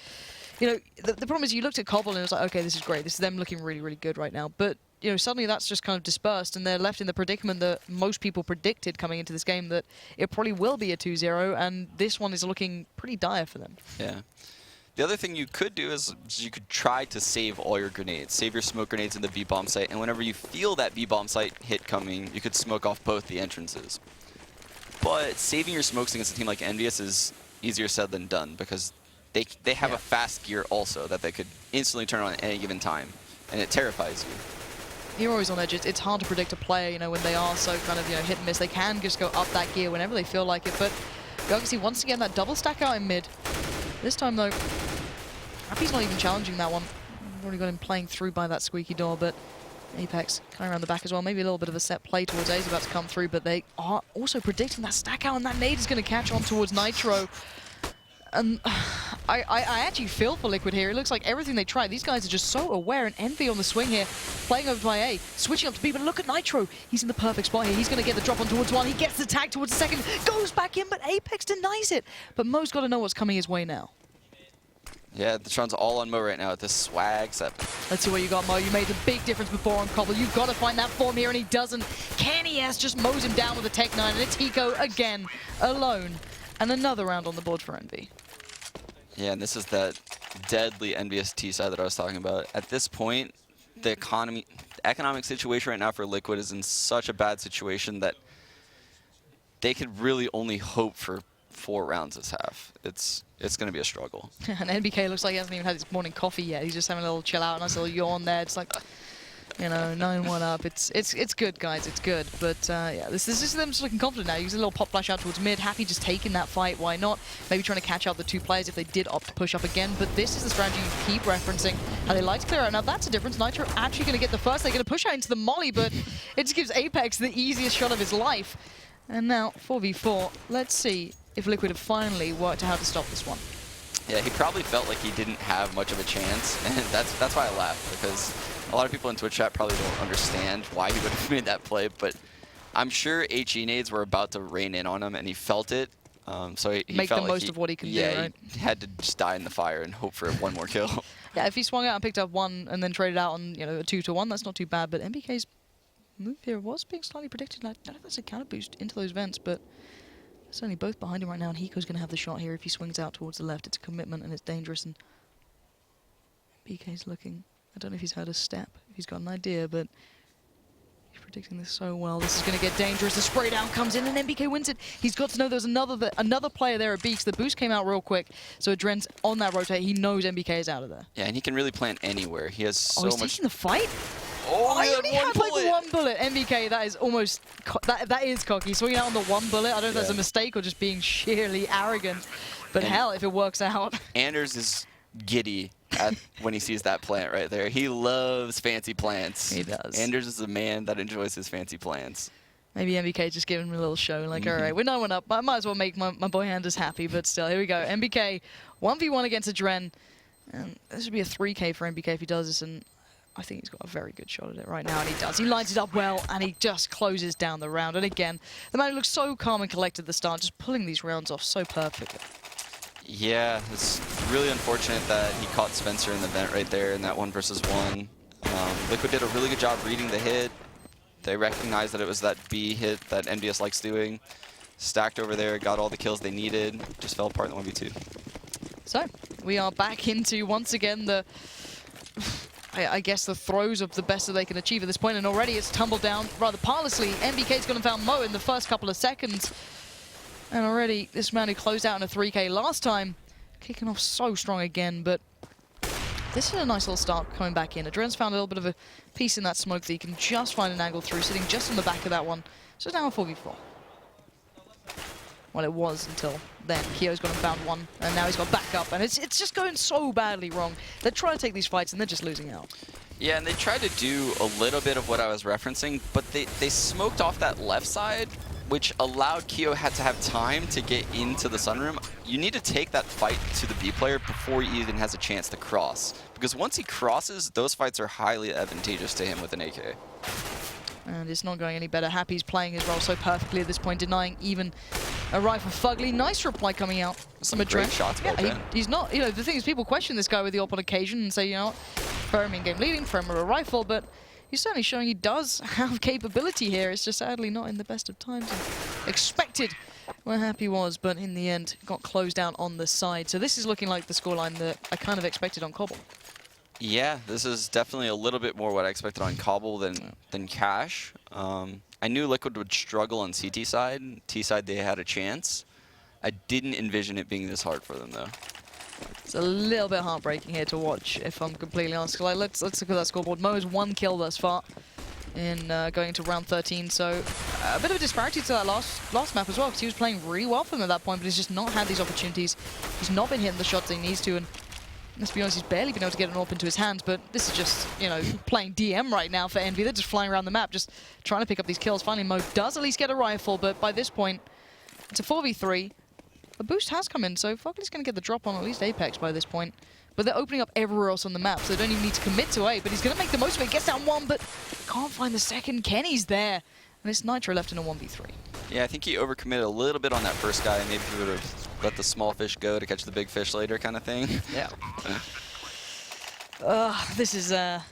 the problem is you looked at Cobble and it was like, okay, this is great. This is them looking really, really good right now. But, suddenly that's just kind of dispersed, and they're left in the predicament that most people predicted coming into this game, that it probably will be a 2-0, and this one is looking pretty dire for them. Yeah. The other thing you could do is you could try to save all your grenades. Save your smoke grenades in the B-bomb site, and whenever you feel that B-bomb site hit coming, you could smoke off both the entrances. But saving your smokes against a team like EnVyUs is easier said than done, because they have a fast gear also that they could instantly turn on at any given time, and it terrifies you. You're always on edge. It's hard to predict a player, when they are so kind of, hit and miss. They can just go up that gear whenever they feel like it, but you can see once again that double stack out in mid. This time, though, Happy's not even challenging that one. We've already got him playing through by that squeaky door, but Apex coming around the back as well. Maybe a little bit of a set play towards A's about to come through, but they are also predicting that stack out, and that nade is going to catch on towards Nitro. And I actually feel for Liquid here. It looks like everything they try, these guys are just so aware, and Envy on the swing here, playing over by A, switching up to B, but look at Nitro. He's in the perfect spot here. He's going to get the drop on towards 1. He gets the tag towards the second, goes back in, but Apex denies it. But Mo's got to know what's coming his way now. Yeah, the Tron's all on Mo right now with this swag set. Let's see what you got, Mo. You made a big difference before on Cobble. You've got to find that form here, and he doesn't. Can he? Yes, just mows him down with a Tech 9, and it's Hiko again, alone. And another round on the board for Envy. Yeah, and this is that deadly EnVyUs T side that I was talking about. At this point, the economic situation right now for Liquid is in such a bad situation that they could really only hope for 4 rounds this half. It's going to be a struggle. And NBK looks like he hasn't even had his morning coffee yet. He's just having a little chill out, nice little yawn there. It's like, 9-1 up. It's good, guys. It's good. But yeah, this is them just looking confident now. Use a little pop flash out towards mid. Happy just taking that fight. Why not? Maybe trying to catch out the 2 players if they did opt to push up again. But this is the strategy you keep referencing. How they like to clear out. Now that's a difference. Nitro actually going to get the first. They're going to push out into the molly, but it just gives Apex the easiest shot of his life. And now 4v4. Let's see if Liquid have finally worked out how to stop this one. Yeah, he probably felt like he didn't have much of a chance, and that's why I laughed, because a lot of people in Twitch chat probably don't understand why he would have made that play, but I'm sure HE nades were about to rain in on him, and he felt it. So he Make felt the like most of what he can do, yeah, right? he had to just die in the fire and hope for one more kill. Yeah, if he swung out and picked up one and then traded out on, a 2-to-1, that's not too bad. But MBK's move here was being slightly predicted. I don't know if that's a counter boost into those vents, but certainly both behind him right now. And Hiko's going to have the shot here if he swings out towards the left. It's a commitment and it's dangerous. And MBK's looking. I don't know if he's heard a step, if he's got an idea, but he's predicting this so well. This is going to get dangerous. The spray down comes in and MBK wins it. He's got to know there's another player there at B, because the boost came out real quick. So Adren's on that rotate. He knows MBK is out of there. Yeah, and he can really plant anywhere. He has so he's much. taking the fight? Oh, he only had bullet. like one bullet. MBK, that is almost, that is cocky. Swinging out on the one bullet, I don't know if that's a mistake or just being sheerly arrogant. But And hell, if it works out. Anders is giddy when he sees that plant right there. He loves fancy plants. He does. Anders is a man that enjoys his fancy plants. Maybe MBK just giving him a little show, like, all right, we're no one up. I might as well make my boy Anders happy, but still, here we go. MBK, 1v1 against Adren. And this would be a 3K for MBK if he does this, and I think he's got a very good shot at it right now, and he does. He lines it up well, and he just closes down the round. And again, the man who looks so calm and collected at the start, just pulling these rounds off so perfectly. Yeah, it's really unfortunate that he caught Spencer in the vent right there in that 1v1. Liquid did a really good job reading the hit. They recognized that it was that B hit that EnVyUs likes doing. Stacked over there, got all the kills they needed, just fell apart in the 1v2. So, we are back into, once again, I guess the throes of the best that they can achieve at this point, and already it's tumbled down rather parlously. MBK's gone and found Mo in the first couple of seconds. And already, this man who closed out in a 3K last time, kicking off so strong again, but this is a nice little start coming back in. Adren's found a little bit of a piece in that smoke that he can just find an angle through, sitting just on the back of that one. So it's now a 4v4. Well, it was until then. Kyo's gone and found one, and now he's got backup, and it's just going so badly wrong. They're trying to take these fights, and they're just losing out. Yeah, and they tried to do a little bit of what I was referencing, but they smoked off that left side, which allowed Kyo had to have time to get into the sunroom. You need to take that fight to the B player before he even has a chance to cross, because once he crosses, those fights are highly advantageous to him with an AK. And it's not going any better. Happy's playing his role so perfectly at this point, denying even a rifle. Fugly, nice reply coming out. Some great shots by Ben. He's not, the thing is, people question this guy with the op on occasion and say, you know what, prefer him in game leading, prefer him with a rifle, but he's certainly showing he does have capability here. It's just sadly not in the best of times. And expected where Happy was, but in the end, got closed down on the side. So this is looking like the scoreline that I kind of expected on Cobble. Yeah, this is definitely a little bit more what I expected on Cobble than Cash. I knew Liquid would struggle on CT side. T side, they had a chance. I didn't envision it being this hard for them, though. It's a little bit heartbreaking here to watch, if I'm completely honest. Like, let's look at that scoreboard. Mo has 1 kill thus far in going into round 13, so a bit of a disparity to that last map as well, because he was playing really well for them at that point, but he's just not had these opportunities. He's not been hitting the shots he needs to, and let's be honest, he's barely been able to get an AWP into his hands, but this is just, playing DM right now for Envy. They're just flying around the map, just trying to pick up these kills. Finally, Mo does at least get a rifle, but by this point, it's a 4v3. A boost has come in, so Fugly's going to get the drop on at least Apex by this point. But they're opening up everywhere else on the map, so they don't even need to commit to A, but he's going to make the most of it. Gets down one, but can't find the second. Kenny's there. And it's Nitro left in a 1v3. Yeah, I think he overcommitted a little bit on that first guy. Maybe he would have let the small fish go to catch the big fish later kind of thing. Yeah. This is a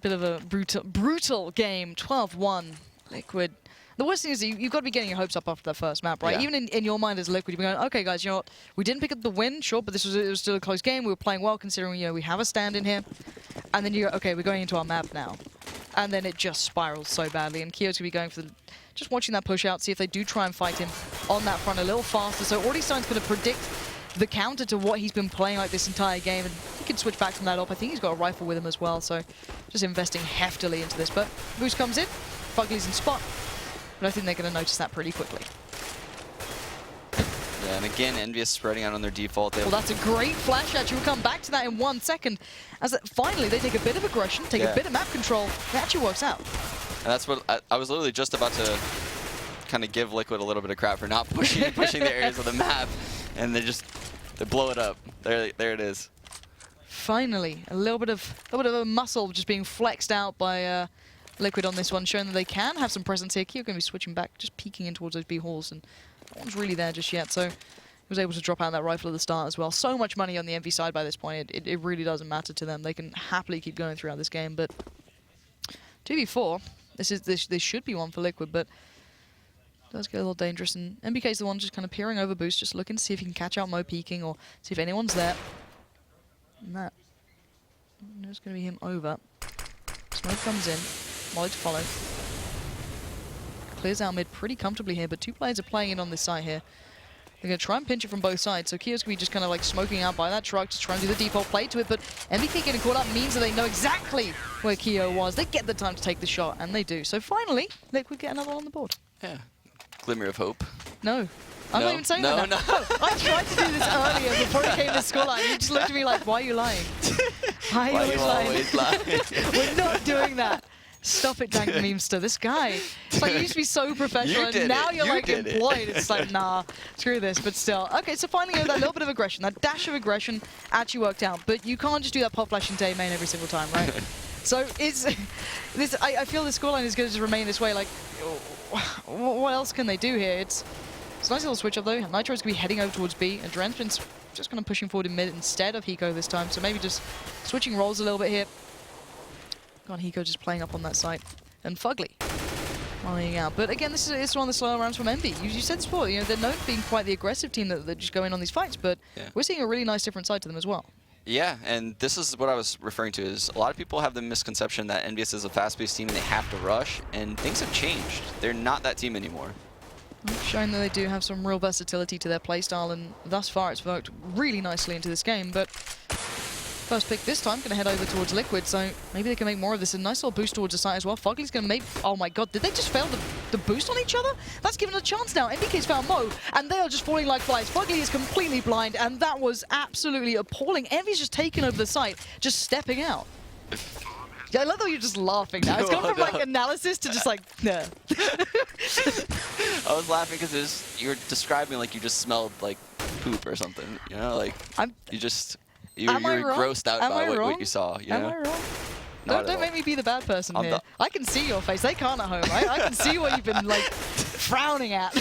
bit of a brutal game. 12-1, Liquid. The worst thing is you've got to be getting your hopes up after that first map, right? Yeah. Even in your mind as Liquid, you've been going, okay, guys, you know what? We didn't pick up the win, sure, but it was still a close game. We were playing well, considering we have a stand in here. And then you go, okay, we're going into our map now. And then it just spirals so badly. And Kyo's going to be going for just watching that push out, see if they do try and fight him on that front a little faster. So already starting to kind of predict the counter to what he's been playing like this entire game, and he can switch back from that up. I think he's got a rifle with him as well, so just investing heftily into this. But boost comes in, Fugly's in spot, but I think they're going to notice that pretty quickly. Yeah, and again, EnVyUs spreading out on their default. Well, that's a great flash actually. We'll come back to that in 1 second, as finally they take a bit of aggression, take a bit of map control. It actually works out. And that's what I was literally just about to kind of give Liquid a little bit of crap for not pushing the areas of the map, and they blow it up. There it is. Finally, a little bit of a muscle just being flexed out by Liquid on this one, showing that they can have some presence here. Keo going to be switching back, just peeking in towards those B halls, and no one's really there just yet, so he was able to drop out that rifle at the start as well. So much money on the Envy side by this point, it really doesn't matter to them. They can happily keep going throughout this game, but 2v4, this should be one for Liquid, but it does get a little dangerous, and MBK's the one just kind of peering over boost, just looking to see if he can catch out Mo peeking, or see if anyone's there. And that, there's going to be him over. Smoke comes in, Molly to follow. Clears out mid pretty comfortably here, but two players are playing in on this side here. They're going to try and pinch it from both sides, so Keo's going to be just kind of like smoking out by that truck, just trying to do the default play to it, but MBK getting caught up means that they know exactly where Keo was. They get the time to take the shot, and they do. So finally, Liquid get another on the board. Yeah. Glimmer of hope. No. I'm not even saying that. No. I tried to do this earlier before it came to scoreline. You just looked at me like, why are you lying? Why are you always lying? We're not doing that. Stop it, Dank Memester. This guy. It's like you used to be so professional, and now you're like employed. It's like, nah, screw this, but still. Okay, so finally that little bit of aggression, that dash of aggression actually worked out. But you can't just do that pop flash into A main every single time, right? So it's this. I feel the scoreline is going to just remain this way. Like, what else can they do here? It's a nice little switch up though. Nitro's going to be heading over towards B, and Dren's been just kind of pushing forward in mid instead of Hiko this time. So maybe just switching roles a little bit here. God, Hiko just playing up on that side. And Fugly flying out. But again, this is one of the slower rounds from Envy. You said this before, you know, they're known for being quite the aggressive team that just go in on these fights, but we're seeing a really nice different side to them as well. Yeah, and this is what I was referring to, is a lot of people have the misconception that EnVyUs is a fast-paced team and they have to rush, and things have changed. They're not that team anymore. Showing that they do have some real versatility to their playstyle, and thus far it's worked really nicely into this game, but first pick this time, going to head over towards Liquid, so maybe they can make more of this. A nice little boost towards the site as well. Fugly's going to make... Oh my god, did they just fail the boost on each other? That's given a chance now. MBK's found Mo, and they are just falling like flies. Fugly is completely blind, and that was absolutely appalling. Envy's just taken over the site, just stepping out. Yeah, I love that you're just laughing now. It's gone from like analysis to just like, nah. I was laughing because you're describing like you just smelled like poop or something, you know? Like, you're grossed out by what you saw, you know? Am I wrong? Don't make me be the bad person here. I can see your face. They can't at home. I can see what you've been like frowning at.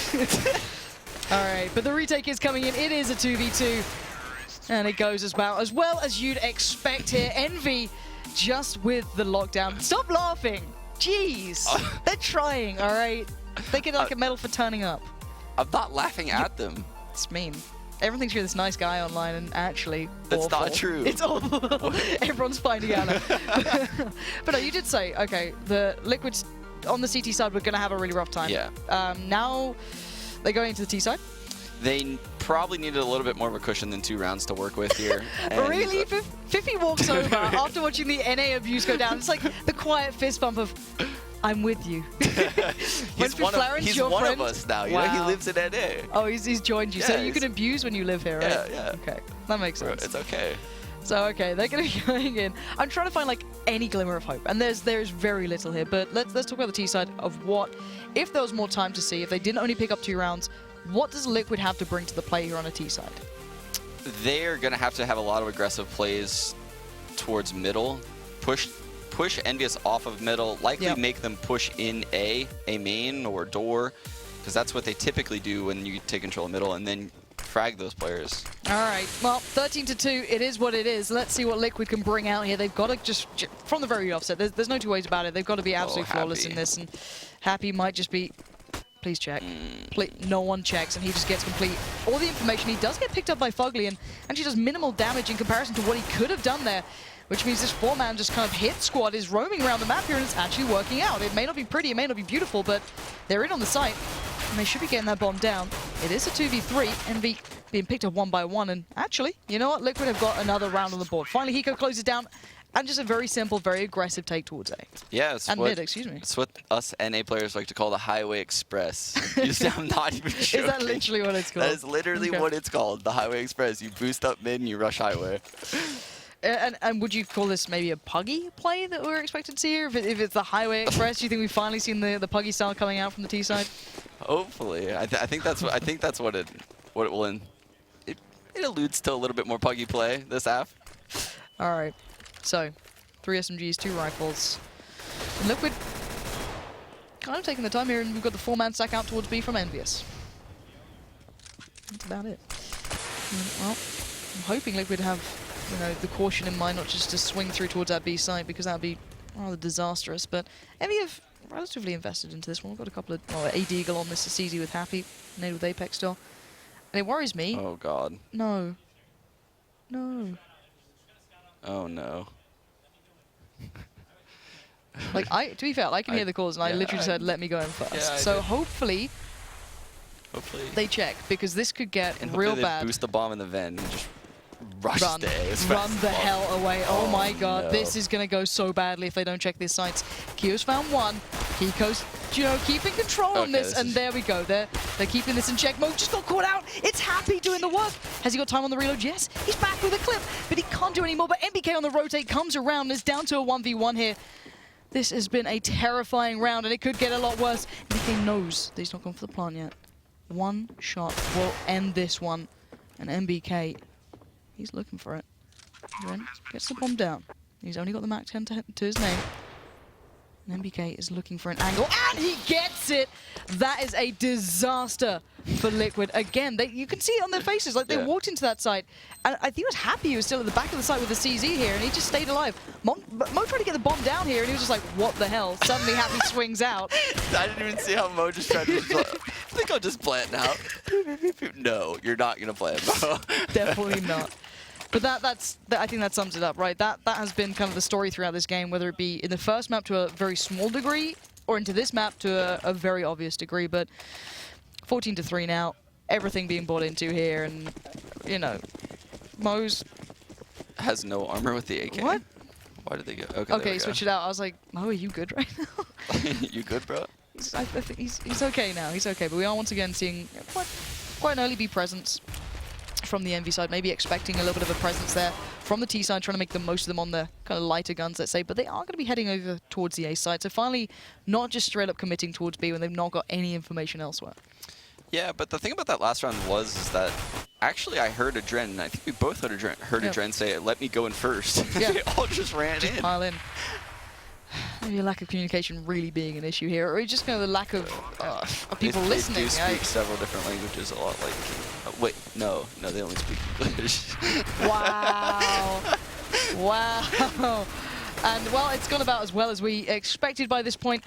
All right, but the retake is coming in. It is a 2v2, and it goes about as well as you'd expect here. Envy just with the lockdown. Stop laughing. Jeez. They're trying, all right? They get like a medal for turning up. I'm not laughing at them. It's mean. Everyone thinks you're this nice guy online, and actually, that's not true. It's awful. Everyone's finding out. But no, you did say, okay, the Liquids on the CT side, we're going to have a really rough time. Yeah. Now they're going to the T side. They probably needed a little bit more of a cushion than 2 rounds to work with here. Really? Fiffy walks over after watching the NA abuse go down. It's like the quiet fist bump of, I'm with you. He's one of us now. You know, he lives in NA. Oh, he's joined you. Yeah, so you can abuse when you live here, right? Yeah. Okay, that makes sense. It's okay. So, okay, they're going to be going in. I'm trying to find, like, any glimmer of hope. And there's very little here. But let's talk about the T side of what, if there was more time to see, if they didn't only pick up 2 rounds, what does Liquid have to bring to the play here on a T side? They're going to have a lot of aggressive plays towards middle. Push EnVyUs off of middle. Likely make them push in A main or door, because that's what they typically do when you take control of middle, and then frag those players. All right, well, 13-2, it is what it is. Let's see what Liquid can bring out here. They've got to just from the very offset, there's no 2 ways about it. They've got to be absolutely flawless in this, and Happy might just be, please check. Please, no one checks, and he just gets complete all the information. He does get picked up by Fugly, and actually does minimal damage in comparison to what he could have done there, which means this 4-man just kind of hit squad is roaming around the map here, and it's actually working out. It may not be pretty, it may not be beautiful, but they're in on the site, and they should be getting that bomb down. It is a 2v3, Envy being picked up 1 by 1, and actually, you know what? Liquid have got another round on the board. Finally, Hiko closes down, and just a very simple, very aggressive take towards A. Yeah, mid, excuse me. It's what us NA players like to call the Highway Express. I'm not even joking. Is that literally what it's called? That is literally what it's called, the Highway Express. You boost up mid and you rush highway. And would you call this maybe a Puggy play that we're expected to see here? If it's the Highway Express, do you think we've finally seen the Puggy style coming out from the T side? Hopefully, I think that's what it will end. It alludes to a little bit more Puggy play this half. All right, so 3 SMGs, 2 rifles. And Liquid kind of taking the time here, and we've got the 4-man stack out towards B from EnVyUs. That's about it. Well, I'm hoping Liquid have, you know, the caution in mind, not just to swing through towards that B side, because that would be rather disastrous. But EnVy have relatively invested into this one. We've got a couple of, well, AD Eagle on this, CZ with Happy, Nade with Apex still. And it worries me. Oh, God. No. No. Oh, no. Like, to be fair, I can hear the calls, and I literally said, let me go in first. Yeah, so hopefully they check, because this could get and real hopefully bad. they boost the bomb in the vent and just rush Run to A as fast the as possible. hell away. Oh my god, no. this is going to go so badly if they don't check these sites. Kio's found one. Hiko's, you know, keeping control on this, and there we go. They're keeping this in check. Mo just got caught out. It's Happy doing the work. Has he got time on the reload? Yes, he's back with a clip, but he can't do any more. But MBK on the rotate comes around and is down to a 1v1 here. This has been a terrifying round, and it could get a lot worse. MBK knows that he's not gone for the plant yet. One shot will end this one, and MBK, he's looking for it. Then gets the bomb down. He's only got the Mac 10 to his name. And MBK is looking for an angle, and he gets it! That is a disaster for Liquid. Again, you can see it on their faces, like they walked into that site, and I think he was happy he was still at the back of the site with the CZ here, and he just stayed alive. Mo tried to get the bomb down here, and he was just like, what the hell? Suddenly Happy swings out. I didn't even see how Mo just tried to I think I'll just plant now. No, you're not going to plant, Mo. Definitely not. But I think that sums it up, right? That has been kind of the story throughout this game, whether it be in the first map to a very small degree, or into this map to a very obvious degree. But 14-3 now, everything being bought into here, and, you know, Mo's... Has no armor with the AK. What? Why did they go? Okay, switch it out. I was like, Mo, are you good right now? You good, bro? I think he's okay now. He's okay, but we are once again seeing quite an early B presence from the EnVy side, maybe expecting a little bit of a presence there from the T side, trying to make the most of them on the kind of lighter guns, let's say, but they are going to be heading over towards the A side, so finally not just straight up committing towards B when they've not got any information elsewhere. Yeah, but the thing about that last round is that actually I heard Adren, and I think we both heard Adren say, let me go in first. Yeah. They all just ran in. Pile in. Maybe a lack of communication really being an issue here, or just kind of the lack of people listening. They do speak several different languages, a lot like... wait, no, they only speak English. Wow. Wow. And, well, it's gone about as well as we expected by this point.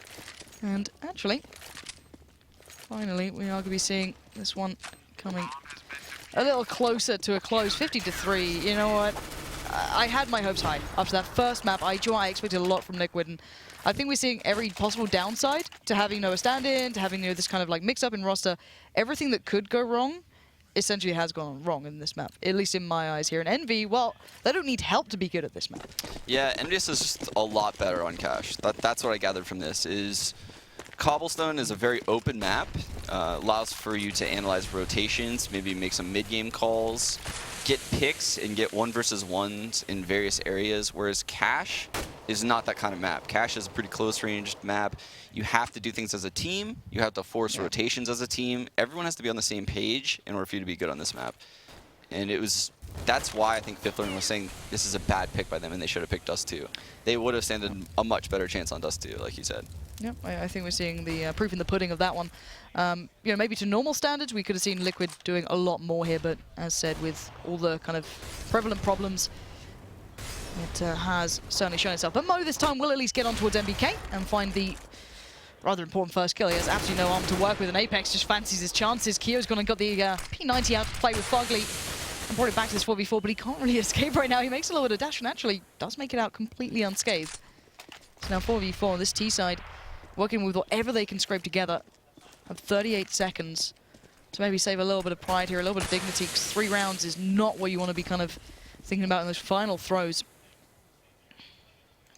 And actually, finally, we are going to be seeing this one coming a little closer to a close. 50-3. You know what? I had my hopes high after that first map. I expected a lot from Liquid, and I think we're seeing every possible downside to having Noah stand-in, to having this kind of like mix-up in roster. Everything that could go wrong essentially has gone wrong in this map, at least in my eyes here. And EnVy, well, they don't need help to be good at this map. Yeah, EnVyUs is just a lot better on Cash. That's what I gathered from this, is Cobblestone is a very open map, allows for you to analyze rotations, maybe make some mid-game calls, get picks and get 1v1s in various areas, whereas Cash is not that kind of map. Cash is a pretty close-ranged map. You have to do things as a team. You have to force rotations as a team. Everyone has to be on the same page in order for you to be good on this map. And that's why I think Fifth Learning was saying this is a bad pick by them and they should have picked Dust 2. They would have standed a much better chance on Dust 2, like you said. Yep, I think we're seeing the proof in the pudding of that one. You know, maybe to normal standards, we could have seen Liquid doing a lot more here, but as said, with all the kind of prevalent problems, it has certainly shown itself. But Mo this time will at least get on towards MBK and find the rather important first kill. He has absolutely no arm to work with, and Apex just fancies his chances. Kio's gone and got the P90 out to play with Fugly and brought it back to this 4v4, but he can't really escape right now. He makes a little bit of dash and actually does make it out completely unscathed. So now 4v4, this T side working with whatever they can scrape together. Have 38 seconds to maybe save a little bit of pride here, a little bit of dignity, because 3 rounds is not what you want to be kind of thinking about in those final throws.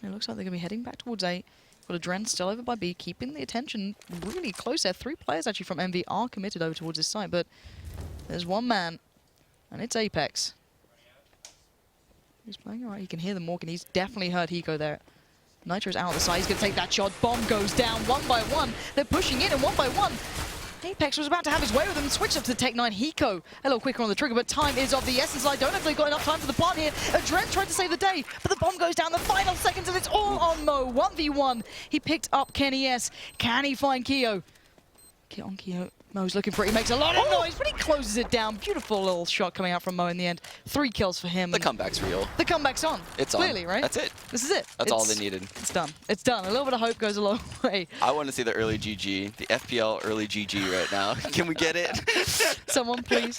It looks like they're going to be heading back towards A. Got Adren still over by B, keeping the attention really close there. 3 players actually from EnVy are committed over towards this site, but there's one man, and it's Apex. He's playing all right. You can hear them walking. He's definitely heard Hiko there. Nitro's out of the side. He's going to take that shot. Bomb goes down 1 by 1. They're pushing in, and 1 by 1. Apex was about to have his way with him, switched up to Tech 9 Hiko. A little quicker on the trigger, but time is of the essence. I don't know if they've got enough time for the plant here. Adren tried to save the day, but the bomb goes down the final seconds, and it's all on Mo. 1v1. He picked up Kenny S. Can he find Keo? Kit on Keo. Mo's looking for it. He makes a lot of noise, but he closes it down. Beautiful little shot coming out from Mo in the end. 3 kills for him. The comeback's real. The comeback's on. It's clearly, on. right? That's it. This is it. That's all they needed. It's done. It's done. A little bit of hope goes a long way. I want to see the early GG, the FPL early GG right now. Can we get it? Someone, please.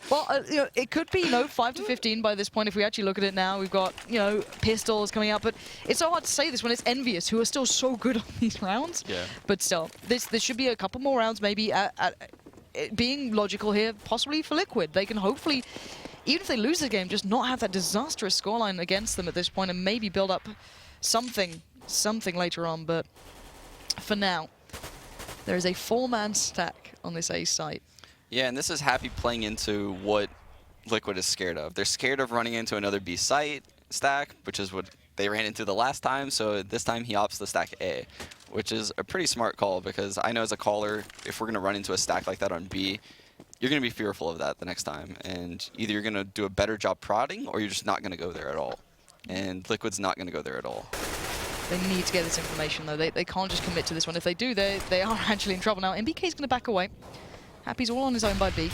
Well, you know, it could be, 5 to 15 by this point if we actually look at it now. We've got, pistols coming out, but it's so hard to say this when it's EnVyUs, who are still so good on these rounds. Yeah. But still, this should be a couple more rounds, maybe, being logical here, possibly for Liquid. They can hopefully, even if they lose the game, just not have that disastrous scoreline against them at this point and maybe build up something later on. But for now, there is a 4-man stack on this A site. Yeah, and this is Happy playing into what Liquid is scared of. They're scared of running into another B site stack, which is what they ran into the last time, so this time he opts to stack A, which is a pretty smart call because I know as a caller, if we're going to run into a stack like that on B, you're going to be fearful of that the next time, and either you're going to do a better job prodding or you're just not going to go there at all. And Liquid's not going to go there at all. They need to get this information, though. They can't just commit to this one. If they do, they are actually in trouble now. MBK's going to back away. Happy's all on his own by B.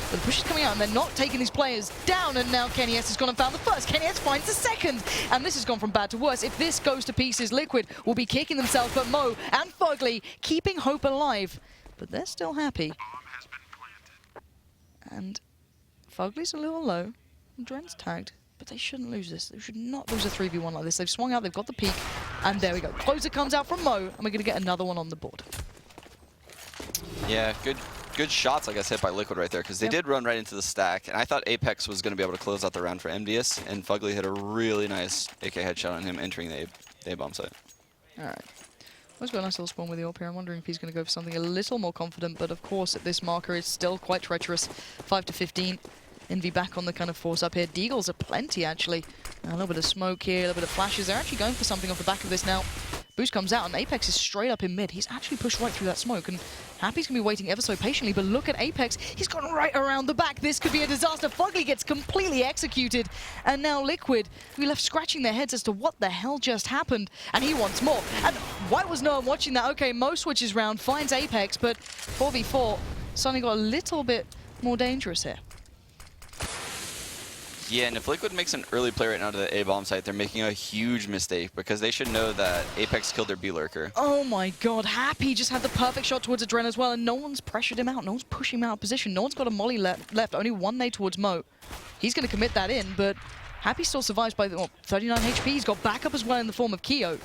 But the push is coming out, and they're not taking these players down, and now Kenny S has gone and found the first. Kenny S finds the second, and this has gone from bad to worse. If this goes to pieces, Liquid will be kicking themselves, but Mo and Fugly keeping hope alive. But they're still happy. And Fugly's a little low. Dren's tagged, but they shouldn't lose this. They should not lose a 3v1 like this. They've swung out, they've got the peak, and there we go. Closer comes out from Mo, and we're going to get another one on the board. Yeah, good shots, I guess, hit by Liquid right there, because they did run right into the stack, and I thought Apex was going to be able to close out the round for EnVyUs, and Fugly hit a really nice AK headshot on him entering the A-bomb site. All right. Let's go a nice little spawn with the AWP here. I'm wondering if he's going to go for something a little more confident, but of course, at this marker, it's still quite treacherous. 5 to 15. Envy back on the kind of force up here. Deagles are plenty, actually. A little bit of smoke here, a little bit of flashes. They're actually going for something off the back of this now. Boost comes out, and Apex is straight up in mid. He's actually pushed right through that smoke, and Happy's going to be waiting ever so patiently, but look at Apex. He's gone right around the back. This could be a disaster. Fugly gets completely executed, and now Liquid, we left scratching their heads as to what the hell just happened, and he wants more. And why was no one watching that? Okay, Mo switches round, finds Apex, but 4v4 suddenly got a little bit more dangerous here. Yeah, and if Liquid makes an early play right now to the A-bomb site, they're making a huge mistake because they should know that Apex killed their B-lurker. Oh my god, Happy just had the perfect shot towards Adren as well, and no one's pressured him out. No one's pushing him out of position. No one's got a molly left. Only one nade towards Mo. He's going to commit that in, but Happy still survives by 39 HP. He's got backup as well in the form of Keo.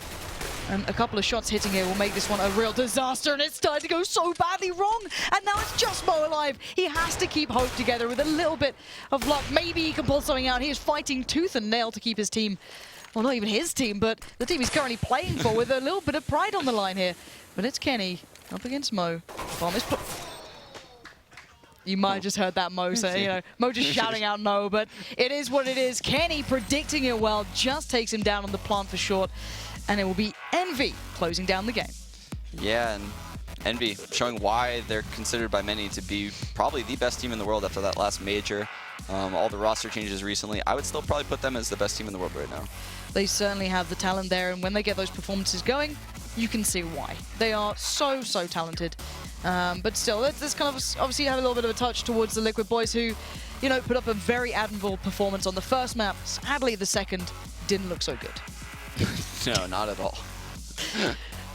And a couple of shots hitting here will make this one a real disaster, and it's starting to go so badly wrong. And now it's just Mo alive. He has to keep hope together with a little bit of luck. Maybe he can pull something out. He is fighting tooth and nail to keep his team, well, not even his team, but the team he's currently playing for with a little bit of pride on the line here. But it's Kenny up against Mo. Bomb is you might have just heard that Mo say, Mo just shouting out no, but it is what it is. Kenny predicting it well, just takes him down on the plant for short. And it will be Envy closing down the game. Yeah, and Envy showing why they're considered by many to be probably the best team in the world after that last major. All the roster changes recently. I would still probably put them as the best team in the world right now. They certainly have the talent there, and when they get those performances going, you can see why. They are so talented. But still, let's kind of obviously have a little bit of a touch towards the Liquid boys who, put up a very admirable performance on the first map. Sadly, the second didn't look so good. No, not at all.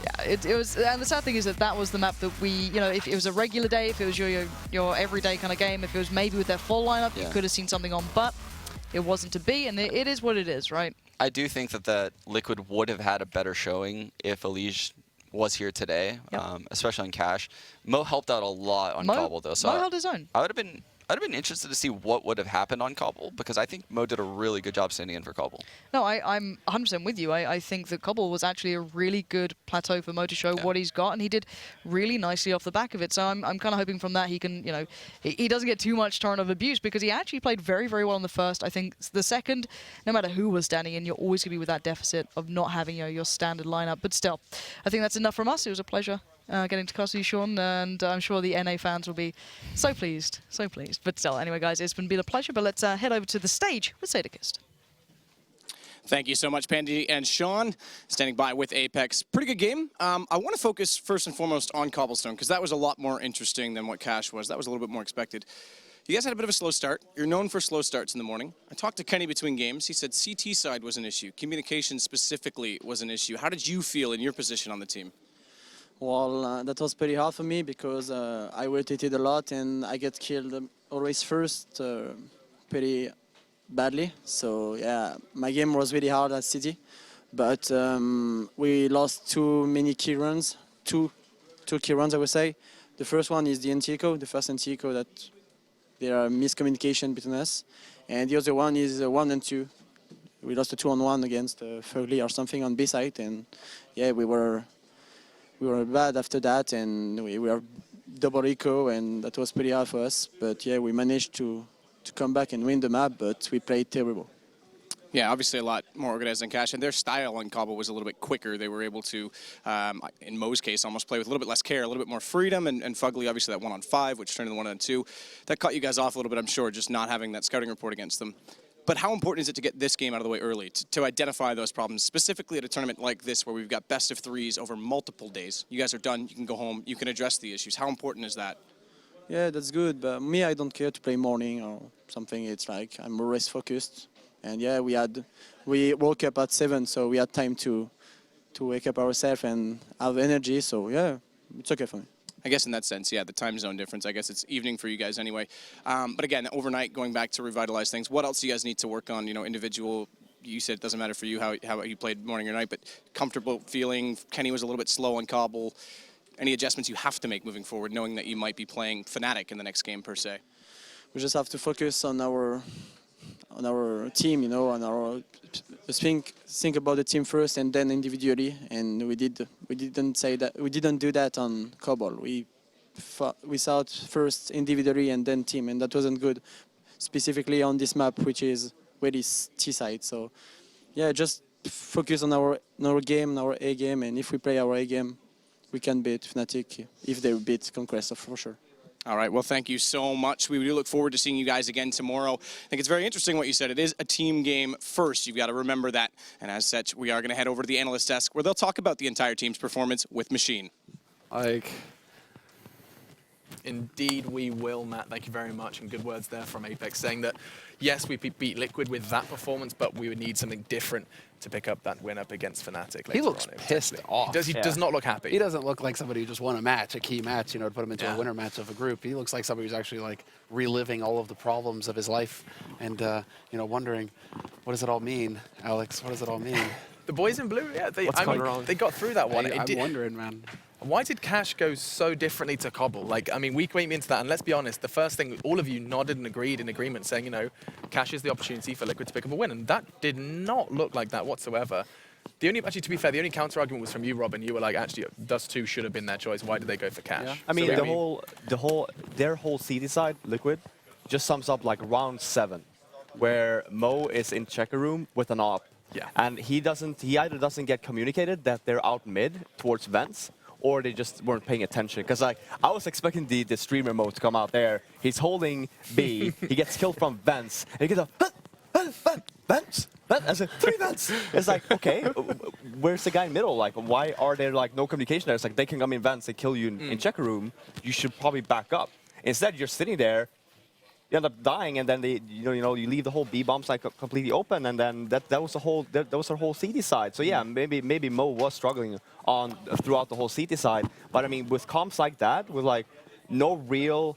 Yeah, it was, and the sad thing is that was the map that we, if it was a regular day, if it was your everyday kind of game, if it was maybe with their full lineup, you could have seen something on, but it wasn't to be, and it is what it is, right? I do think that Liquid would have had a better showing if Elige was here today, especially on Cash. Mo helped out a lot on Cobble, though. So Mo held his own. I would have been interested to see what would have happened on Cobble, because I think Mo did a really good job standing in for Cobble. No, I'm 100% with you. I think that Cobble was actually a really good plateau for Mo to show what he's got, and he did really nicely off the back of it. So I'm kind of hoping from that he can, he doesn't get too much turn of abuse, because he actually played very, very well on the first. I think the second, no matter who was standing in, you're always going to be with that deficit of not having your standard lineup. But still, I think that's enough from us. It was a pleasure getting to castle you, Sean, and I'm sure the NA fans will be so pleased, so pleased. But still, anyway, guys, it's been a pleasure, but let's head over to the stage with Sadakist. Thank you so much, Pandy and Sean, standing by with Apex. Pretty good game. I want to focus first and foremost on Cobblestone, because that was a lot more interesting than what Cash was. That was a little bit more expected. You guys had a bit of a slow start. You're known for slow starts in the morning. I talked to Kenny between games. He said CT side was an issue. Communication specifically was an issue. How did you feel in your position on the team? Well, that was pretty hard for me because I rotated a lot and I get killed always first pretty badly. So yeah, my game was really hard at City, but we lost too many key runs, two key runs I would say. The first one is the anti-eco, the first anti-eco that there are miscommunication between us, and the other one is 1 and 2. We lost a 2-on-1 against Fugly or something on B side, and yeah, we were bad after that, and we were double eco, and that was pretty hard for us. But yeah, we managed to come back and win the map, but we played terrible. Yeah, obviously a lot more organized than Cash, and their style on Cobble was a little bit quicker. They were able to, in Mo's case, almost play with a little bit less care, a little bit more freedom, and Fugly, obviously that 1-on-5, which turned into 1-on-2. That caught you guys off a little bit, I'm sure, just not having that scouting report against them. But how important is it to get this game out of the way early, to identify those problems, specifically at a tournament like this where we've got best of threes over multiple days? You guys are done, you can go home, you can address the issues. How important is that? Yeah, that's good, but me, I don't care to play morning or something. It's like I'm always focused. And yeah, we woke up at 7, so we had time to wake up ourselves and have energy. So yeah, it's okay for me. I guess in that sense, yeah, the time zone difference. I guess it's evening for you guys anyway. But again, overnight, going back to revitalize things. What else do you guys need to work on? You know, individual. You said it doesn't matter for you how you played morning or night, but comfortable feeling. Kenny was a little bit slow on Cobble. Any adjustments you have to make moving forward, knowing that you might be playing Fnatic in the next game per se? We just have to focus on our team, you know, on our think about the team first and then individually. And we didn't do that on Cobble. We thought first individually and then team, and that wasn't good, specifically on this map, which is really T side. So yeah, just focus on our game, our A game, and if we play our A game, we can beat Fnatic if they beat Conquest, for sure. All right, well, thank you so much. We do look forward to seeing you guys again tomorrow. I think it's very interesting what you said. It is a team game first. You've got to remember that. And as such, we are going to head over to the analyst desk where they'll talk about the entire team's performance with Machine. Indeed, we will, Matt. Thank you very much. And good words there from Apex, saying that, yes, we beat Liquid with that performance, but we would need something different to pick up that win up against Fnatic. He looks pissed off. He does not look happy. He doesn't look like somebody who just won a match, a key match, you know, to put him into a winner match of a group. He looks like somebody who's actually like reliving all of the problems of his life and, you know, wondering, what does it all mean, Alex? What does it all mean? The boys in blue, yeah, they got through that one. I'm wondering, man. Why did Cash go so differently to Cobble? Like, I mean, we came into that, and let's be honest, the first thing, all of you nodded and agreed in agreement, saying, you know, Cash is the opportunity for Liquid to pick up a win, and that did not look like that whatsoever. Actually, to be fair, the only counter argument was from you, Robin. You were like, actually, Dust 2 should have been their choice. Why did they go for Cash? Yeah. I mean, their whole CD side, Liquid, just sums up like round 7, where Mo is in checker room with an op. Yeah. And he either doesn't get communicated that they're out mid towards vents, or they just weren't paying attention. Because like, I was expecting the streamer mode to come out there. He's holding B, he gets killed from vents, and he gets a vents. I said, 3 vents. It's like, okay, where's the guy in middle? Like, why are there like no communication there? It's like, they can come in vents, they kill you in checker room. You should probably back up. Instead, you're sitting there, you end up dying, and then you leave the whole B bombs like completely open, and then that was the whole CD side. So yeah, maybe Mo was struggling throughout the whole CD side, but I mean with comps like that, with like no real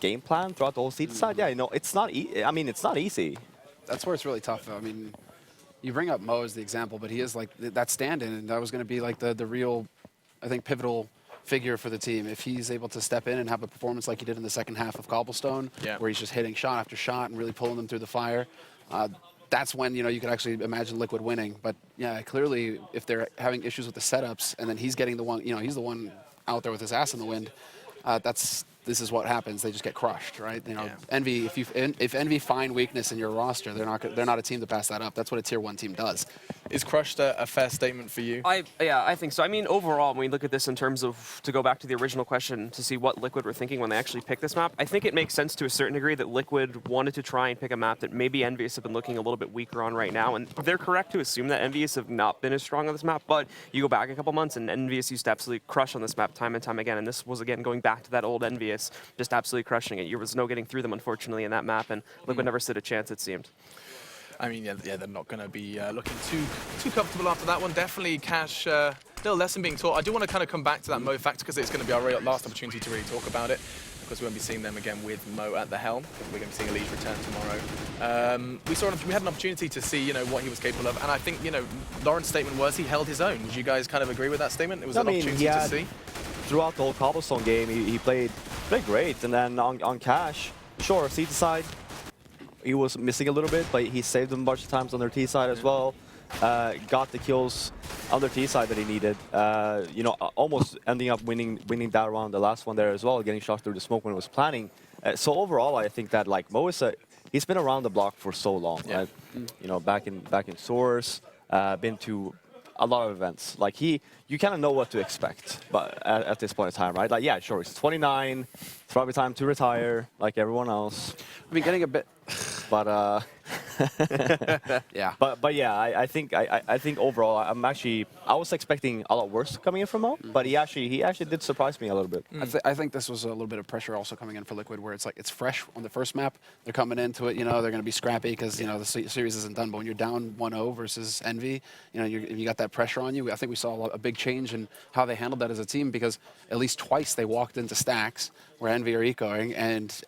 game plan throughout the whole CD side, yeah, you know, it's not easy. That's where it's really tough, though. I mean, you bring up Mo as the example, but he is like that stand-in, and that was going to be like the real, I think, pivotal figure for the team. If he's able to step in and have a performance like he did in the second half of Cobblestone, where he's just hitting shot after shot and really pulling them through the fire, that's when, you know, you could actually imagine Liquid winning. But yeah, clearly, if they're having issues with the setups, and then he's getting the one, you know, he's the one out there with his ass in the wind, this is what happens. They just get crushed, right? You know, Envy. If Envy find weakness in your roster, they're not a team to pass that up. That's what a tier 1 team does. Is crushed a fair statement for you? Yeah, I think so. I mean, overall, when we look at this in terms of, to go back to the original question, to see what Liquid were thinking when they actually picked this map, I think it makes sense to a certain degree that Liquid wanted to try and pick a map that maybe EnVyUs have been looking a little bit weaker on right now, and they're correct to assume that EnVyUs have not been as strong on this map, but you go back a couple months and EnVyUs used to absolutely crush on this map time and time again, and this was, again, going back to that old EnVyUs, just absolutely crushing it. There was no getting through them, unfortunately, in that map, and Liquid never stood a chance, it seemed. I mean, yeah, they're not going to be looking too comfortable after that one. Definitely Cash, little lesson being taught. I do want to kind of come back to that Mo factor because it's going to be our last opportunity to really talk about it, because we won't be seeing them again with Mo at the helm. We're going to be seeing Elise return tomorrow. We had an opportunity to see, what he was capable of, and I think, Lauren's statement was he held his own. Would you guys kind of agree with that statement? It was an opportunity to see. Throughout the whole Cobblestone game, he played great, and then on Cash, sure, C side. He was missing a little bit, but he saved them a bunch of times on their T side as well. Got the kills on their T side that he needed. Almost ending up winning that round, the last one there as well, getting shot through the smoke when it was planning. So overall, I think that Mo is he's been around the block for so long, right? Back in Source, been to a lot of events. You kind of know what to expect, but at this point in time, right? Yeah, sure, he's 29. It's probably time to retire, like everyone else. I mean, getting a bit. But yeah. But yeah, I think overall I was expecting a lot worse coming in from Mo, but he actually did surprise me a little bit. I think this was a little bit of pressure also coming in for Liquid, where it's fresh on the first map. They're coming into it, they're going to be scrappy because the series isn't done. But when you're down 1-0 versus Envy, you got that pressure on you. I think we saw a big change in how they handled that as a team, because at least twice they walked into stacks where Envy are ecoing, and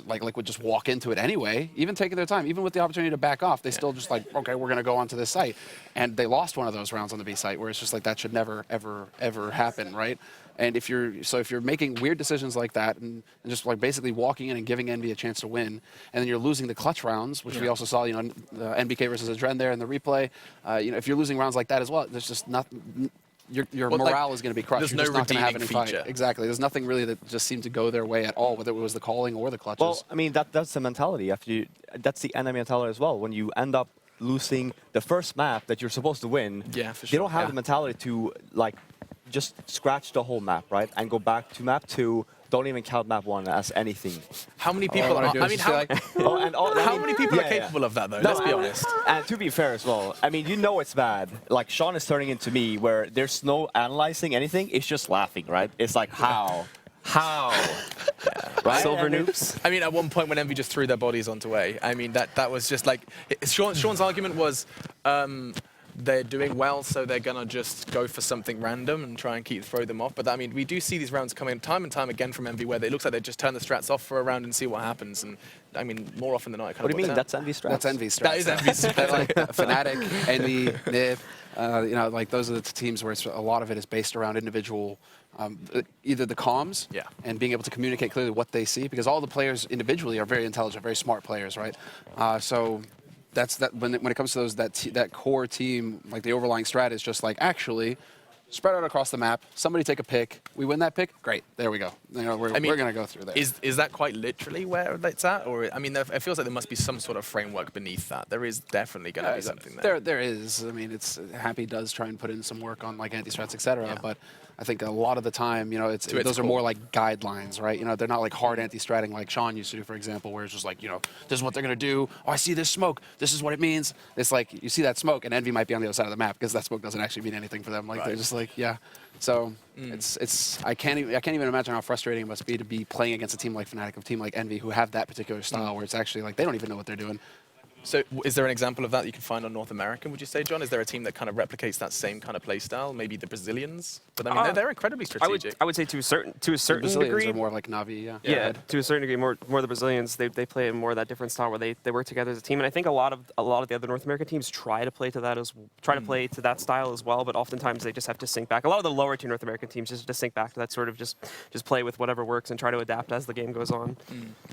Liquid just walk into it anyway, even taking their time, even with the opportunity to back off. They still just okay, we're going to go onto this site, and they lost one of those rounds on the B site, where it's just that should never, ever happen, right? And if you're making weird decisions like that, and just basically walking in and giving Envy a chance to win, and then you're losing the clutch rounds, which we also saw, the NBK versus Adren there in the replay. If you're losing rounds like that as well, there's just nothing. Your morale is going to be crushed. There's You're just no not going to have any redeeming feature. fight. Exactly. There's nothing really that just seemed to go their way at all, whether it was the calling or the clutches. Well, I mean that's the mentality. That's the enemy mentality as well. When you end up losing the first map that you're supposed to win, yeah, for sure. They don't have the mentality to just scratch the whole map, right, and go back to map 2. Don't even count map 1 as anything. How many people are? I mean, how many people are capable of that, though? Let's be honest. And to be fair as well, I mean, it's bad. Sean is turning into me, where there's no analyzing anything. It's just laughing, right? It's like, how? Right? Silver noobs. I mean, at one point when Envy just threw their bodies onto A, I mean, that was just Sean's argument was, they're doing well, so they're going to just go for something random and try and throw them off. But I mean, we do see these rounds coming time and time again from Envy, where it looks like they just turn the strats off for a round and see what happens. And I mean, more often than not, what do you mean? That's Envy strats? That's Envy strats. That is Envy strats. Fnatic, Envy, Nib, those are the teams where a lot of it is based around individual, either the comms and being able to communicate clearly what they see, because all the players individually are very intelligent, very smart players, right? So that's that. When it comes to that core team, the overlying strat is just actually spread out across the map. Somebody take a pick. We win that pick. Great. There we go. We're going to go through there. Is that quite literally where it's at, or I mean, it feels like there must be some sort of framework beneath that. There is definitely going to be something there. There is. I mean, Happy does try and put in some work on anti-strats, etc. But I think a lot of the time, those are more like guidelines, right? They're not hard anti-stratting like Sean used to do, for example, where it's just this is what they're going to do. Oh, I see this smoke. This is what it means. It's you see that smoke, and Envy might be on the other side of the map because that smoke doesn't actually mean anything for them. They're just yeah. So I can't even imagine how frustrating it must be to be playing against a team like Fnatic, a team like Envy, who have that particular style where it's actually they don't even know what they're doing. So is there an example of that you can find on North America, would you say, John? Is there a team that kind of replicates that same kind of play style? Maybe the Brazilians? But I mean, they're incredibly strategic. I would say to a certain the Brazilians degree. are more like Navi, Yeah, to a certain degree, more the Brazilians. They play in more of that different style where they work together as a team. And I think a lot of the other North American teams try to play to that style as well. But oftentimes they just have to sink back. A lot of the lower tier North American teams just sink back to that sort of just play with whatever works and try to adapt as the game goes on.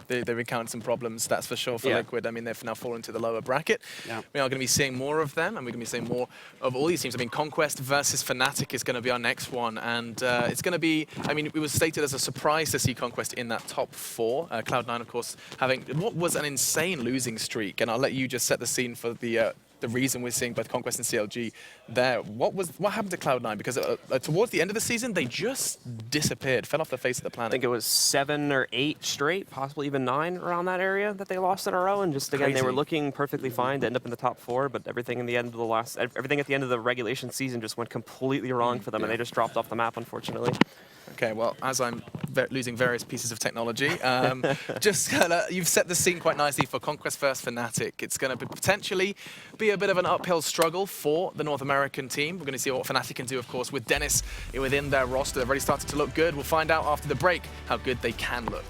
They've encountered some problems, that's for sure, for Liquid. I mean, they've now fallen to the lower bracket. Yeah. We are going to be seeing more of them, and we're going to be seeing more of all these teams. I mean, Conquest versus Fnatic is going to be our next one, and it's going to be, I mean, it was stated as a surprise to see Conquest in that top 4. Cloud9, of course, having what was an insane losing streak, and I'll let you just set the scene for the the reason we're seeing both Conquest and CLG there. What happened to Cloud9? Because towards the end of the season, they just disappeared, fell off the face of the I planet. think it was 7 or 8 straight, possibly even 9 around that area that they lost in a row. And just again, they were Crazy. looking perfectly fine to end up in the top 4, but everything at the end of the regulation season just went completely wrong for them, and they just dropped off the map, unfortunately. Okay, well, as I'm losing various pieces of technology, you've set the scene quite nicely for Conquest vs Fnatic. It's going to potentially be a bit of an uphill struggle for the North American team. We're going to see what Fnatic can do, of course, with Dennis within their roster. They've already started to look good. We'll find out after the break how good they can look.